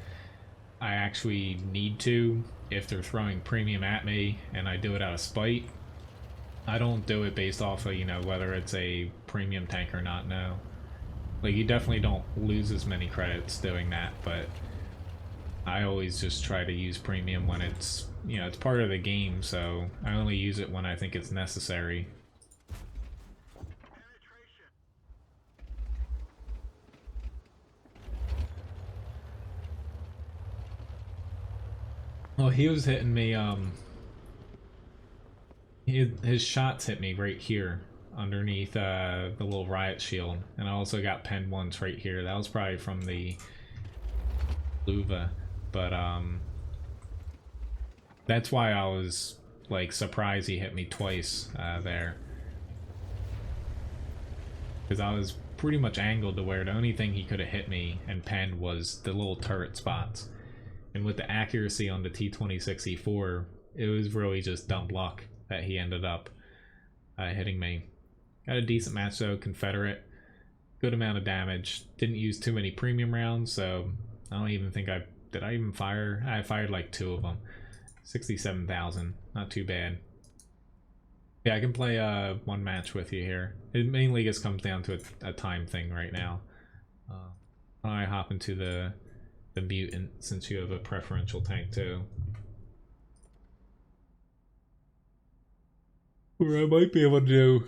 [SPEAKER 1] I actually need to. If they're throwing premium at me and I do it out of spite, I don't do it based off of, you know, whether it's a premium tank or not, no. Like, you definitely don't lose as many credits doing that, but I always just try to use premium when it's, you know, it's part of the game, so I only use it when I think it's necessary. Well, he was hitting me, his shots hit me right here, underneath the little riot shield, and I also got penned once right here. That was probably from the Luva, but, that's why I was, like, surprised he hit me twice, there. Because I was pretty much angled to where the only thing he could have hit me and penned was the little turret spots. And with the accuracy on the T-2064, it was really just dumb luck that he ended up hitting me. Got a decent match though, Confederate. Good amount of damage. Didn't use too many premium rounds, so I don't even think did I even fire? I fired like 2 of them. 67,000, not too bad. Yeah, I can play one match with you here. It mainly just comes down to a time thing right now. I hop into the mutant since you have a preferential tank too. Or I might be able to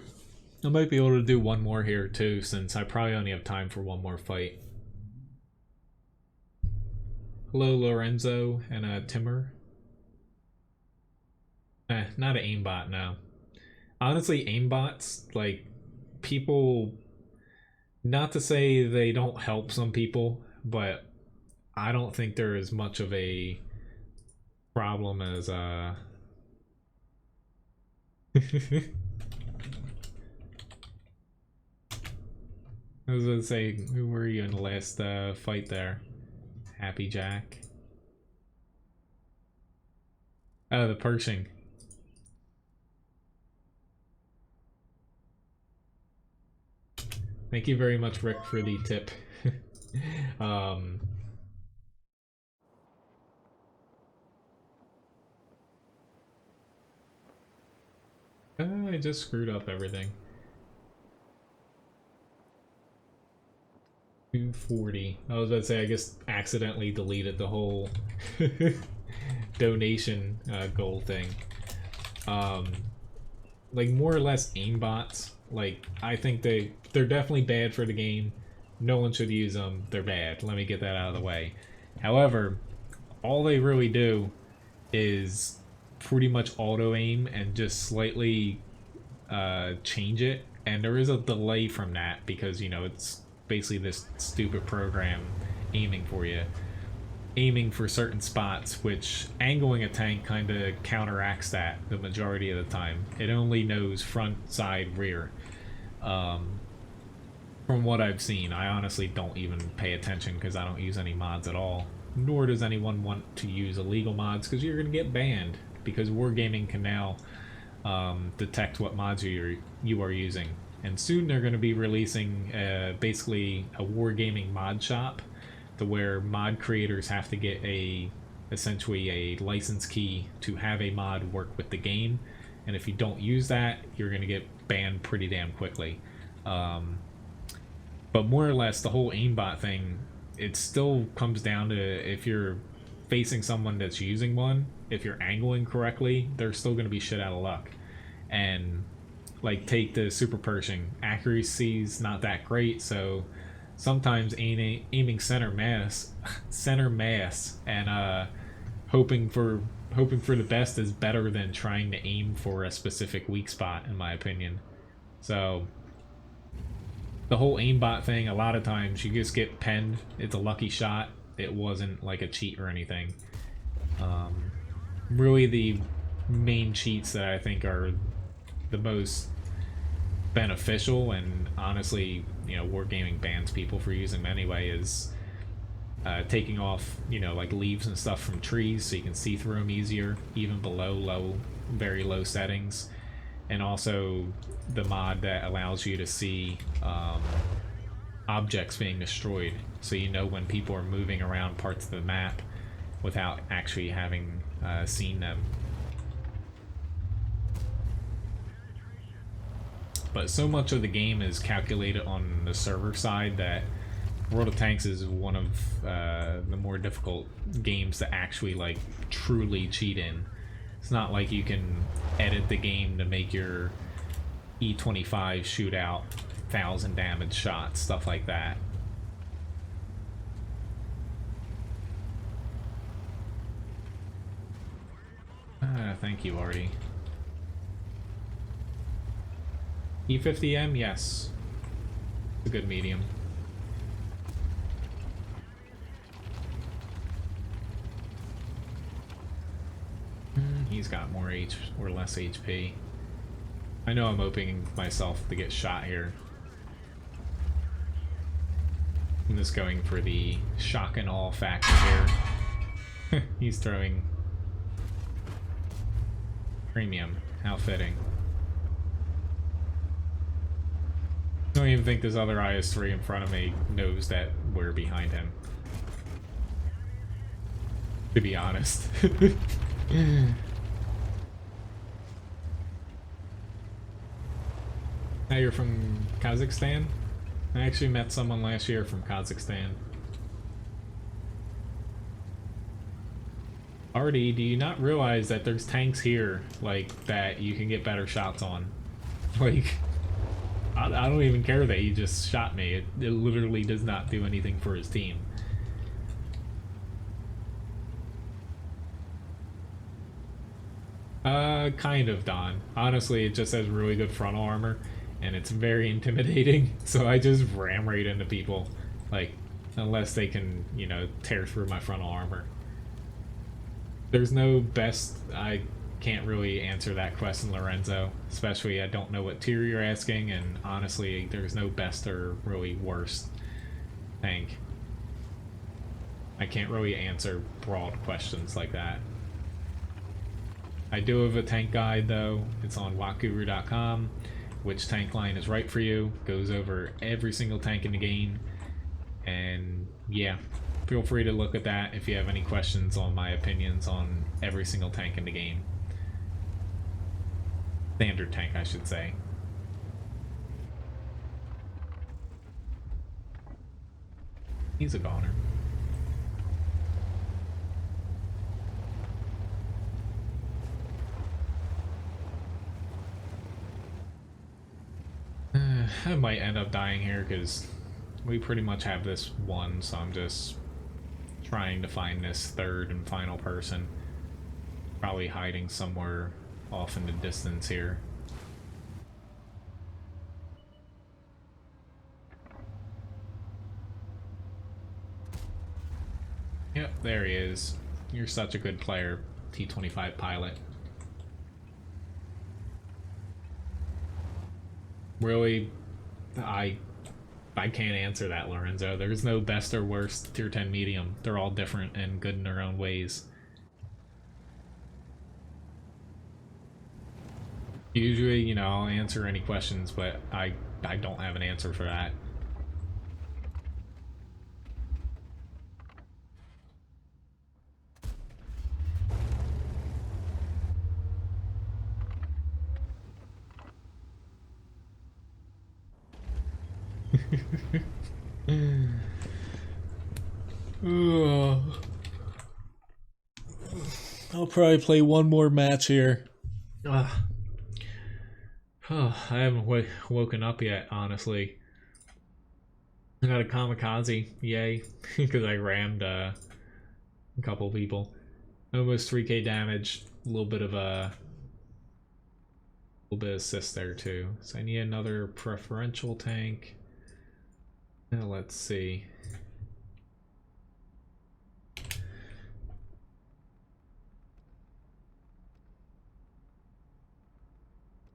[SPEAKER 1] do one more here too, since I probably only have time for one more fight. Hello Lorenzo and Timur. Not an aimbot, no. Honestly, aimbots, like, people, not to say they don't help some people, but I don't think they're as much of a problem as I was gonna say, who were you in the last fight there? Happy Jack? Oh, the Pershing. Thank you very much, Rick, for the tip. I just screwed up everything. 240. I was about to say, I just accidentally deleted the whole donation goal thing. Like, more or less aimbots, like, I think they're definitely bad for the game. No one should use them. They're bad. Let me get that out of the way. However, all they really do is pretty much auto aim and just slightly change it, and there is a delay from that because, you know, it's basically this stupid program aiming for you, aiming for certain spots, which angling a tank kind of counteracts that the majority of the time. It only knows front, side, rear. From what I've seen, I honestly don't even pay attention because I don't use any mods at all. Nor does anyone want to use illegal mods because you're going to get banned, because Wargaming can now detect what mods you are using. And soon they're going to be releasing basically a Wargaming mod shop, to where mod creators have to get essentially a license key to have a mod work with the game. And if you don't use that, you're going to get banned pretty damn quickly. But more or less, the whole aimbot thing, it still comes down to if you're facing someone that's using one, if you're angling correctly, they're still going to be shit out of luck. And like, take the super Pershing, accuracy's not that great, so sometimes aiming center mass and hoping for the best is better than trying to aim for a specific weak spot, in my opinion. So the whole aimbot thing, a lot of times you just get penned. It's a lucky shot. It wasn't like a cheat or anything. Really, the main cheats that I think are the most beneficial, and honestly, you know, wargaming bans people for using them anyway, is taking off, you know, like leaves and stuff from trees so you can see through them easier, even below very low settings. And also the mod that allows you to see objects being destroyed, so you know when people are moving around parts of the map without actually having seen them. But so much of the game is calculated on the server side that World of Tanks is one of the more difficult games to actually like truly cheat in. It's not like you can edit the game to make your E25 shoot out 1,000 damage shots, stuff like that. Thank you, Artie. E50M, yes. It's a good medium. He's got more H or less HP. I know I'm opening myself to get shot here. I'm just going for the shock and awe factor here. He's throwing premium. How fitting. I don't even think this other IS-3 in front of me knows that we're behind him, to be honest. Now you're from Kazakhstan? I actually met someone last year from Kazakhstan. Artie, do you not realize that there's tanks here, like, that you can get better shots on? Like, I don't even care that he just shot me. It literally does not do anything for his team. Kind of, Don. Honestly, it just has really good frontal armor, and it's very intimidating, so I just ram right into people. Like, unless they can, you know, tear through my frontal armor. There's no best... I can't really answer that question, Lorenzo. Especially, I don't know what tier you're asking, and honestly, there's no best or really worst tank. I can't really answer broad questions like that. I do have a tank guide, though. It's on WoTguru.com. Which tank line is right for you. Goes over every single tank in the game. And yeah, feel free to look at that if you have any questions on my opinions on every single tank in the game. Standard tank, I should say. He's a goner. I might end up dying here because we pretty much have this one, so I'm just trying to find this third and final person. Probably hiding somewhere off in the distance here. Yep, there he is. You're such a good player, T-25 pilot. Really, I can't answer that, Lorenzo. There's no best or worst tier 10 medium. They're all different and good in their own ways. Usually, you know, I'll answer any questions, but I don't have an answer for that. I'll probably play one more match here. Oh, I haven't woken up yet, honestly. I got a kamikaze, yay, because I rammed a couple people. Almost 3k damage, a little bit of assist there too. So I need another preferential tank. Now let's see.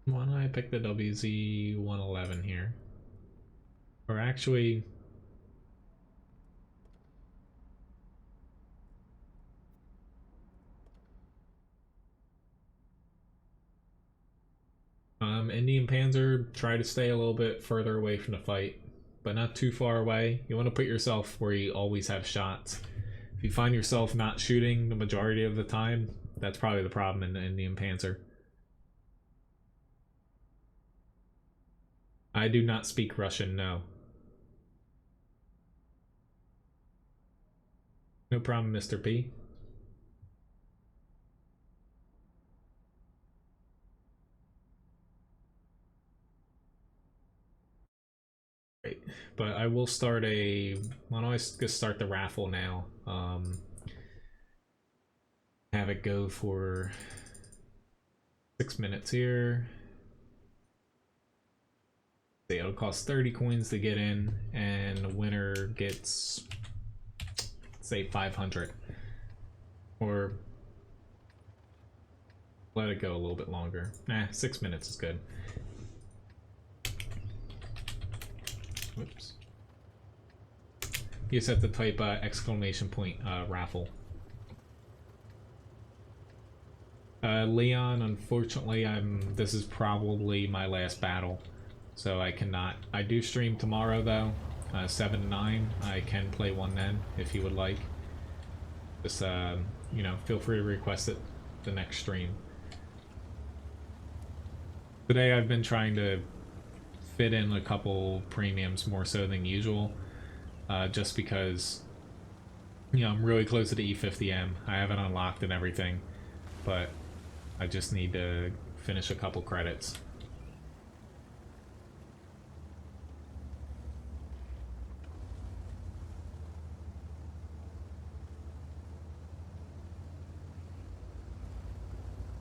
[SPEAKER 1] Why don't I pick the WZ-111 here? Or actually... Indian Panzer, try to stay a little bit further away from the fight, but not too far away. You want to put yourself where you always have shots. If you find yourself not shooting the majority of the time, that's probably the problem in the Indian Panzer. I do not speak Russian, no. No problem, Mr. P. Right, but I will start a... Why don't I just start the raffle now? Have it go for 6 minutes here. It'll cost 30 coins to get in, and the winner gets, say, 500. Or let it go a little bit longer. Nah, 6 minutes is good. Whoops. You just have to type exclamation point raffle. Leon, unfortunately, this is probably my last battle, so I cannot. I do stream tomorrow though, 7 to 9. I can play one then if you would like. Just you know, feel free to request it the next stream. Today I've been trying to fit in a couple premiums more so than usual, just because, you know, I'm really close to the E50M. I haven't unlocked and everything, but I just need to finish a couple credits.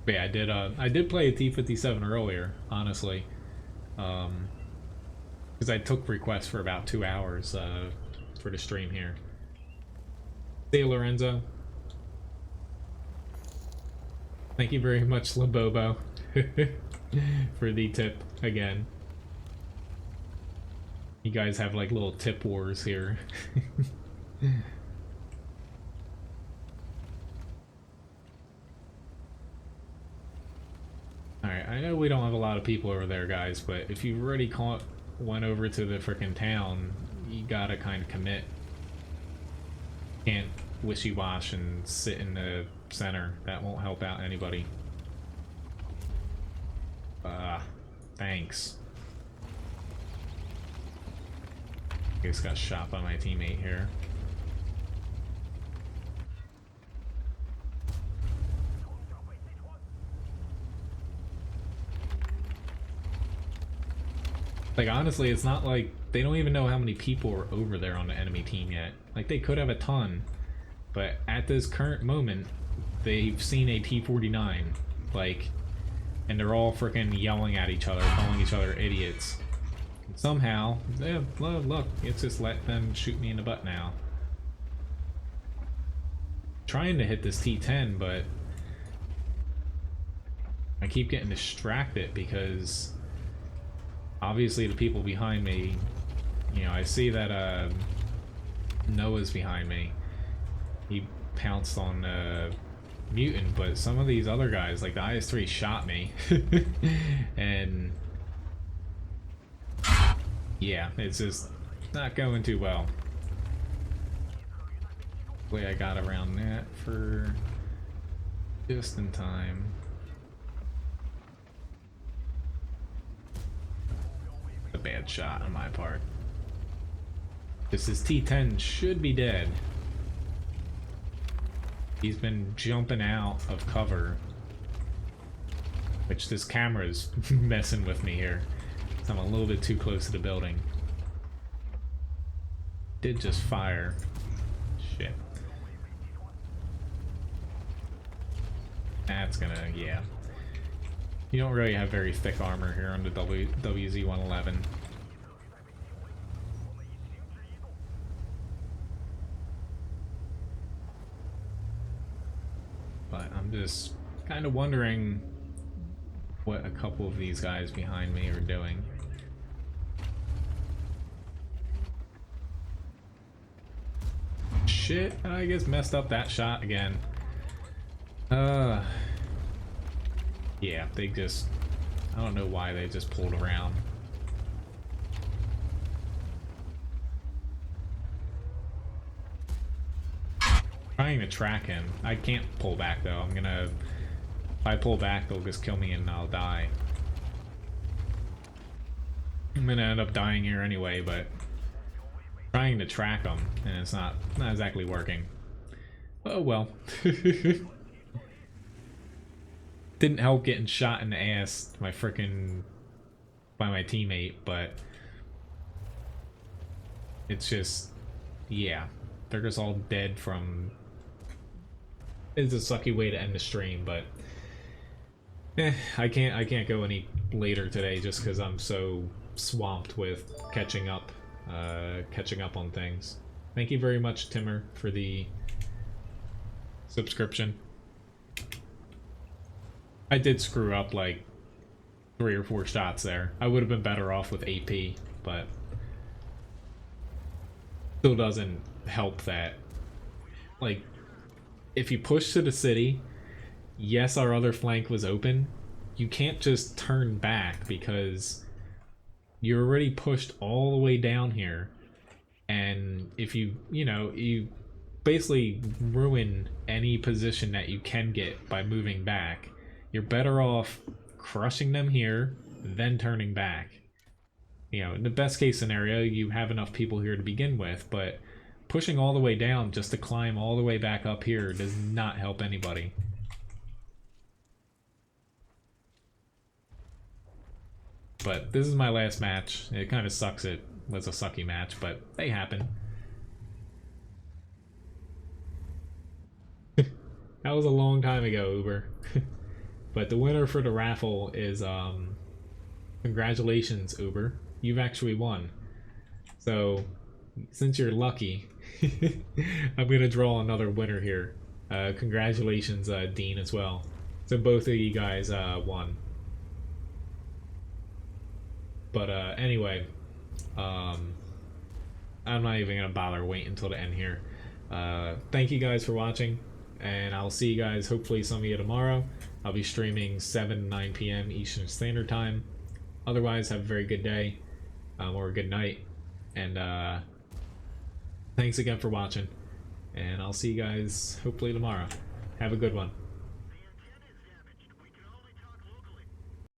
[SPEAKER 1] But yeah, I did play a T57 earlier, honestly. Because I took requests for about 2 hours for the stream here. See Lorenzo. Thank you very much, Labobo, for the tip again. You guys have like little tip wars here. Alright, I know we don't have a lot of people over there, guys, but if you've already went over to the frickin' town, you gotta kind of commit. Can't wishy-wash and sit in the center. That won't help out anybody. Thanks. I just got shot by my teammate here. Like, honestly, it's not like they don't even know how many people are over there on the enemy team yet. Like, they could have a ton, but at this current moment, they've seen a T-49, like, and they're all freaking yelling at each other, calling each other idiots. And somehow, yeah, look, it's just let them shoot me in the butt now. Trying to hit this T-10, but I keep getting distracted because obviously the people behind me, you know, I see that Noah's behind me. He pounced on Mutant, but some of these other guys, like the IS-3, shot me. And yeah, it's just not going too well. Hopefully I got around that for just in time. A bad shot on my part. This is T-10 should be dead. He's been jumping out of cover. Which this camera is messing with me here. So I'm a little bit too close to the building. Did just fire. Shit. That's gonna, yeah. You don't really have very thick armor here on the WZ-111. But I'm just kind of wondering what a couple of these guys behind me are doing. Shit, I guess messed up that shot again. Yeah, they just, I don't know why they just pulled around. Trying to track him. I can't pull back though. I'm gonna, if I pull back, they'll just kill me and I'll die. I'm gonna end up dying here anyway, but trying to track them and it's not exactly working. Oh well. Didn't help getting shot in the ass by my teammate, but it's just, yeah, they're just all dead from. It's a sucky way to end the stream, but I can't go any later today just because I'm so swamped with catching up on things. Thank you very much, Timmer, for the subscription. I did screw up like 3 or 4 shots there. I would have been better off with AP, but still doesn't help that, like, if you push to the city, yes, our other flank was open, you can't just turn back because you're already pushed all the way down here, and if you basically ruin any position that you can get by moving back. You're better off crushing them here, then turning back. You know, in the best case scenario, you have enough people here to begin with, but pushing all the way down just to climb all the way back up here does not help anybody. But this is my last match. It kind of sucks it was a sucky match, but they happen. That was a long time ago, Uber. But the winner for the raffle is, congratulations, Uber. You've actually won. So, since you're lucky, I'm gonna draw another winner here. Congratulations, Dean, as well. So both of you guys won. But anyway, I'm not even gonna bother waiting until the end here. Thank you guys for watching, and I'll see you guys, hopefully some of you tomorrow. I'll be streaming 7 to 9 p.m. Eastern Standard Time. Otherwise, have a very good day, or a good night, and thanks again for watching, and I'll see you guys hopefully tomorrow. Have a good one.